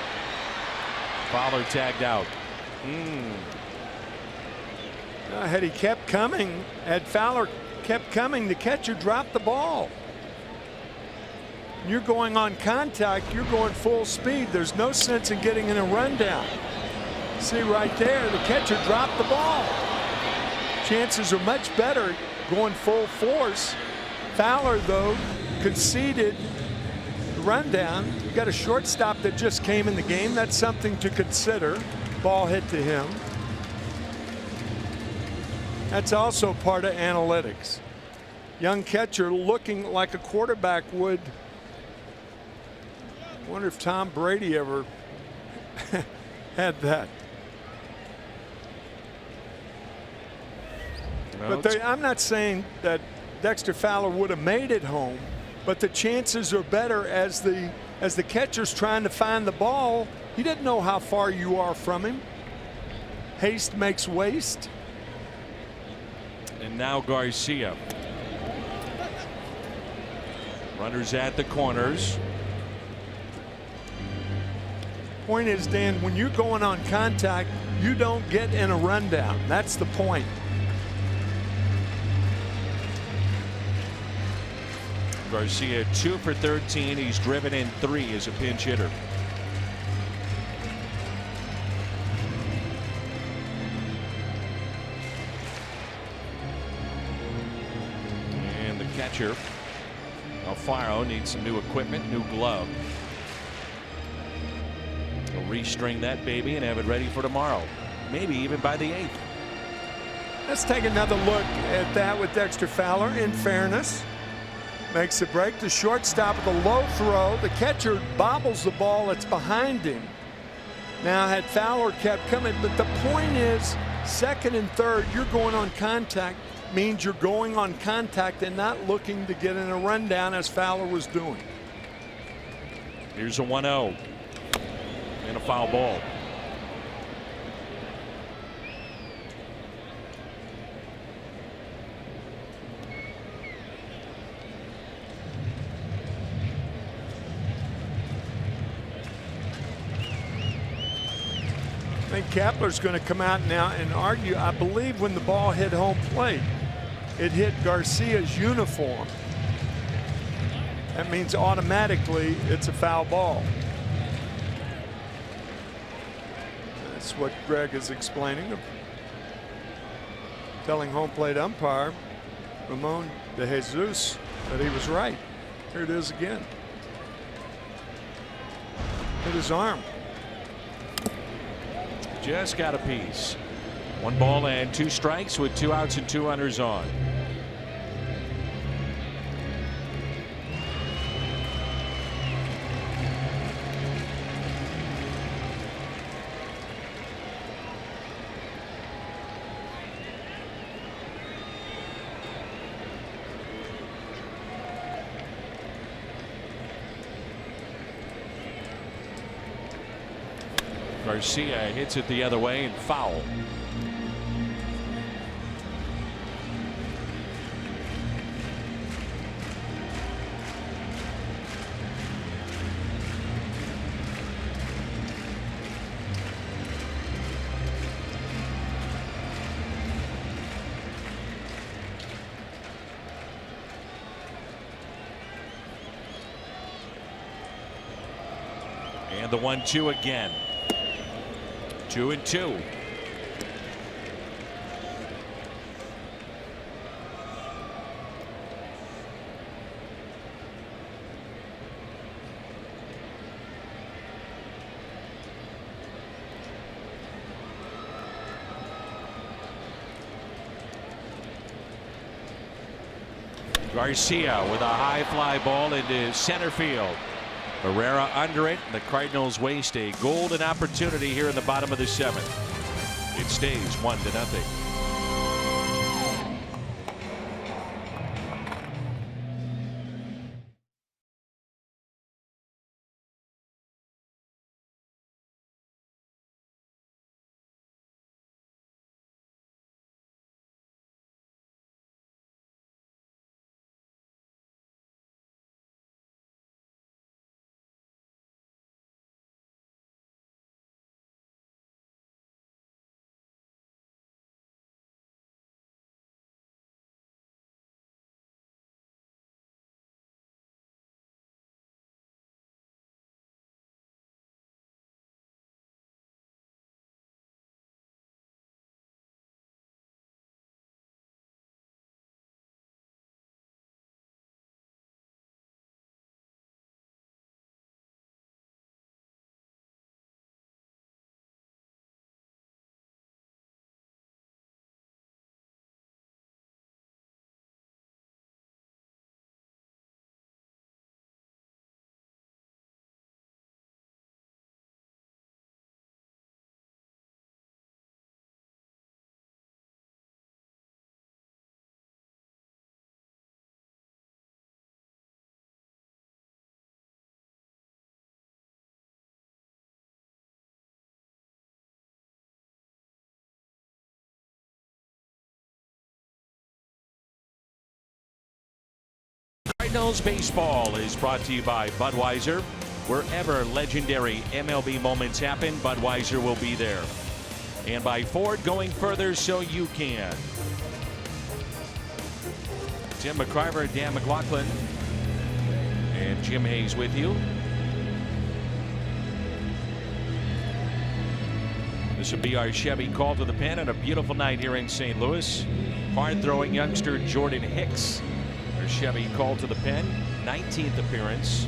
Speaker 1: Fowler tagged out.
Speaker 2: Had he kept coming, had Fowler kept coming, the catcher dropped the ball. You're going on contact, you're going full speed. There's no sense in getting in a rundown. See right there, the catcher dropped the ball. Chances are much better going full force. Fowler, though, conceded the rundown. You got a shortstop that just came in the game. That's something to consider. Ball hit to him. That's also part of analytics. Young catcher looking like a quarterback would. I wonder if Tom Brady ever had that.
Speaker 1: Well,
Speaker 2: But I'm not saying that Dexter Fowler would have made it home, but the chances are better as the catcher's trying to find the ball. He didn't know how far you are from him. Haste makes waste.
Speaker 1: and now Garcia. Runners at the corners.
Speaker 2: Point is, Dan, when you're going on contact, you don't get in a rundown. That's the point.
Speaker 1: Garcia 2 for 13. He's driven in 3 as a pinch hitter. And the catcher, Alfaro, needs some new equipment, new glove. He'll restring that baby and have it ready for tomorrow. Maybe even by the 8th.
Speaker 2: Let's take another look at that with Dexter Fowler. In fairness, makes the break. The shortstop with a low throw. The catcher bobbles the ball that's behind him. Now, had Fowler kept coming, but the point is, second and third, you're going on contact, means you're going on contact and not looking to get in a rundown as Fowler was doing.
Speaker 1: Here's a 1-0 and a foul ball.
Speaker 2: I think Kepler's going to come out now and argue. I believe when the ball hit home plate, it hit Garcia's uniform. That means automatically it's a foul ball. That's what Greg is explaining. Telling home plate umpire Ramon de Jesus that he was right. Here it is again. Hit his arm.
Speaker 1: Just got a piece. 1 ball and 2 strikes with 2 outs and 2 runners on. Garcia hits it the other way and foul. And the 1-2 again. 2-2. Garcia with a high fly ball into center field. Herrera under it. The Cardinals waste a golden opportunity here in the bottom of the 7th. It stays 1-0. Cardinals baseball is brought to you by Budweiser. Wherever legendary MLB moments happen, Budweiser will be there. And by Ford, going further so you can. Tim McCarver, Dan McLaughlin, and Jim Hayes with you. This will be our Chevy call to the pen on a beautiful night here in St. Louis. Hard-throwing youngster Jordan Hicks. Our Chevy call to the pen, 19th appearance,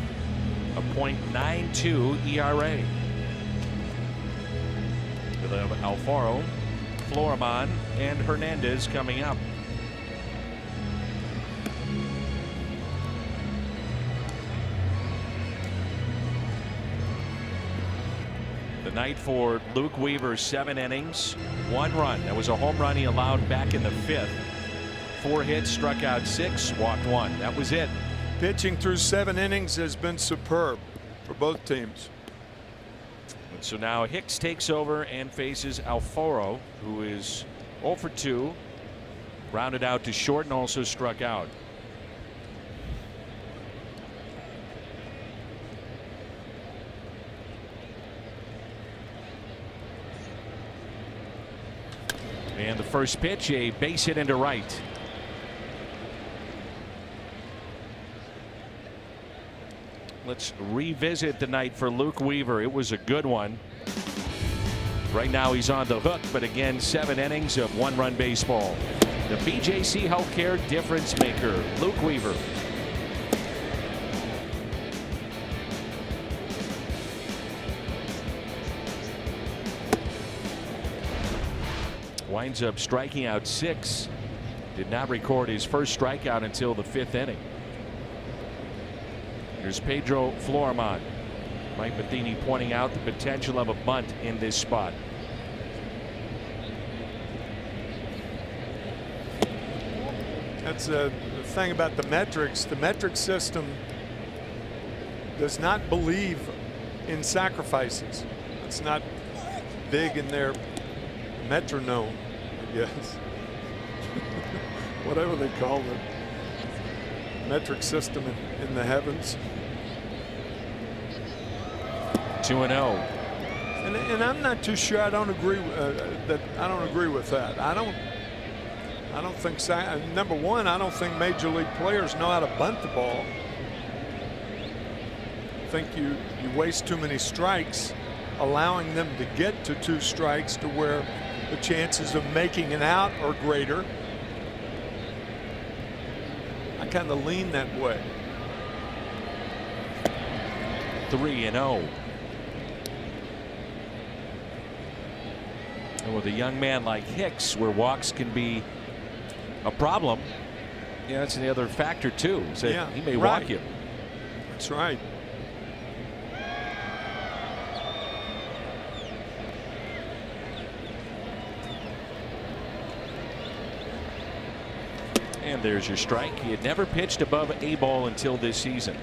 Speaker 1: a .92 ERA. We'll have Alfaro, Florimon, and Hernandez coming up. The night for Luke Weaver, 7 innings, 1 run. That was a home run he allowed back in the 5th. 4 hits, struck out 6, walked 1. That was it.
Speaker 2: Pitching through 7 innings has been superb for both teams.
Speaker 1: And so now Hicks takes over and faces Alfaro, who is 0 for 2, rounded out to short and also struck out. And the first pitch, a base hit into right. Let's revisit the night for Luke Weaver. It was a good one. Right now he's on the hook, but again, 7 innings of 1-run baseball. The BJC Healthcare difference maker, Luke Weaver. Winds up striking out 6. Did not record his first strikeout until the 5th inning. Here's Pedro Florimon. Mike Matheny pointing out the potential of a bunt in this spot.
Speaker 2: That's the thing about the metrics. The metric system does not believe in sacrifices. It's not big in their metronome, I guess. Whatever they call the metric system in the heavens.
Speaker 1: 2-0.
Speaker 2: And I'm not too sure. I don't agree with that. I don't think number one, I don't think major league players know how to bunt the ball. I think you waste too many strikes allowing them to get to 2 strikes to where the chances of making an out are greater. I kind of lean that way.
Speaker 1: 3-0. And with a young man like Hicks, where walks can be a problem, yeah, that's the other factor too. So yeah, he may walk you.
Speaker 2: That's right.
Speaker 1: And there's your strike. He had never pitched above A ball until this season.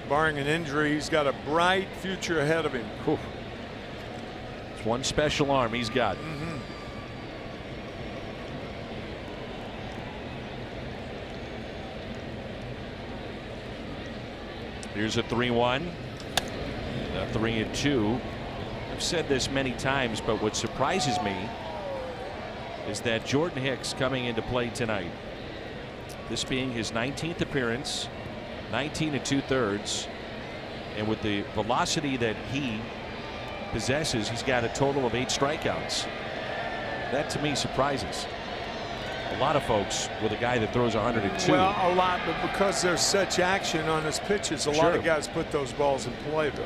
Speaker 2: Barring an injury, he's got a bright future ahead of him.
Speaker 1: Whew. It's one special arm he's got. Here's a 3-1. A 3-2. I've said this many times, but what surprises me is that Jordan Hicks coming into play tonight, this being his 19th appearance, 19 2/3, and with the velocity that he possesses, he's got a total of 8 strikeouts. That to me surprises a lot of folks with a guy that throws 102.
Speaker 2: Well, a lot, but because there's such action on his pitches, a lot of guys put those balls in play, Bill.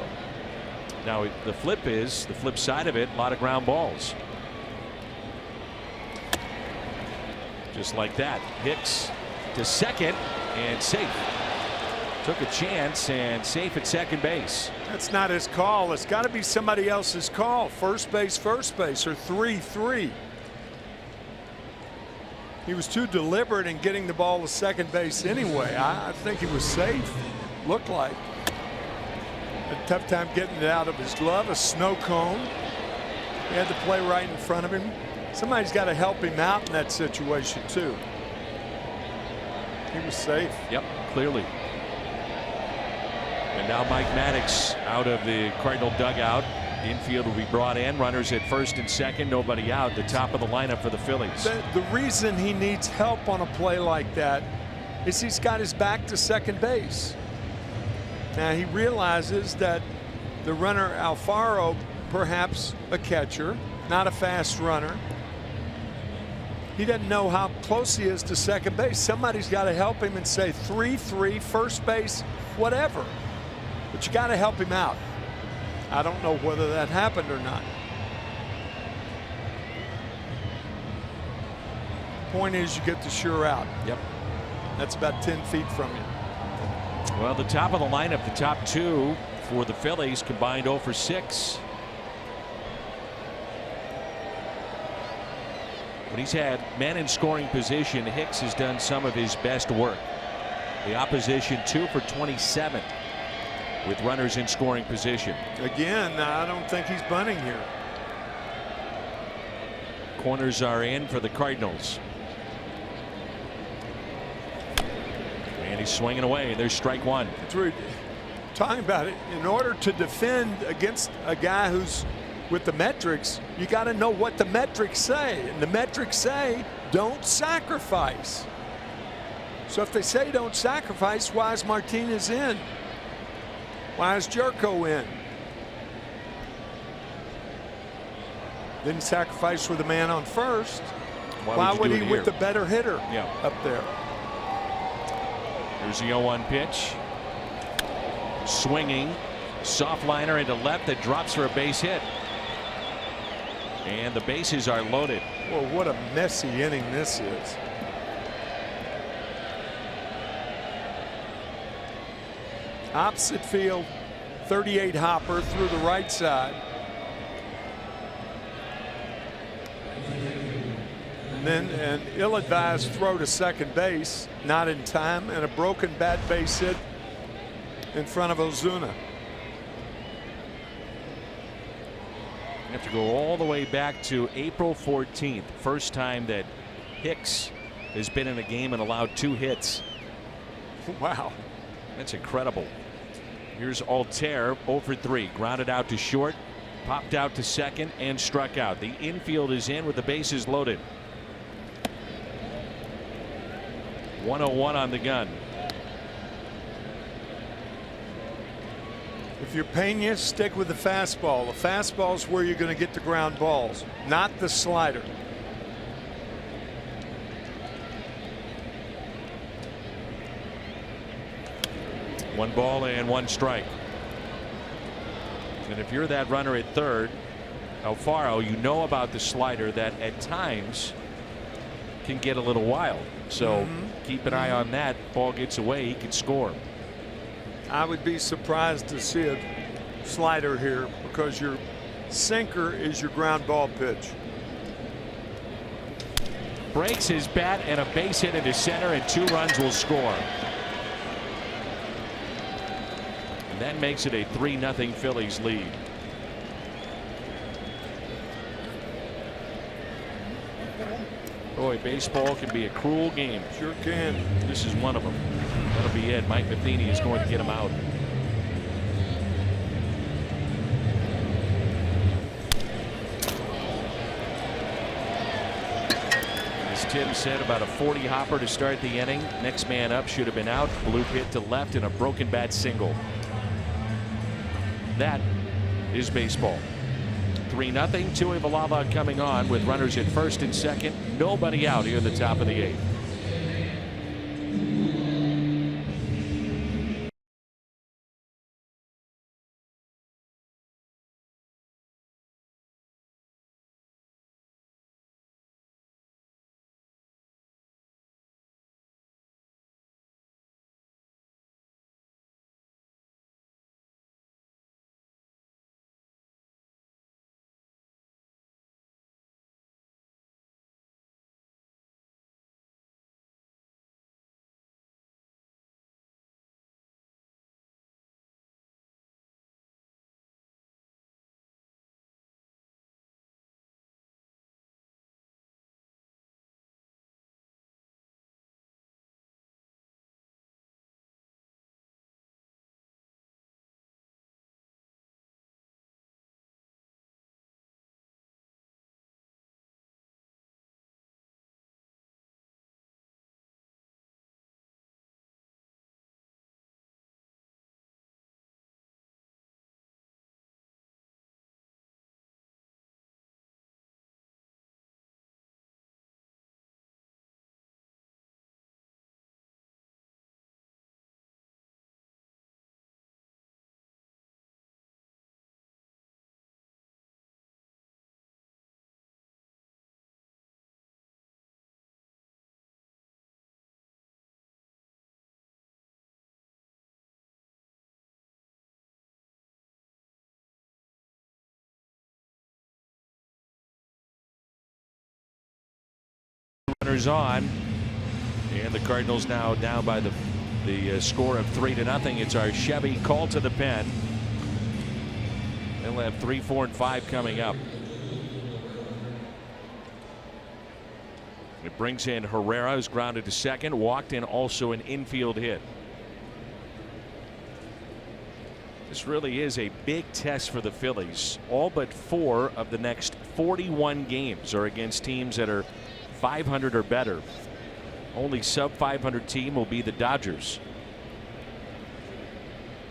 Speaker 1: Now the flip side of it, a lot of ground balls. Just like that, Hicks to second and safe. Took a chance and safe at second base.
Speaker 2: That's not his call. It's got to be somebody else's call. First base, or 3-3. He was too deliberate in getting the ball to second base anyway. I think he was safe. Looked like. A tough time getting it out of his glove. A snow cone. He had the play right in front of him. Somebody's got to help him out in that situation too. He was safe.
Speaker 1: Yep, clearly. And now Mike Maddux out of the Cardinal dugout. Infield will be brought in. Runners at first and second. Nobody out. The top of the lineup for the Phillies.
Speaker 2: The reason he needs help on a play like that is he's got his back to second base. Now he realizes that the runner Alfaro, perhaps a catcher, not a fast runner. He doesn't know how close he is to second base. Somebody's got to help him and say 3-3, first base, whatever. But you got to help him out. I don't know whether that happened or not. Point is, you get the sure out.
Speaker 1: Yep.
Speaker 2: That's about 10 feet from you.
Speaker 1: Well, the top of the lineup, the top two for the Phillies combined 0 for 6. When he's had men in scoring position, Hicks has done some of his best work. The opposition 2 for 27 with runners in scoring position.
Speaker 2: Again, I don't think he's bunting here.
Speaker 1: Corners are in for the Cardinals. And he's swinging away. There's strike one.
Speaker 2: That's what we're talking about. It. In order to defend against a guy who's with the metrics, you got to know what the metrics say. And the metrics say don't sacrifice. So if they say don't sacrifice, why is Martinez in? Why is Jerko in? Didn't sacrifice with the man on first. Why would he with the better hitter up there?
Speaker 1: Here's the 0-1 pitch. Swinging. Soft liner into left that drops for a base hit. And the bases are loaded.
Speaker 2: Well, what a messy inning this is. Opposite field, 38 hopper through the right side. And then an ill-advised throw to second base, not in time, and a broken bat base hit in front of Ozuna.
Speaker 1: You have to go all the way back to April 14th. First time that Hicks has been in a game and allowed 2 hits.
Speaker 2: Wow.
Speaker 1: That's incredible. Here's Altair 0 for 3. Grounded out to short. Popped out to second and struck out. The infield is in with the bases loaded. 101 on the gun.
Speaker 2: If you're Pena, stick with the fastball. The fastball is where you're going to get the ground balls, not the slider.
Speaker 1: One ball and 1 strike. And if you're that runner at third, Alfaro, you know about the slider that at times can get a little wild. So keep an eye on that. Ball gets away, he could score.
Speaker 2: I would be surprised to see a slider here because your sinker is your ground ball pitch.
Speaker 1: Breaks his bat and a base hit into center, and 2 runs will score. And that makes it a 3-0 Phillies lead. Boy, baseball can be a cruel game.
Speaker 2: Sure can.
Speaker 1: This is one of them. That'll be it. Mike Matheny is going to get him out. As Tim said, about a 40 hopper to start the inning. Next man up should have been out. Blue hit to left and a broken bat single. That is baseball. 3-0. Tuivailala coming on with runners at first and second. Nobody out here at the top of the 8th. runners on. And the Cardinals now down by the score of 3-0. It's our Chevy call to the pen. They'll have 3, 4, and 5 coming up. It brings in Herrera, who's grounded to second, walked in, also an infield hit. This really is a big test for the Phillies. All but 4 of the next 41 games are against teams that are 500 or better. Only sub 500 team will be the Dodgers.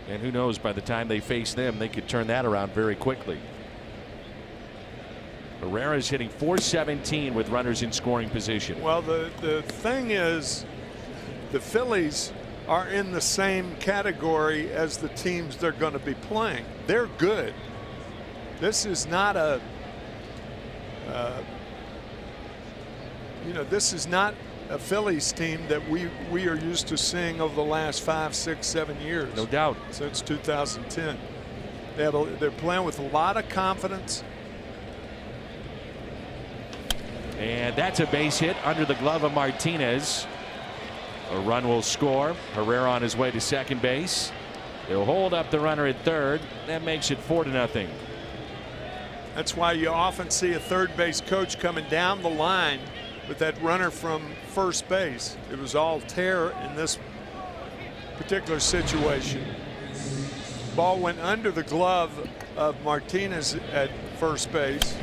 Speaker 1: And who knows, by the time they face them, they could turn that around very quickly. Herrera is hitting .417 with runners in scoring position.
Speaker 2: Well, the thing is, the Phillies are in the same category as the teams they're going to be playing. They're good. This is not a, this is not a Phillies team that we are used to seeing over the last 5, 6, 7 years.
Speaker 1: No doubt.
Speaker 2: Since 2010. They're playing with a lot of confidence.
Speaker 1: And that's a base hit under the glove of Martinez. A run will score. Herrera on his way to second base. They'll hold up the runner at third. That makes it 4-0.
Speaker 2: That's why you often see a third base coach coming down the line with that runner from first base. It was Altair in this particular situation. Ball went under the glove of Martinez at first base.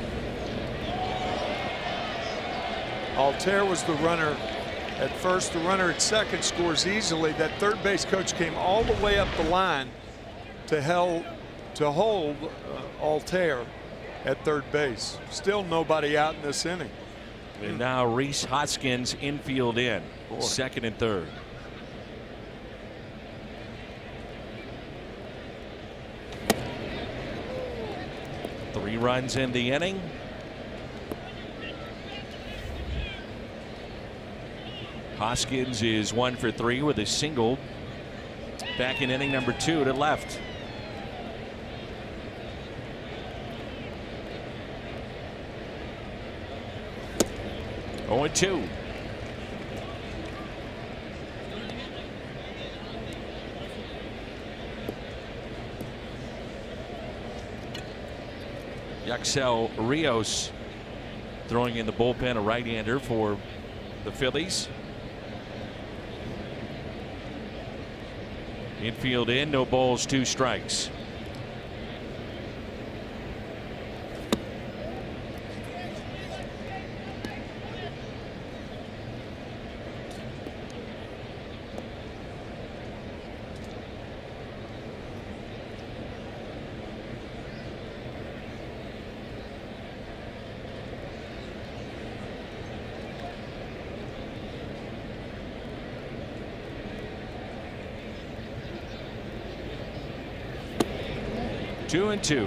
Speaker 2: Altair was the runner at first. The runner at second scores easily. That third base coach came all the way up the line to hold Altair at third base. Still nobody out in this inning.
Speaker 1: And now Reese Hoskins infield in. Second and third. Three runs in the inning. Hoskins is 1 for 3 with a single. Back in inning number 2 to left. Oh, 2. Yaxel Reyes throwing in the bullpen, a right-hander for the Phillies. Infield in, no balls, 2 strikes. Two and 2.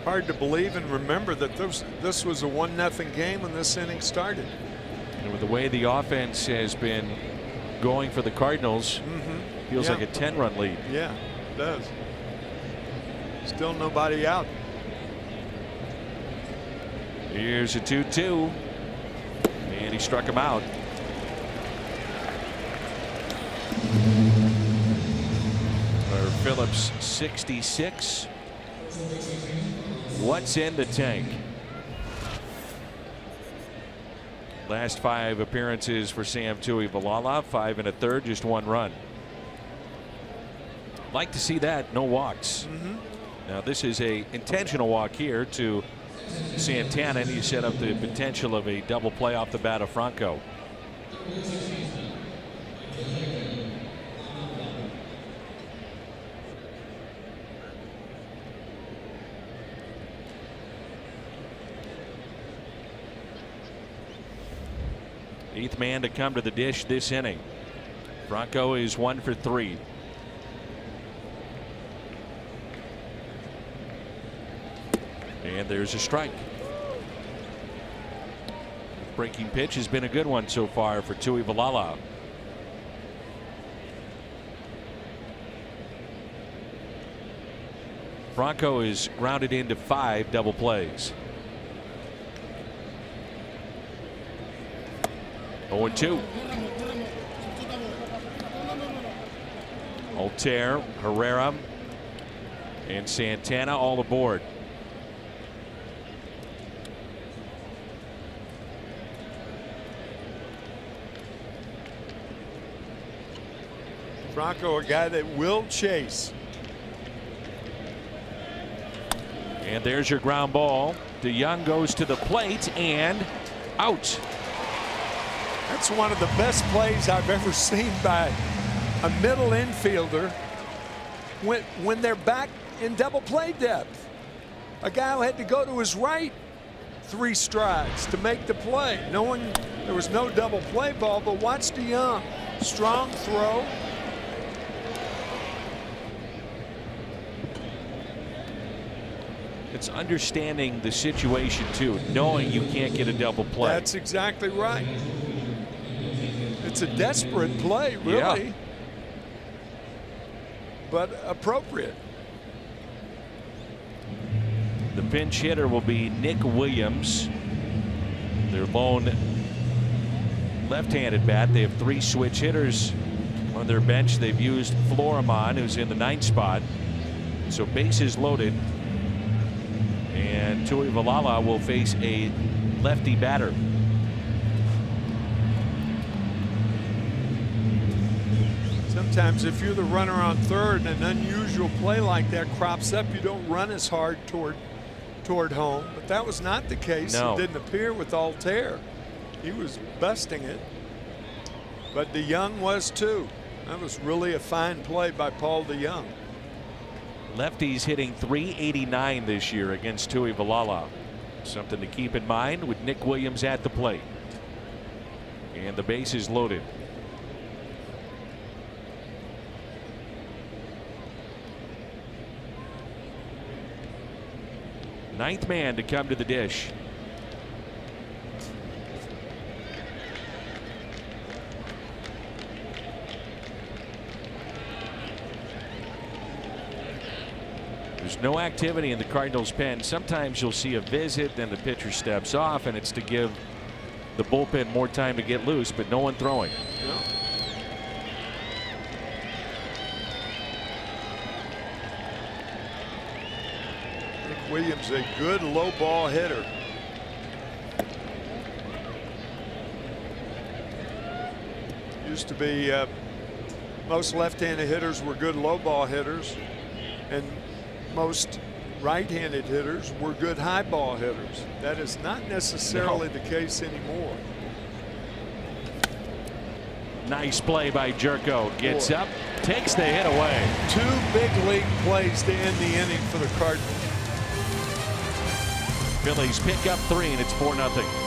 Speaker 2: Hard to believe and remember that this was a 1-0 game when this inning started.
Speaker 1: And with the way the offense has been going for the Cardinals, feels like a 10-run lead.
Speaker 2: Yeah, it does. Still nobody out.
Speaker 1: Here's a 2-2. And he struck him out. Or Phillips 66. What's in the tank? Last 5 appearances for Sam Tuivailala, 5 1/3, just 1 run. Like to see that, no walks. Now this is a intentional walk here to Santana, and you set up the potential of a double play off the bat of Franco. Eighth man to come to the dish this inning. Franco is 1 for 3. And there's a strike. Breaking pitch has been a good one so far for Tuivailala. Bronco is grounded into 5 double plays. 0-2. Altair, Herrera, and Santana all aboard.
Speaker 2: Bronco, a guy that will chase.
Speaker 1: And there's your ground ball. DeYoung goes to the plate and out.
Speaker 2: That's one of the best plays I've ever seen by a middle infielder when they're back in double play depth. A guy who had to go to his right 3 strides to make the play, knowing there was no double play ball. But watch DeYoung. Strong throw.
Speaker 1: It's understanding the situation too, knowing you can't get a double play.
Speaker 2: That's exactly right. It's a desperate play, really.
Speaker 1: Yeah.
Speaker 2: But appropriate.
Speaker 1: The pinch hitter will be Nick Williams, their lone left-handed bat. They have 3 switch hitters on their bench. They've used Florimon, who's in the 9th spot. So bases loaded. And Tui Valala will face a lefty batter.
Speaker 2: Sometimes if you're the runner on third and an unusual play like that crops up, you don't run as hard toward home. But that was not the case.
Speaker 1: No.
Speaker 2: It didn't appear with Altair. He was busting it. But DeYoung was too. That was really a fine play by Paul DeYoung.
Speaker 1: Lefties hitting .389 this year against Tui Valala. Something to keep in mind with Nick Williams at the plate. And the base is loaded. Ninth man to come to the dish. There's no activity in the Cardinals pen. Sometimes you'll see a visit, then the pitcher steps off, and it's to give the bullpen more time to get loose, but no one throwing.
Speaker 2: Yeah. Nick Williams, a good low ball hitter. Used to be most left-handed hitters were good low ball hitters, and most right-handed hitters were good high ball hitters. That is not necessarily the case anymore.
Speaker 1: Nice play by Jerko. Gets up, takes the hit away.
Speaker 2: 2 big league plays to end the inning for the Cardinals.
Speaker 1: Phillies pick up 3 and it's 4-0.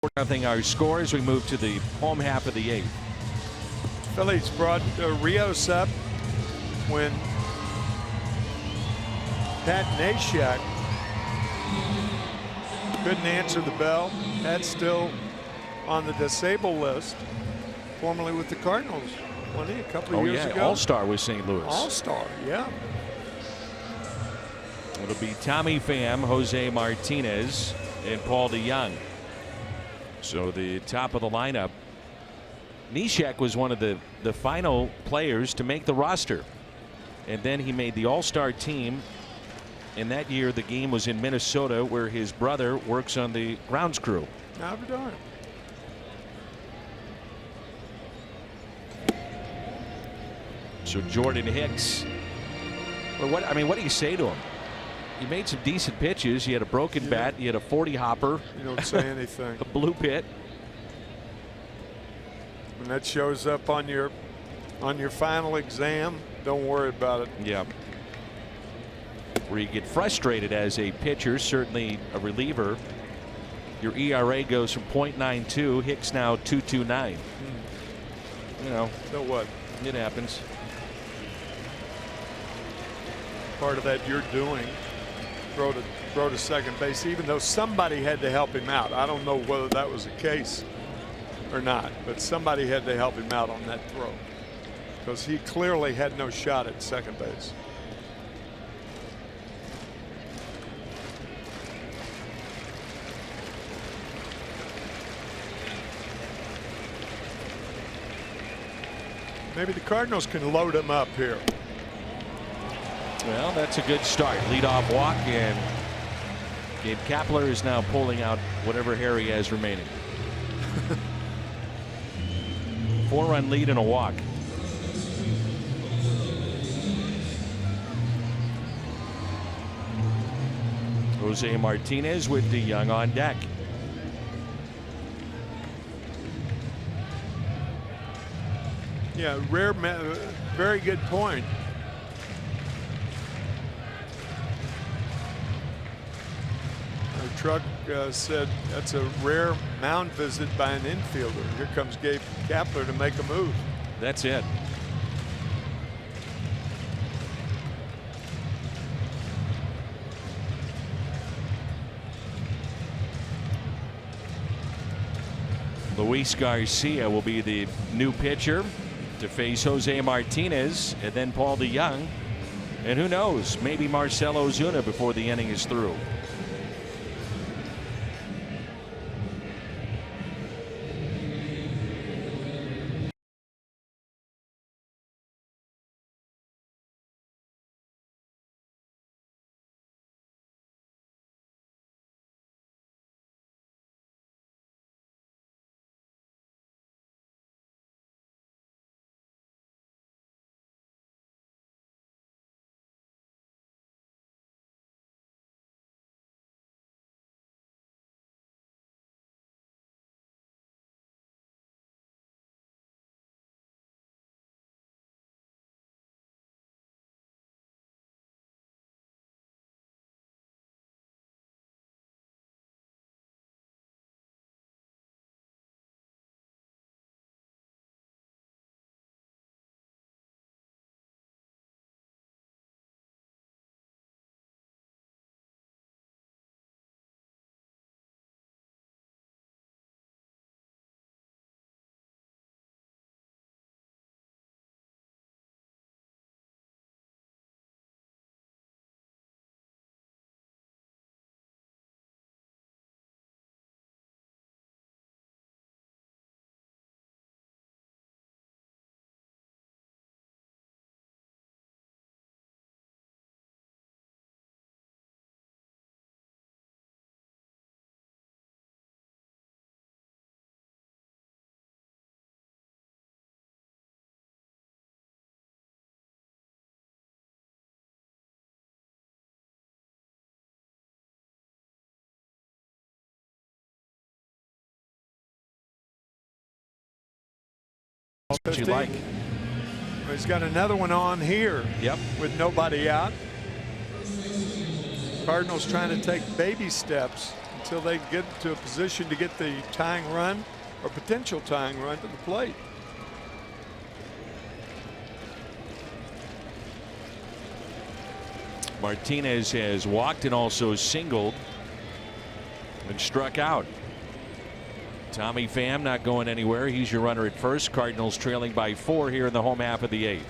Speaker 1: 4-0 our score as we move to the home half of the 8th.
Speaker 2: Phillies brought Reyes up when Pat Neshek couldn't answer the bell. Pat's still on the disabled list, formerly with the Cardinals. Wasn't he a couple of years ago?
Speaker 1: All-Star with St. Louis.
Speaker 2: All-Star, yeah.
Speaker 1: It'll be Tommy Pham, Jose Martinez, and Paul DeJong. So the top of the lineup. Neshek was one of the final players to make the roster. And then he made the All-Star team. And that year the game was in Minnesota, where his brother works on the grounds crew.
Speaker 2: How darn.
Speaker 1: So Jordan Hicks. Well, what do you say to him? He made some decent pitches. He had a broken bat. He had a 40 hopper.
Speaker 2: You don't say anything.
Speaker 1: A blue pit.
Speaker 2: When that shows up on your final exam, don't worry about it.
Speaker 1: Yeah. Where you get frustrated as a pitcher, certainly a reliever. Your ERA goes from .92. Hicks now 2.29. You know.
Speaker 2: So what?
Speaker 1: It happens.
Speaker 2: Part of that you're doing. Throw to second base, even though somebody had to help him out. I don't know whether that was the case or not, but somebody had to help him out on that throw because he clearly had no shot at second base. Maybe the Cardinals can load him up here.
Speaker 1: Well, that's a good start. Leadoff walk, and Gabe Kapler is now pulling out whatever hair he has remaining. 4-run lead and a walk. Jose Martinez with DeJong on deck.
Speaker 2: Yeah, very good point. Truck said that's a rare mound visit by an infielder. Here comes Gabe Kapler to make a move.
Speaker 1: That's it. Luis Garcia will be the new pitcher to face Jose Martinez, and then Paul DeJong, and who knows, maybe Marcell Ozuna before the inning is through. What you like.
Speaker 2: He's got another one on here.
Speaker 1: Yep.
Speaker 2: With nobody out. Cardinals trying to take baby steps. until they get to a position to get the tying run or potential tying run to the plate.
Speaker 1: Martinez has walked and also singled and struck out. Tommy Pham not going anywhere. He's your runner at first. Cardinals trailing by 4 here in the home half of the 8th.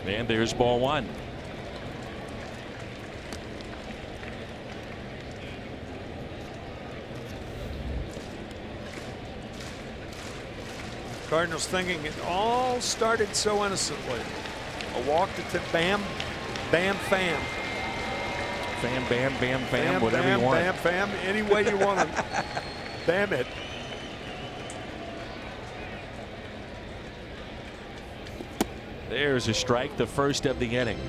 Speaker 1: And there's ball 1.
Speaker 2: Cardinals thinking it all started so innocently. A walk to Bam, Bam, Pham.
Speaker 1: Pham, Bam, Bam, Pham,
Speaker 2: Bam,
Speaker 1: whatever
Speaker 2: Bam,
Speaker 1: you want.
Speaker 2: Bam, Pham, any way you want to bam it.
Speaker 1: There's a strike, the first of the inning.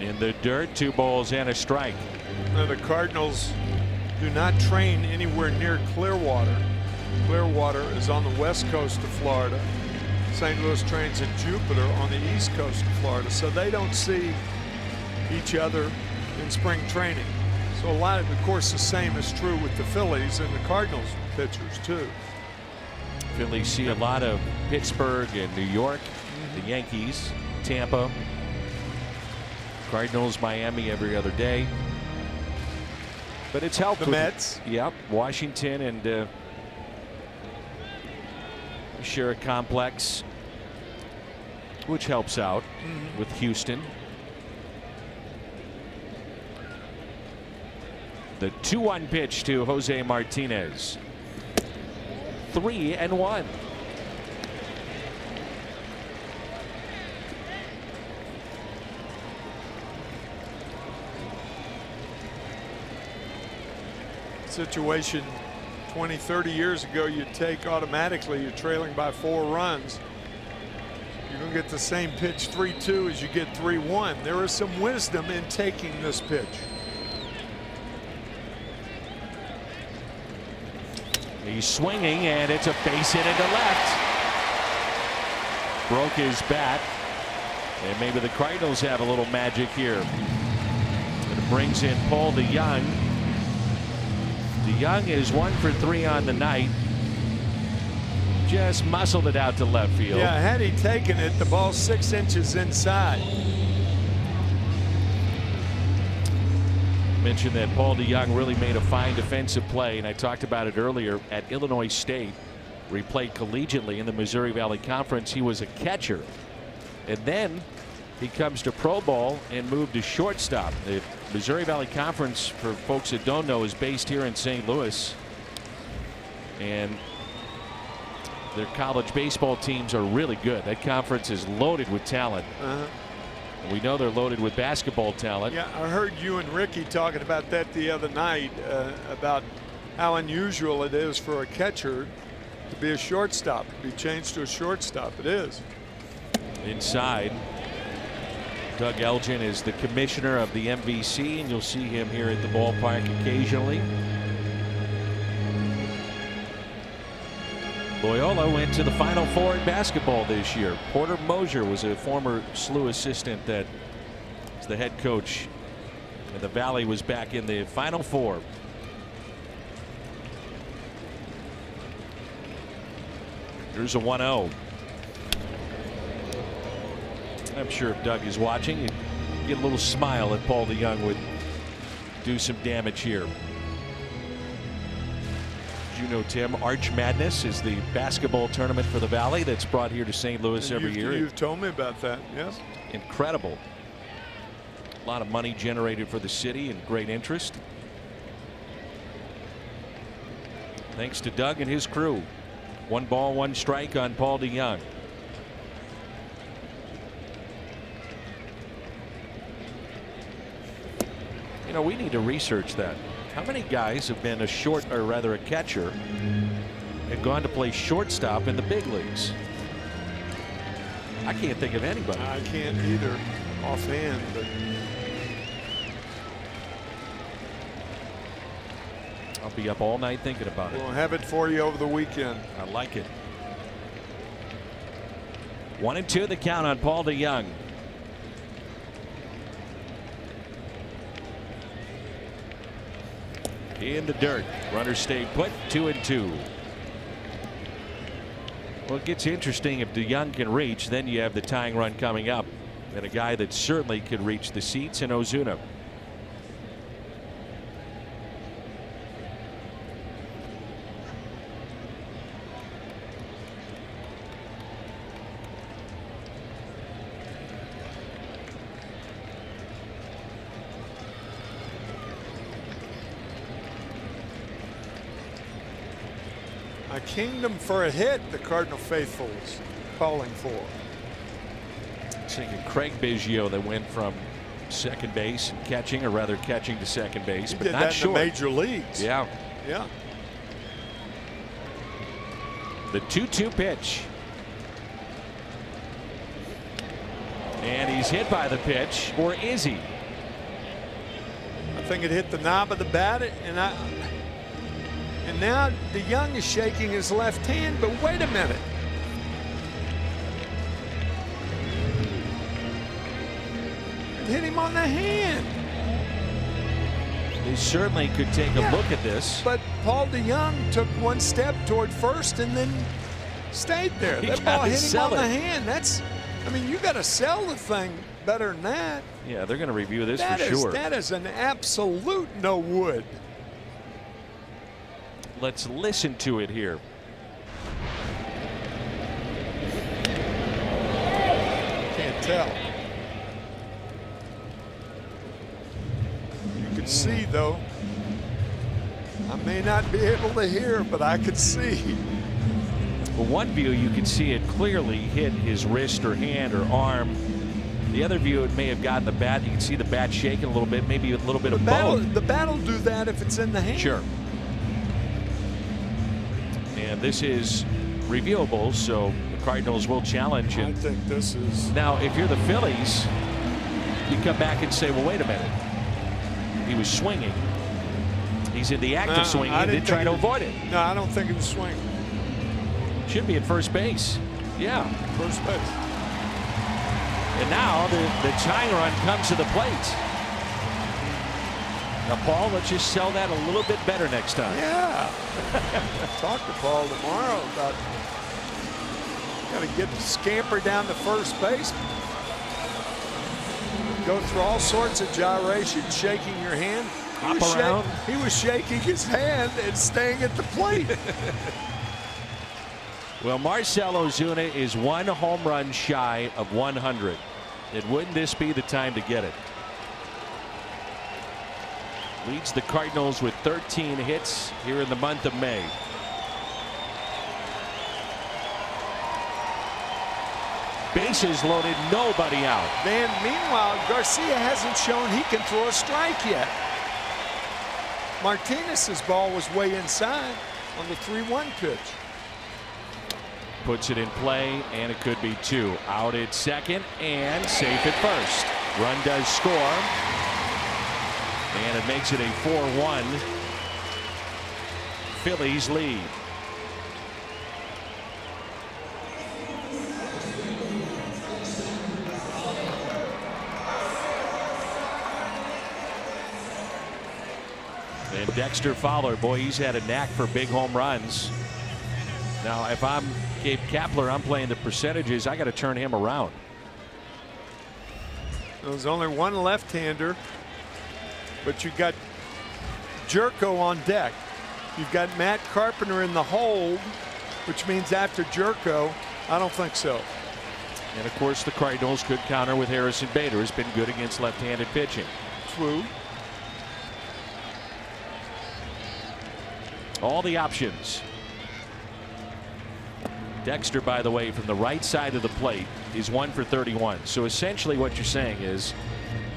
Speaker 1: In the dirt, 2 balls and a strike.
Speaker 2: Now the Cardinals do not train anywhere near Clearwater. Clearwater is on the west coast of Florida. St. Louis trains at Jupiter on the east coast of Florida, so they don't see each other in spring training. So a lot of course, the same is true with the Phillies and the Cardinals pitchers too.
Speaker 1: Phillies see a lot of Pittsburgh and New York, the Yankees, Tampa. Cardinals, Miami every other day. But it's helped.
Speaker 2: The Mets.
Speaker 1: Yep. Washington and share a complex, which helps out with Houston. The 2-1 pitch to Jose Martinez. 3-1.
Speaker 2: Situation 20-30 years ago, you'd take automatically, you're trailing by 4 runs, you're going to get the same pitch 3-2 as you get 3-1. There is some wisdom in taking this pitch.
Speaker 1: He's swinging, and it's a base hit into left. Broke his bat, and maybe the Cardinals have a little magic here. It brings in Paul DeJong. DeJong is 1 for 3 on the night. Just muscled it out to left field.
Speaker 2: Yeah, had he taken it, the ball's 6 inches inside.
Speaker 1: Mentioned that Paul DeJong really made a fine defensive play, and I talked about it earlier at Illinois State, where he played collegiately in the Missouri Valley Conference. He was a catcher, and then he comes to pro ball and moved to shortstop. The Missouri Valley Conference, for folks that don't know, is based here in St. Louis, and their college baseball teams are really good. That conference is loaded with talent. We know they're loaded with basketball talent.
Speaker 2: Yeah, I heard you and Ricky talking about that the other night, about how unusual it is for a catcher to be a shortstop, to be changed to a shortstop. It is.
Speaker 1: Inside, Doug Elgin is the commissioner of the MVC, and you'll see him here at the ballpark occasionally. Loyola went to the Final Four in basketball this year. Porter Mosier was a former SLU assistant that is the head coach, and the Valley was back in the Final Four. Here's a 1-0. I'm sure if Doug is watching, you'd get a little smile at Paul DeJong would do some damage here. You know, Tim, Arch Madness is the basketball tournament for the Valley that's brought here to St. Louis every year.
Speaker 2: You've told me about that, yes.
Speaker 1: Incredible. A lot of money generated for the city and great interest. Thanks to Doug and his crew. 1 ball, 1 strike on Paul DeJong. You know, we need to research that. How many guys have been a short, or rather a catcher, and gone to play shortstop in the big leagues? I can't think of anybody.
Speaker 2: I can't either offhand, but
Speaker 1: I'll be up all night thinking about it.
Speaker 2: we'll have it for you over the weekend.
Speaker 1: I like it. 1-2 the count on Paul DeYoung. In the dirt. Runners stay put. 2-2. Well, it gets interesting if DeYoung can reach. Then you have the tying run coming up, and a guy that certainly could reach the seats in Ozuna.
Speaker 2: A kingdom for a hit, the Cardinal faithfuls calling for.
Speaker 1: Thinking Craig Biggio that went from second base and catching, or rather catching to second base,
Speaker 2: He
Speaker 1: but
Speaker 2: did
Speaker 1: not
Speaker 2: that
Speaker 1: short.
Speaker 2: in the major leagues.
Speaker 1: Yeah.
Speaker 2: Yeah.
Speaker 1: The 2-2 pitch. And he's hit by the pitch, or is he?
Speaker 2: I think it hit the knob of the bat, and now DeYoung is shaking his left hand, but wait a minute. It hit him on the hand.
Speaker 1: They certainly could take a look at this.
Speaker 2: But Paul DeYoung took one step toward first and then stayed there.
Speaker 1: You
Speaker 2: That ball
Speaker 1: gotta
Speaker 2: hit him
Speaker 1: sell
Speaker 2: on the
Speaker 1: it.
Speaker 2: hand. I mean, you got to sell the thing better than that.
Speaker 1: Yeah, they're going to review this
Speaker 2: That
Speaker 1: for
Speaker 2: is,
Speaker 1: sure.
Speaker 2: that is an absolute no wood.
Speaker 1: Let's listen to it here.
Speaker 2: Can't tell. You can see, though. I may not be able to hear, but I could see.
Speaker 1: Well, one view you can see it clearly hit his wrist or hand or arm. The other view, it may have gotten the bat. You can see the bat shaking a little bit, maybe a little bit of both.
Speaker 2: The bat will do that if it's in the hand.
Speaker 1: Sure. And this is reviewable, so the Cardinals will challenge
Speaker 2: I
Speaker 1: him.
Speaker 2: think this is.
Speaker 1: Now, if you're the Phillies, you come back and say, well, wait a minute. He was swinging. He's in the act of swinging and did try to avoid it.
Speaker 2: No, I don't think he was swinging.
Speaker 1: Should be at first base. Yeah.
Speaker 2: First base.
Speaker 1: And now the tying run comes to the plate. Now, Paul, let's just sell that a little bit better next time.
Speaker 2: Yeah. Talk to Paul tomorrow about got to get scamper down to first base. Go through all sorts of gyrations, shaking your hand.
Speaker 1: Hop around.
Speaker 2: He was shaking his hand and staying at the plate.
Speaker 1: Well, Marcell Ozuna is one home run shy of 100. And wouldn't this be the time to get it? Leads the Cardinals with 13 hits here in the month of May. Bases loaded, nobody out.
Speaker 2: Then meanwhile, Garcia hasn't shown he can throw a strike yet. Martinez's ball was way inside on the 3-1 pitch.
Speaker 1: Puts it in play, and it could be two. Out at second and safe at first. Run does score. And it makes it a 4-1 Phillies lead. And Dexter Fowler, boy, he's had a knack for big home runs. Now, if I'm Gabe Kapler, I'm playing the percentages. I got to turn him around.
Speaker 2: There's only one left-hander, but you got Jerko on deck. You've got Matt Carpenter in the hold, which means after Jerko, I don't think so.
Speaker 1: And of course, the Cardinals could counter with Harrison Bader, who's been good against left-handed pitching.
Speaker 2: True.
Speaker 1: All the options. Dexter, by the way, from the right side of the plate is 1 for 31. So essentially what you're saying is,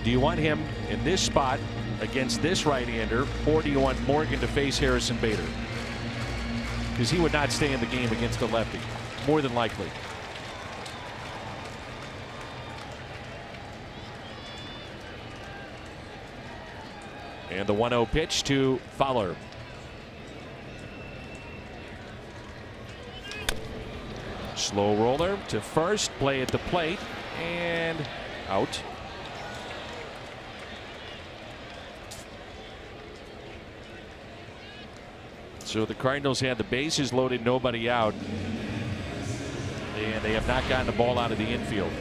Speaker 1: do you want him in this spot against this right-hander, or do you want Morgan to face Harrison Bader? Because he would not stay in the game against a lefty, more than likely. And the 1-0 pitch to Fowler. Slow roller to first, play at the plate, and out. So the Cardinals had the bases loaded, nobody out. And they have not gotten the ball out of the infield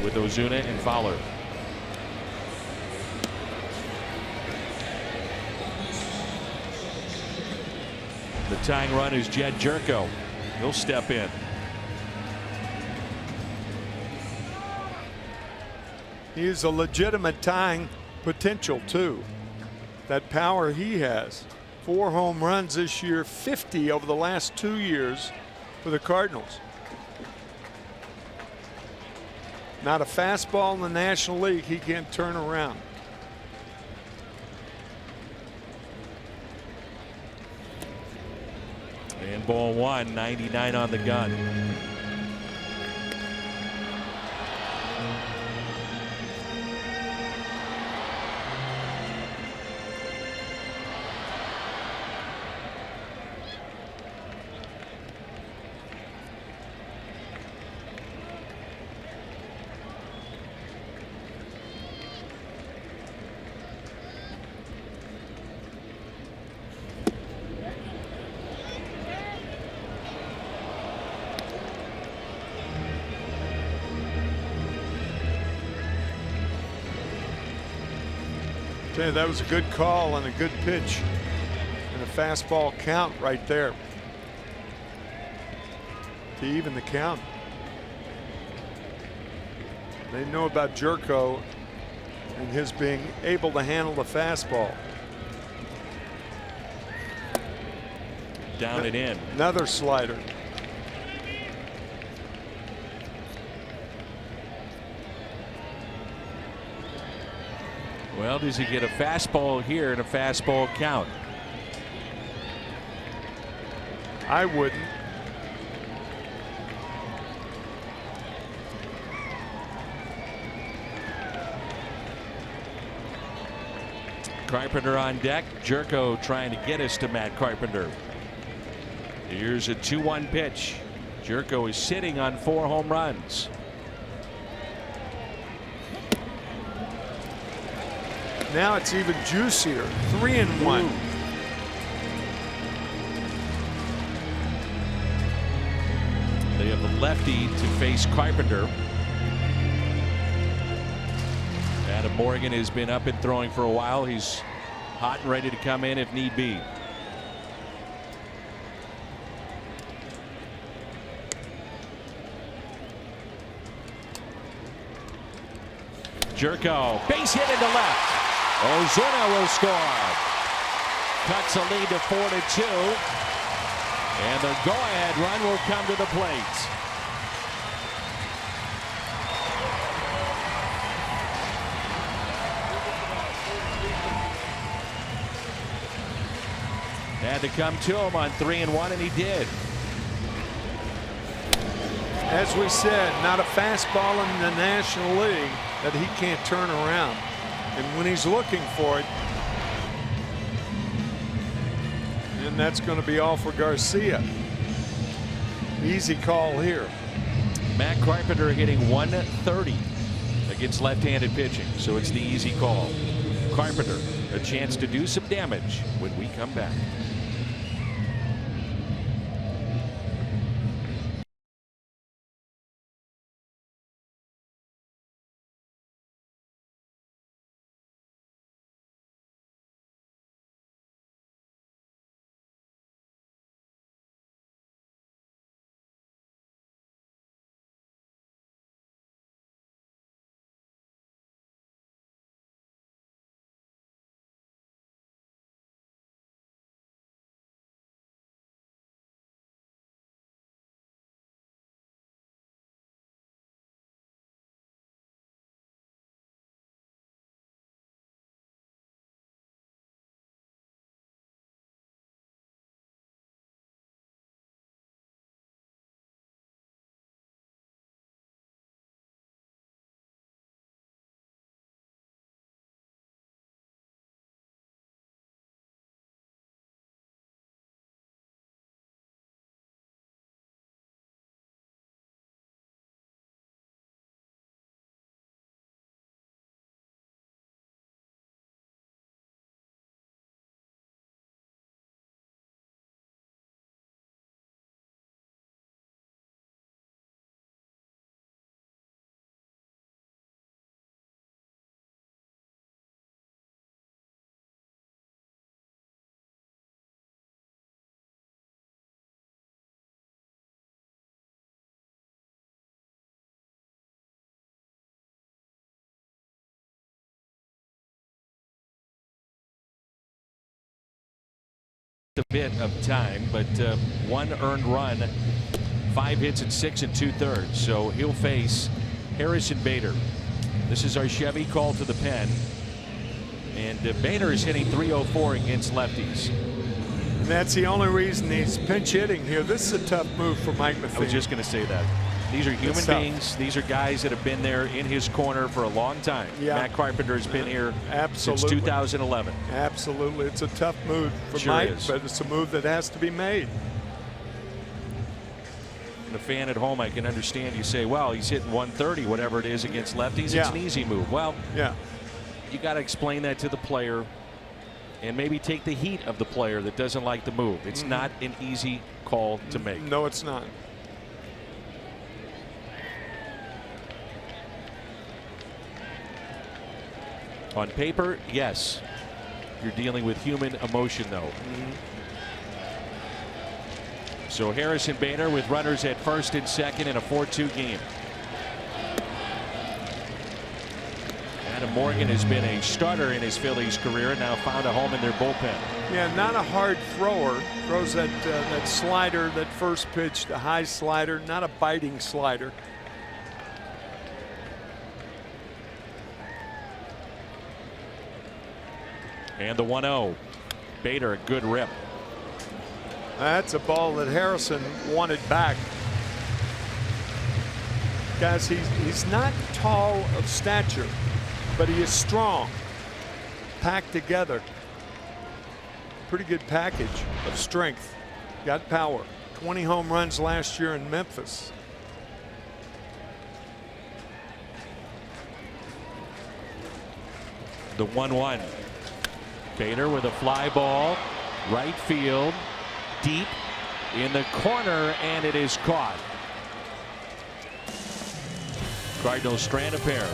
Speaker 1: with Ozuna and Fowler. The tying run is Jed Jerko. He'll step in.
Speaker 2: He's a legitimate tying potential too. That power he has. 4 home runs this year, 50 over the last 2 years for the Cardinals. Not a fastball in the National League he can't turn around.
Speaker 1: And ball 1, 99 on the gun.
Speaker 2: That was a good call and a good pitch and a fastball count right there to even the count. They know about Jerko and his being able to handle the fastball.
Speaker 1: Down and in.
Speaker 2: Another slider.
Speaker 1: Well, does he get a fastball here and a fastball count?
Speaker 2: I wouldn't.
Speaker 1: Carpenter on deck. Jerko trying to get us to Matt Carpenter. Here's a 2-1 pitch. Jerko is sitting on 4 home runs.
Speaker 2: Now it's even juicier. 3-1.
Speaker 1: They have the lefty to face Carpenter. Adam Morgan has been up and throwing for a while. He's hot and ready to come in if need be. Jerko, base hit into left. Ozuna will score. Cuts a lead to 4-2. And the go-ahead run will come to the plate. Had to come to him on 3-1, and he did.
Speaker 2: As we said, not a fastball in the National League that he can't turn around. And when he's looking for it, and that's going to be all for Garcia. Easy call here.
Speaker 1: Matt Carpenter hitting 130 against left-handed pitching, so it's the easy call. Carpenter, a chance to do some damage when we come back. a bit of time, but 1 earned run, 5 hits and 6 2/3. So he'll face Harrison Bader. This is our Chevy call to the pen. And Bader is hitting .304 against lefties.
Speaker 2: And that's the only reason he's pinch hitting here. This is a tough move for Mike Matheny.
Speaker 1: I was just going to say that. These are human beings. These are guys that have been there in his corner for a long time.
Speaker 2: Yeah.
Speaker 1: Matt Carpenter has been here
Speaker 2: Absolutely.
Speaker 1: since 2011.
Speaker 2: Absolutely. It's a tough move for
Speaker 1: Sure
Speaker 2: Mike,
Speaker 1: is.
Speaker 2: but it's a move that has to be made.
Speaker 1: And a fan at home, I can understand you say, well, he's hitting 130, whatever it is, against lefties.
Speaker 2: Yeah.
Speaker 1: It's an easy move. Well,
Speaker 2: yeah,
Speaker 1: you got to explain that to the player and maybe take the heat of the player that doesn't like the move. It's not an easy call to make.
Speaker 2: No, it's not.
Speaker 1: On paper, yes. You're dealing with human emotion, though. So Harrison Bader with runners at first and second in a 4-2 game. Adam Morgan has been a starter in his Phillies career and now found a home in their bullpen.
Speaker 2: Yeah, not a hard thrower. Throws that that slider, that first pitch, the high slider, not a biting slider.
Speaker 1: And the 1-0. Bader, a good rip.
Speaker 2: That's a ball that Harrison wanted back. Guys, he's not tall of stature, but he is strong, packed together. Pretty good package of strength. Got power. 20 home runs last year in Memphis.
Speaker 1: The 1-1. Bader with a fly ball, right field, deep in the corner, and it is caught. Cardinals strand a pair.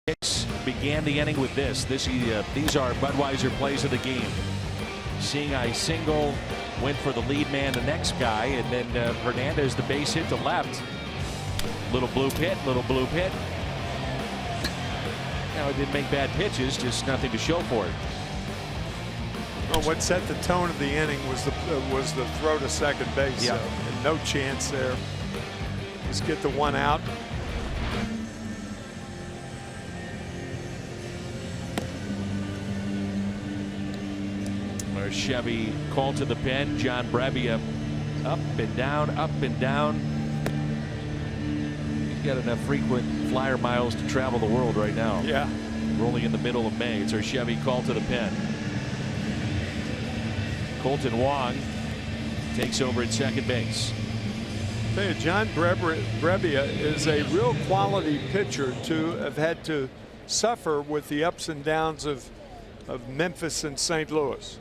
Speaker 1: Hicks began the inning with this. These are Budweiser plays of the game. Seeing I single, went for the lead man, the next guy, and then Hernandez the base hit to left. Little blue pit, little blue pit. Now, it didn't make bad pitches, just nothing to show for it.
Speaker 2: Well, what set the tone of the inning was the throw to second base.
Speaker 1: Yeah.
Speaker 2: And no chance there. Just get the one out.
Speaker 1: Our Chevy call to the pen. John Brebbia up and down, up and down. He's got enough frequent flyer miles to travel the world right now.
Speaker 2: Yeah.
Speaker 1: We're only in the middle of May. It's our Chevy call to the pen. Colton Wong takes over at second base.
Speaker 2: I'll tell you, John Brebbia is a real quality pitcher to have had to suffer with the ups and downs of Memphis and St. Louis.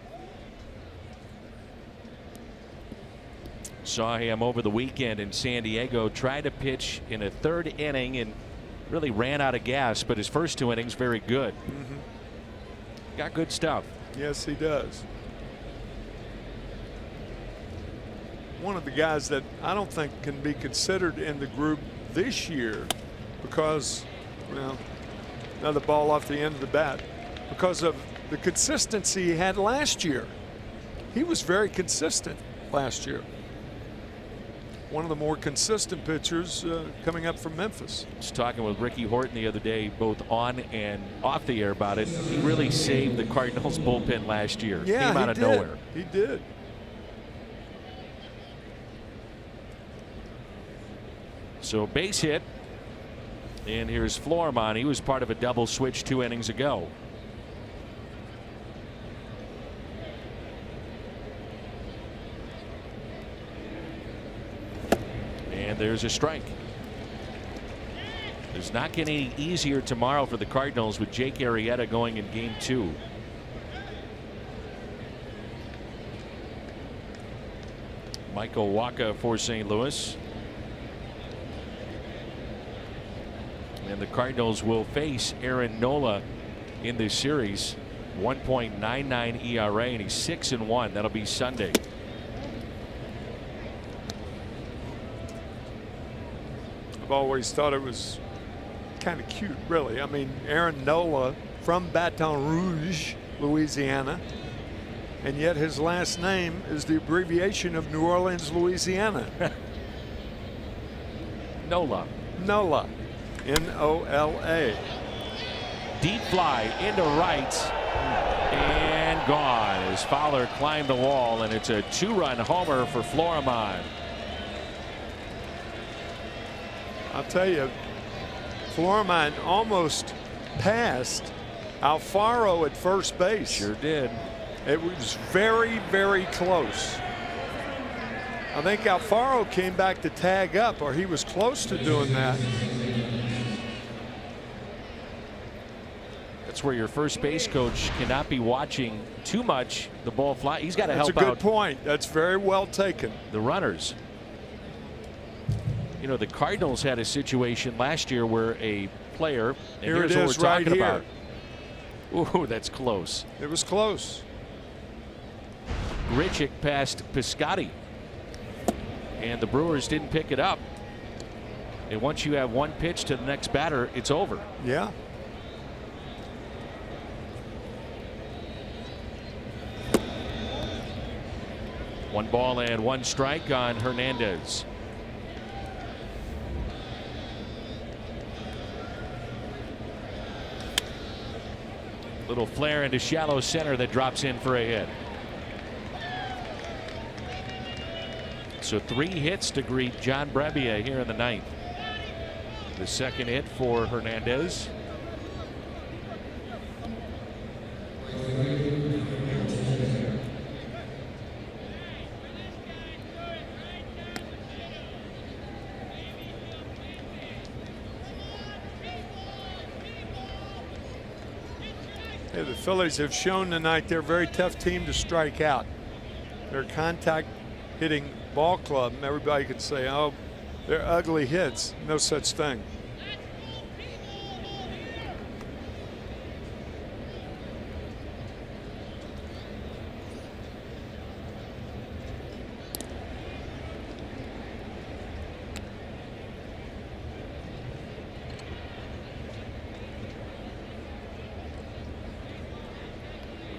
Speaker 1: Saw him over the weekend in San Diego. Tried to pitch in a third inning and really ran out of gas, but his first 2 innings very good. Got good stuff.
Speaker 2: Yes, he does. One of the guys that I don't think can be considered in the group this year because, well, another ball off the end of the bat, because of the consistency he had last year. He was very consistent last year. One of the more consistent pitchers coming up from Memphis.
Speaker 1: I was talking with Ricky Horton the other day, both on and off the air, about it. He really saved the Cardinals bullpen last year.
Speaker 2: Yeah,
Speaker 1: came out of nowhere.
Speaker 2: He did.
Speaker 1: So base hit. And here's Florimon. He was part of a double switch 2 innings ago. And there's a strike. It's not getting any easier tomorrow for the Cardinals with Jake Arrieta going in game 2. Michael Wacha for St. Louis. And the Cardinals will face Aaron Nola in this series. 1.99 ERA, and he's 6-1. That'll be Sunday.
Speaker 2: I've always thought it was kind of cute, really. I mean, Aaron Nola from Baton Rouge, Louisiana, and yet his last name is the abbreviation of New Orleans, Louisiana.
Speaker 1: Nola.
Speaker 2: Nola. N-O-L-A.
Speaker 1: Deep fly into right and gone as Fowler climbed the wall, and it's a 2-run homer for Florimon.
Speaker 2: I'll tell you, Florimon almost passed Alfaro at first base.
Speaker 1: Sure did.
Speaker 2: It was very, very close. I think Alfaro came back to tag up, or he was close to doing that.
Speaker 1: That's where your first base coach cannot be watching too much the ball fly. He's got to help out.
Speaker 2: That's a good point. That's very well taken.
Speaker 1: The runners. You know, the Cardinals had a situation last year where a player, and
Speaker 2: here
Speaker 1: here's
Speaker 2: it
Speaker 1: what
Speaker 2: is
Speaker 1: we're
Speaker 2: right
Speaker 1: talking
Speaker 2: here.
Speaker 1: about. Ooh, that's close.
Speaker 2: It was close.
Speaker 1: Grichuk passed Piscotty, and the Brewers didn't pick it up. And once you have one pitch to the next batter, it's over.
Speaker 2: Yeah.
Speaker 1: One ball and one strike on Hernandez. Little flare into shallow center that drops in for a hit. So 3 hits to greet John Brebbia here in the 9th. The second hit for Hernandez.
Speaker 2: Yeah, the Phillies have shown tonight they're a very tough team to strike out. They're a contact hitting ball club, and everybody can say, oh, they're ugly hits. No such thing.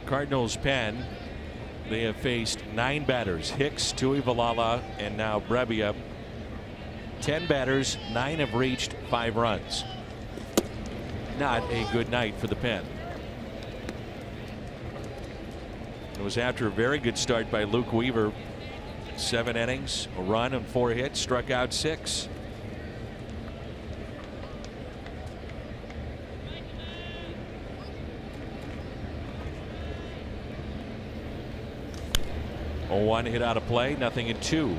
Speaker 1: Cardinals pen, they have faced 9 batters. Hicks, Tuivailala, and now Brebbia. 10 batters, 9 have reached 5 runs. Not a good night for the pen. It was after a very good start by Luke Weaver. 7 innings, a run and 4 hits, struck out 6. One hit out of play, nothing in 2.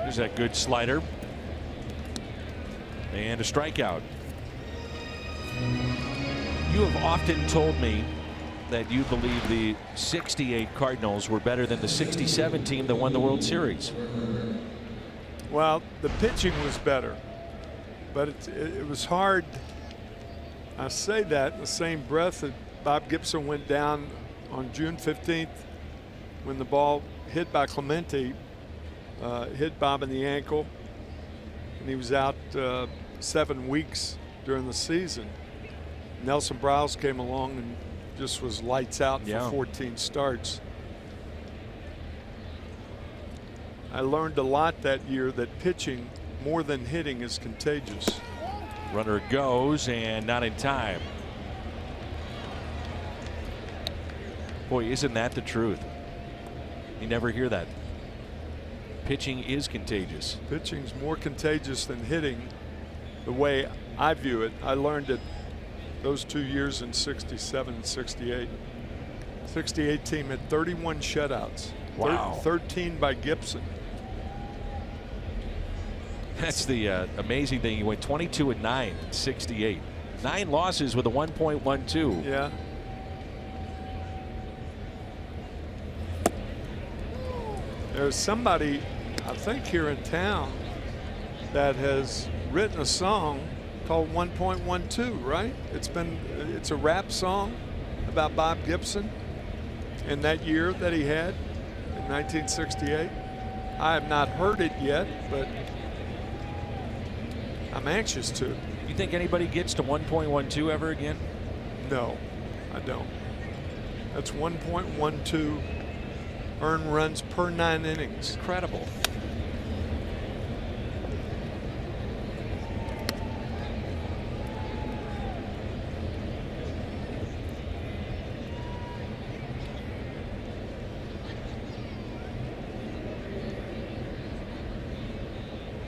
Speaker 1: There's that good slider. And a strikeout. You have often told me that you believe the 68 Cardinals were better than the 67 team that won the World Series.
Speaker 2: Well, the pitching was better, but it was hard. I say that in the same breath that Bob Gibson went down on June 15th when the ball hit by Clemente, hit Bob in the ankle, and he was out 7 weeks during the season. Nelson Briles came along and just was lights out for 14 starts. I learned a lot that year that pitching more than hitting is contagious.
Speaker 1: Runner goes and not in time. Boy, isn't that the truth? You never hear that. Pitching is contagious.
Speaker 2: Pitching's more contagious than hitting, the way I view it. I learned it those 2 years in 67 and 68. 68 team had 31 shutouts.
Speaker 1: Wow.
Speaker 2: 13 by Gibson.
Speaker 1: That's the amazing thing. He went 22-9 in 68. 9 losses with a 1.12.
Speaker 2: Yeah. There's somebody, I think, here in town that has written a song called 1.12, right? It's a rap song about Bob Gibson in that year that he had in 1968. I have not heard it yet, but I'm anxious to.
Speaker 1: You think anybody gets to 1.12 ever again?
Speaker 2: No, I don't. That's 1.12 earned runs per 9 innings.
Speaker 1: Incredible.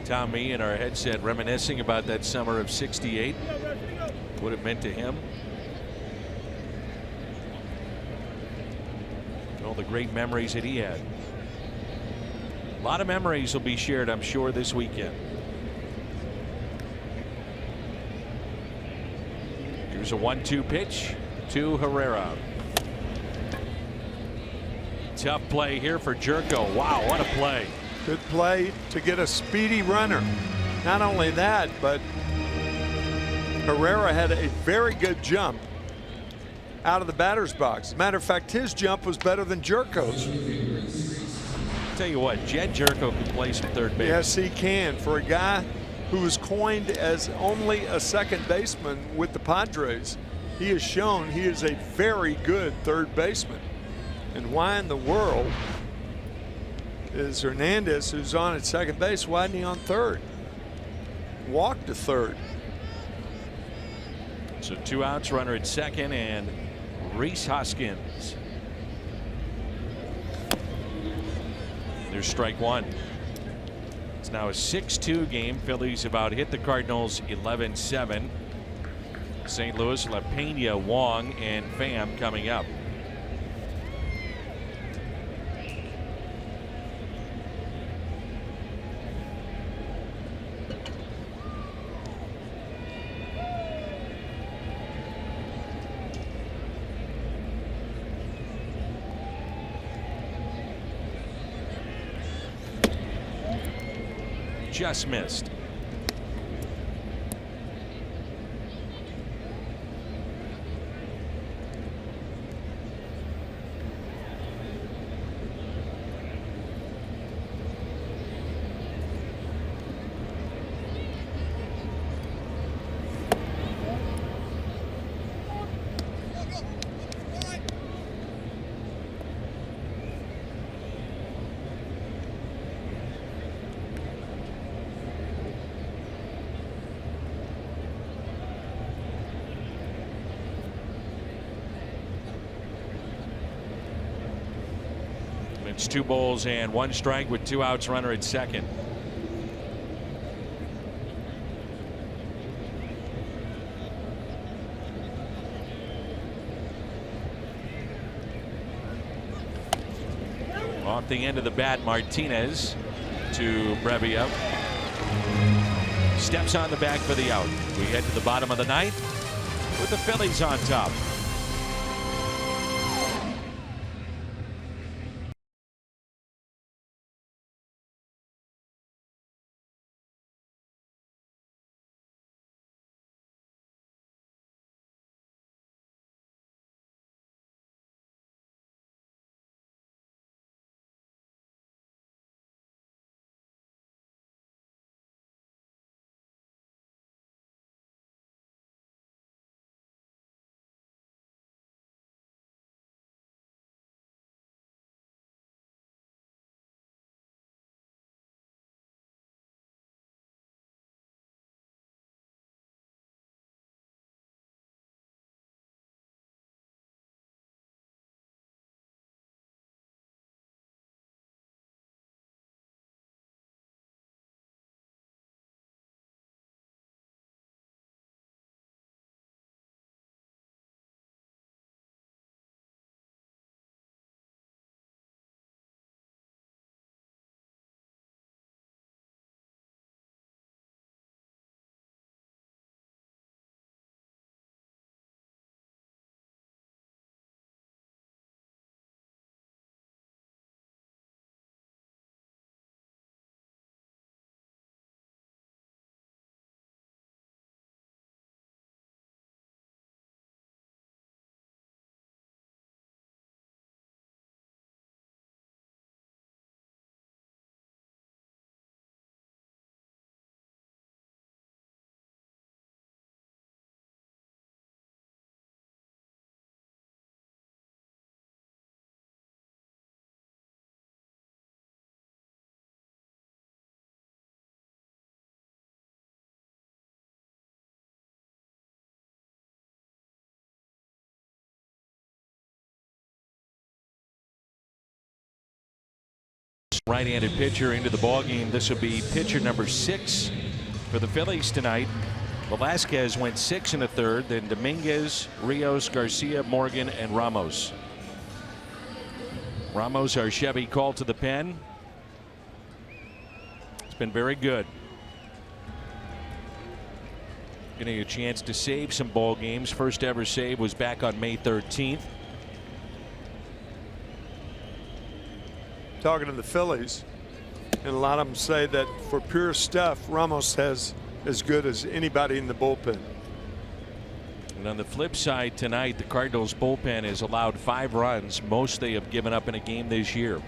Speaker 1: Tommy in our headset reminiscing about that summer of 68. What it meant to him. All the great memories that he had. A lot of memories will be shared, I'm sure, this weekend. Here's a 1-2 pitch to Herrera. Tough play here for Jerko. Wow, what a play.
Speaker 2: Good play to get a speedy runner. Not only that, but Herrera had a very good jump out of the batter's box. As a matter of fact, his jump was better than Jerko's.
Speaker 1: Tell you what, Jed Jerko can play some third base.
Speaker 2: Yes, he can. For a guy who was coined as only a second baseman with the Padres, he has shown he is a very good third baseman. And why in the world is Hernandez, who's on at second base, why isn't he on third? Walked to third.
Speaker 1: So 2 outs, runner at second, and Reese Hoskins. There's strike one. It's now a 6-2 game. Phillies about hit the Cardinals 11-7. St. Louis, La Pena, Wong, and Pham coming up. Just missed. It's 2 balls and 1 strike with 2 outs, runner at second. Off the end of the bat, Martinez. to Brevia. Steps on the back for the out. We head to the bottom of the ninth with the Phillies on top. Right-handed pitcher into the ballgame. This will be pitcher number 6 for the Phillies tonight. Velasquez went 6 in the third, then Dominguez, Rios, Garcia, Morgan, and Ramos. Ramos, our Chevy call to the pen. It's been very good. Getting a chance to save some ball games. First ever save was back on May 13th.
Speaker 2: Talking to the Phillies, and a lot of them say that for pure stuff, Ramos has as good as anybody in the bullpen.
Speaker 1: And on the flip side tonight, the Cardinals bullpen has allowed 5 runs, most they have given up in a game this year.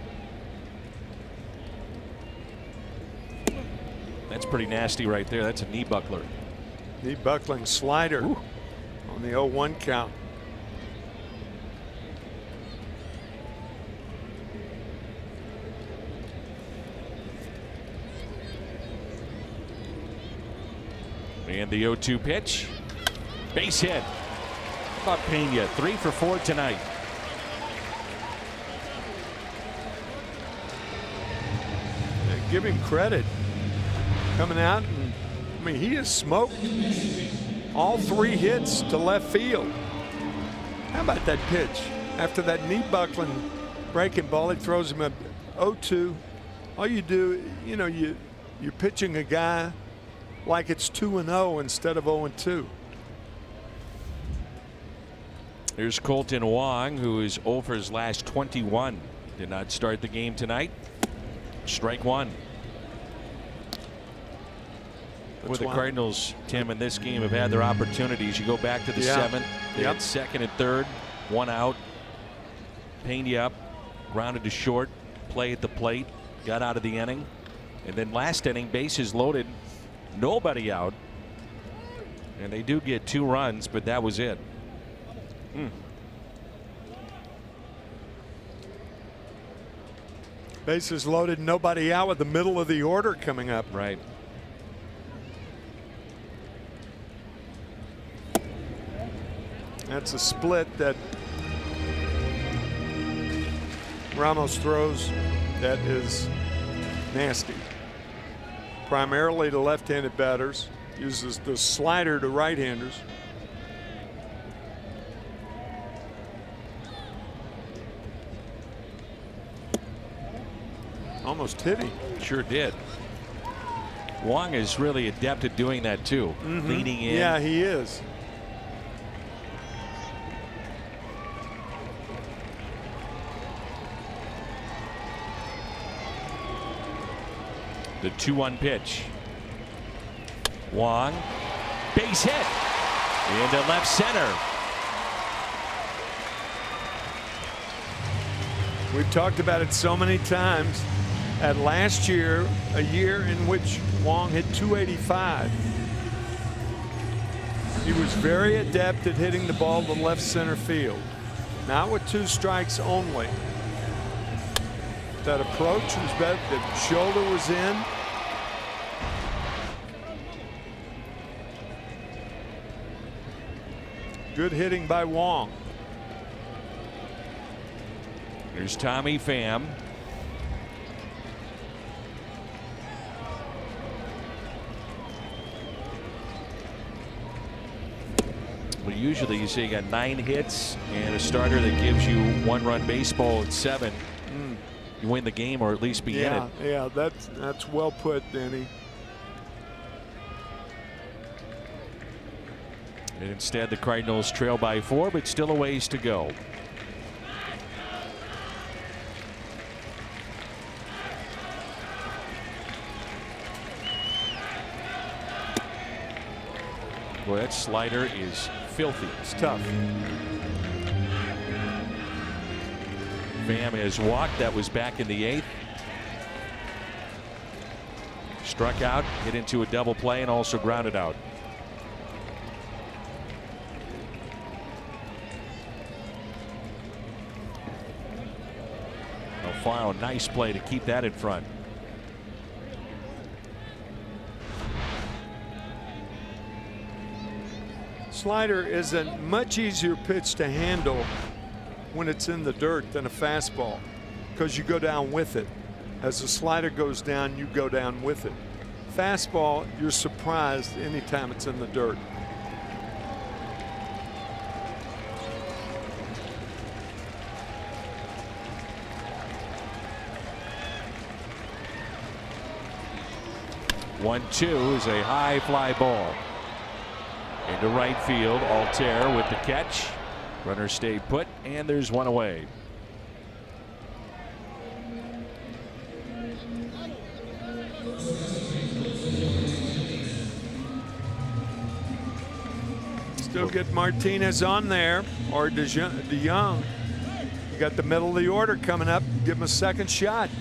Speaker 1: That's pretty nasty right there. That's a knee buckler.
Speaker 2: Knee buckling slider. Ooh. On the 0-1 count.
Speaker 1: And the 0-2 pitch. Base hit. How about Pena? 3 for 4 tonight.
Speaker 2: Give him credit. Coming out, and I mean, he has smoked all 3 hits to left field. How about that pitch? After that knee buckling breaking ball, he throws him a 0-2. All you do, you know, you're pitching a guy like it's 2-0 instead of 0-2.
Speaker 1: Here's Colton Wong, who is 0 for his last 21. Did not start the game tonight. Strike 1. With the Cardinals, Tim, in this game have had their opportunities. You go back to the 7th. They had 2nd and 3rd, 1 out. Pena up, grounded to short, play at the plate, got out of the inning. And then last inning, bases loaded, nobody out, and they do get 2 runs, but that was it.
Speaker 2: Bases loaded, nobody out with the middle of the order coming up.
Speaker 1: Right.
Speaker 2: That's a split that Ramos throws that is nasty. Primarily to left-handed batters, uses the slider to right-handers. Almost hit him.
Speaker 1: Sure did. Wong is really adept at doing that too. Leaning in.
Speaker 2: Yeah, he is.
Speaker 1: The 2-1 pitch. Wong, base hit into left center.
Speaker 2: We've talked about it so many times. At last year, a year in which Wong hit .285. He was very adept at hitting the ball to left center field. Not with 2 strikes only. That approach was better. The shoulder was in. Good hitting by Wong.
Speaker 1: Here's Tommy Pham. Well, usually you see you got 9 hits and a starter that gives you 1-run baseball at 7. You win the game or at least be in it.
Speaker 2: Yeah, that's well put, Danny.
Speaker 1: And instead the Cardinals trail by 4, but still a ways to go. Boy, that slider is filthy.
Speaker 2: It's tough.
Speaker 1: Pham has walked. That was back in the 8th. Struck out, hit into a double play, and also grounded out. Alfaro, nice play to keep that in front.
Speaker 2: Slider is a much easier pitch to handle when it's in the dirt than a fastball, because you go down with it. As the slider goes down, you go down with it. Fastball, you're surprised anytime it's in the dirt.
Speaker 1: One-two is a high fly ball into right field. Altair with the catch. Runner stayed put, and there's one away.
Speaker 2: Still get Martinez on there, or DeYoung. You got the middle of the order coming up. Give him a second shot.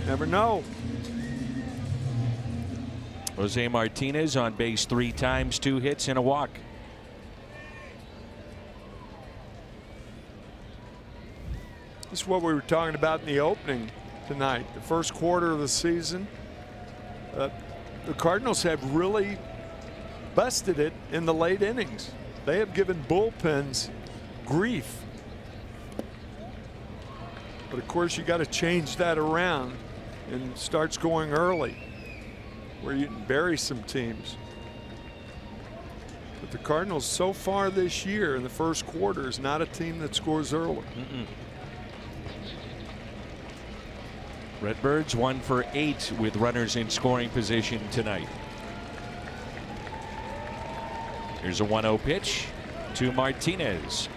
Speaker 2: Never know.
Speaker 1: Jose Martinez on base 3 times, 2 hits and a walk.
Speaker 2: This is what we were talking about in the opening tonight. The first quarter of the season, the Cardinals have really busted it in the late innings. They have given bullpens grief. But of course, you got to change that around and start scoring early, where you can bury some teams. But the Cardinals so far this year in the first quarter is not a team that scores early.
Speaker 1: Redbirds 1 for 8 with runners in scoring position tonight. Here's a 1-0 pitch to Martinez.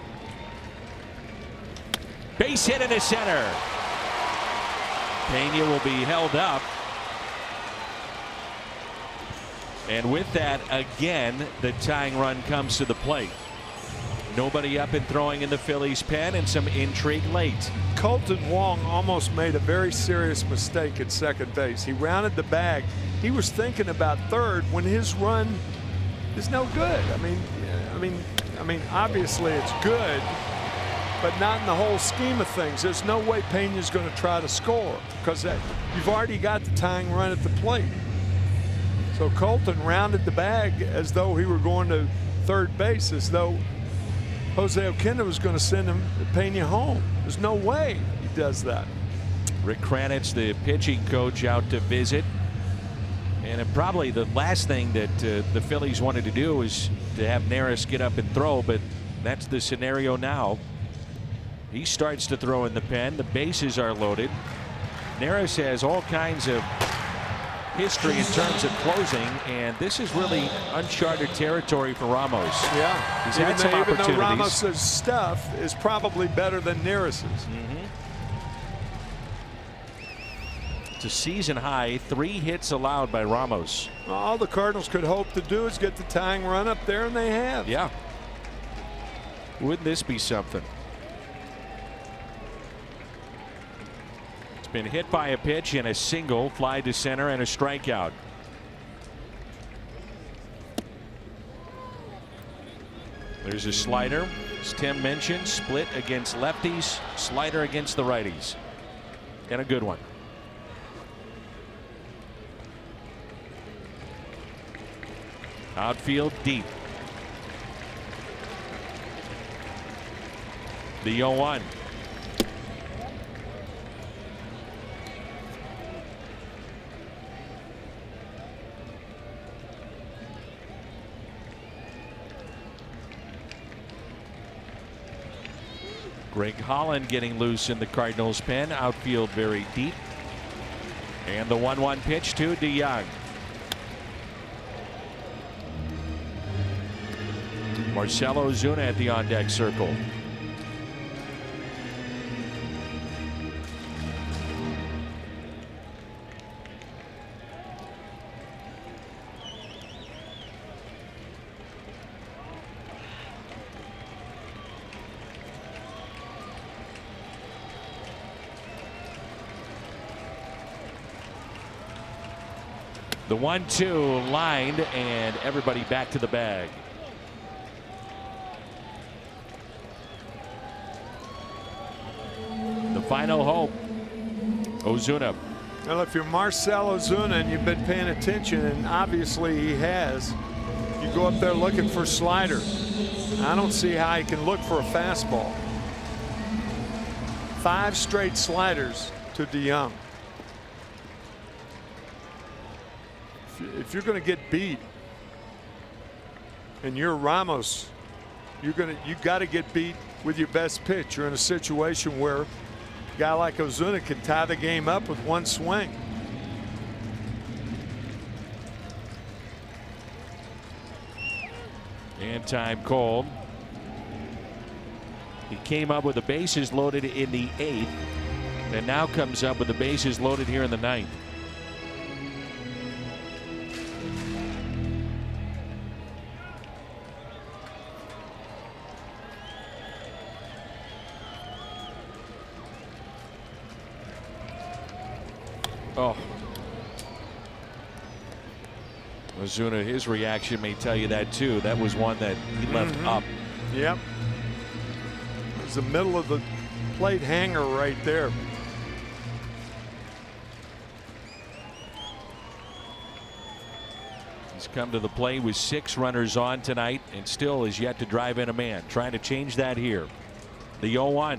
Speaker 1: Base hit into center. Pena will be held up. And with that, again, the tying run comes to the plate. Nobody up and throwing in the Phillies' pen, and some intrigue late.
Speaker 2: Colton Wong almost made a very serious mistake at second base. He rounded the bag. He was thinking about third when his run is no good. I mean, obviously it's good, but not in the whole scheme of things. There's no way Pena's going to try to score, because you've already got the tying run at the plate. So Colton rounded the bag as though he were going to third base, as though Jose Oquendo was going to send Pena home. There's no way he does that.
Speaker 1: Rick Kranitz, the pitching coach, out to visit. And probably the last thing that the Phillies wanted to do is to have Neris get up and throw, but that's the scenario now. He starts to throw in the pen. The bases are loaded. Neris has all kinds of history in terms of closing, and this is really uncharted territory for Ramos.
Speaker 2: Yeah,
Speaker 1: he's had some
Speaker 2: even
Speaker 1: opportunities.
Speaker 2: though Ramos's stuff is probably better than Neris's.
Speaker 1: It's a season high 3 hits allowed by Ramos.
Speaker 2: All the Cardinals could hope to do is get the tying run up there, and they have.
Speaker 1: Yeah. Wouldn't this be something? It's been hit by a pitch and a single, fly to center, and a strikeout. There's a slider, as Tim mentioned, split against lefties, slider against the righties, and a good one. Outfield deep. The 0-1. Greg Holland getting loose in the Cardinals pen. Outfield very deep. And the 1-1 pitch to DeYoung. Marcell Ozuna at the on-deck circle. The 1-2 lined, and everybody back to the bag. The final hope. Ozuna.
Speaker 2: Well, if you're Marcell Ozuna and you've been paying attention, and obviously he has, you go up there looking for slider. I don't see how he can look for a fastball. 5 straight sliders to DeYoung. If you're going to get beat and you're Ramos, you got to get beat with your best pitch. You're in a situation where a guy like Ozuna can tie the game up with one swing.
Speaker 1: And time called. He came up with the bases loaded in the 8th, and now comes up with the bases loaded here in the 9th. Oh. Ozuna, his reaction may tell you that too. That was one that he left up.
Speaker 2: Yep. It was the middle of the plate hanger right there.
Speaker 1: He's come to the plate with 6 runners on tonight and still is yet to drive in a man. Trying to change that here. The 0-1.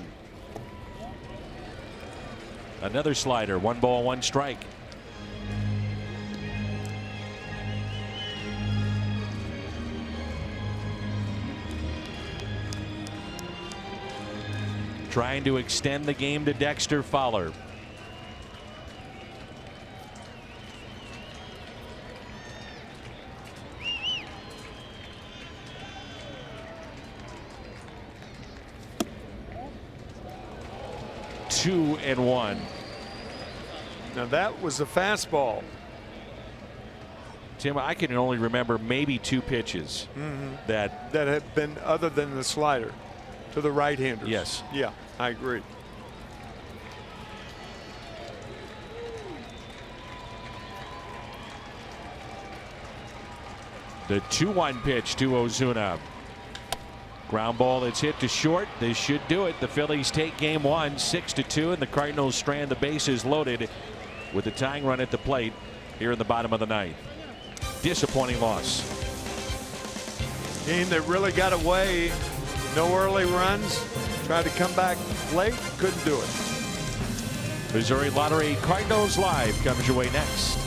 Speaker 1: Another slider, 1 ball, 1 strike. Trying to extend the game to Dexter Fowler. Two and 1.
Speaker 2: Now that was a fastball.
Speaker 1: Tim, I can only remember maybe 2 pitches that
Speaker 2: have been other than the slider to the right-handers.
Speaker 1: Yes.
Speaker 2: Yeah, I agree.
Speaker 1: The 2-1 pitch to Ozuna. Ground ball that's hit to short. This should do it. The Phillies take game 1 6-2, and the Cardinals strand the bases loaded with the tying run at the plate here in the bottom of the 9th. Disappointing loss.
Speaker 2: Game that really got away. No early runs. Tried to come back late. Couldn't do it.
Speaker 1: Missouri Lottery Cardinals Live comes your way next.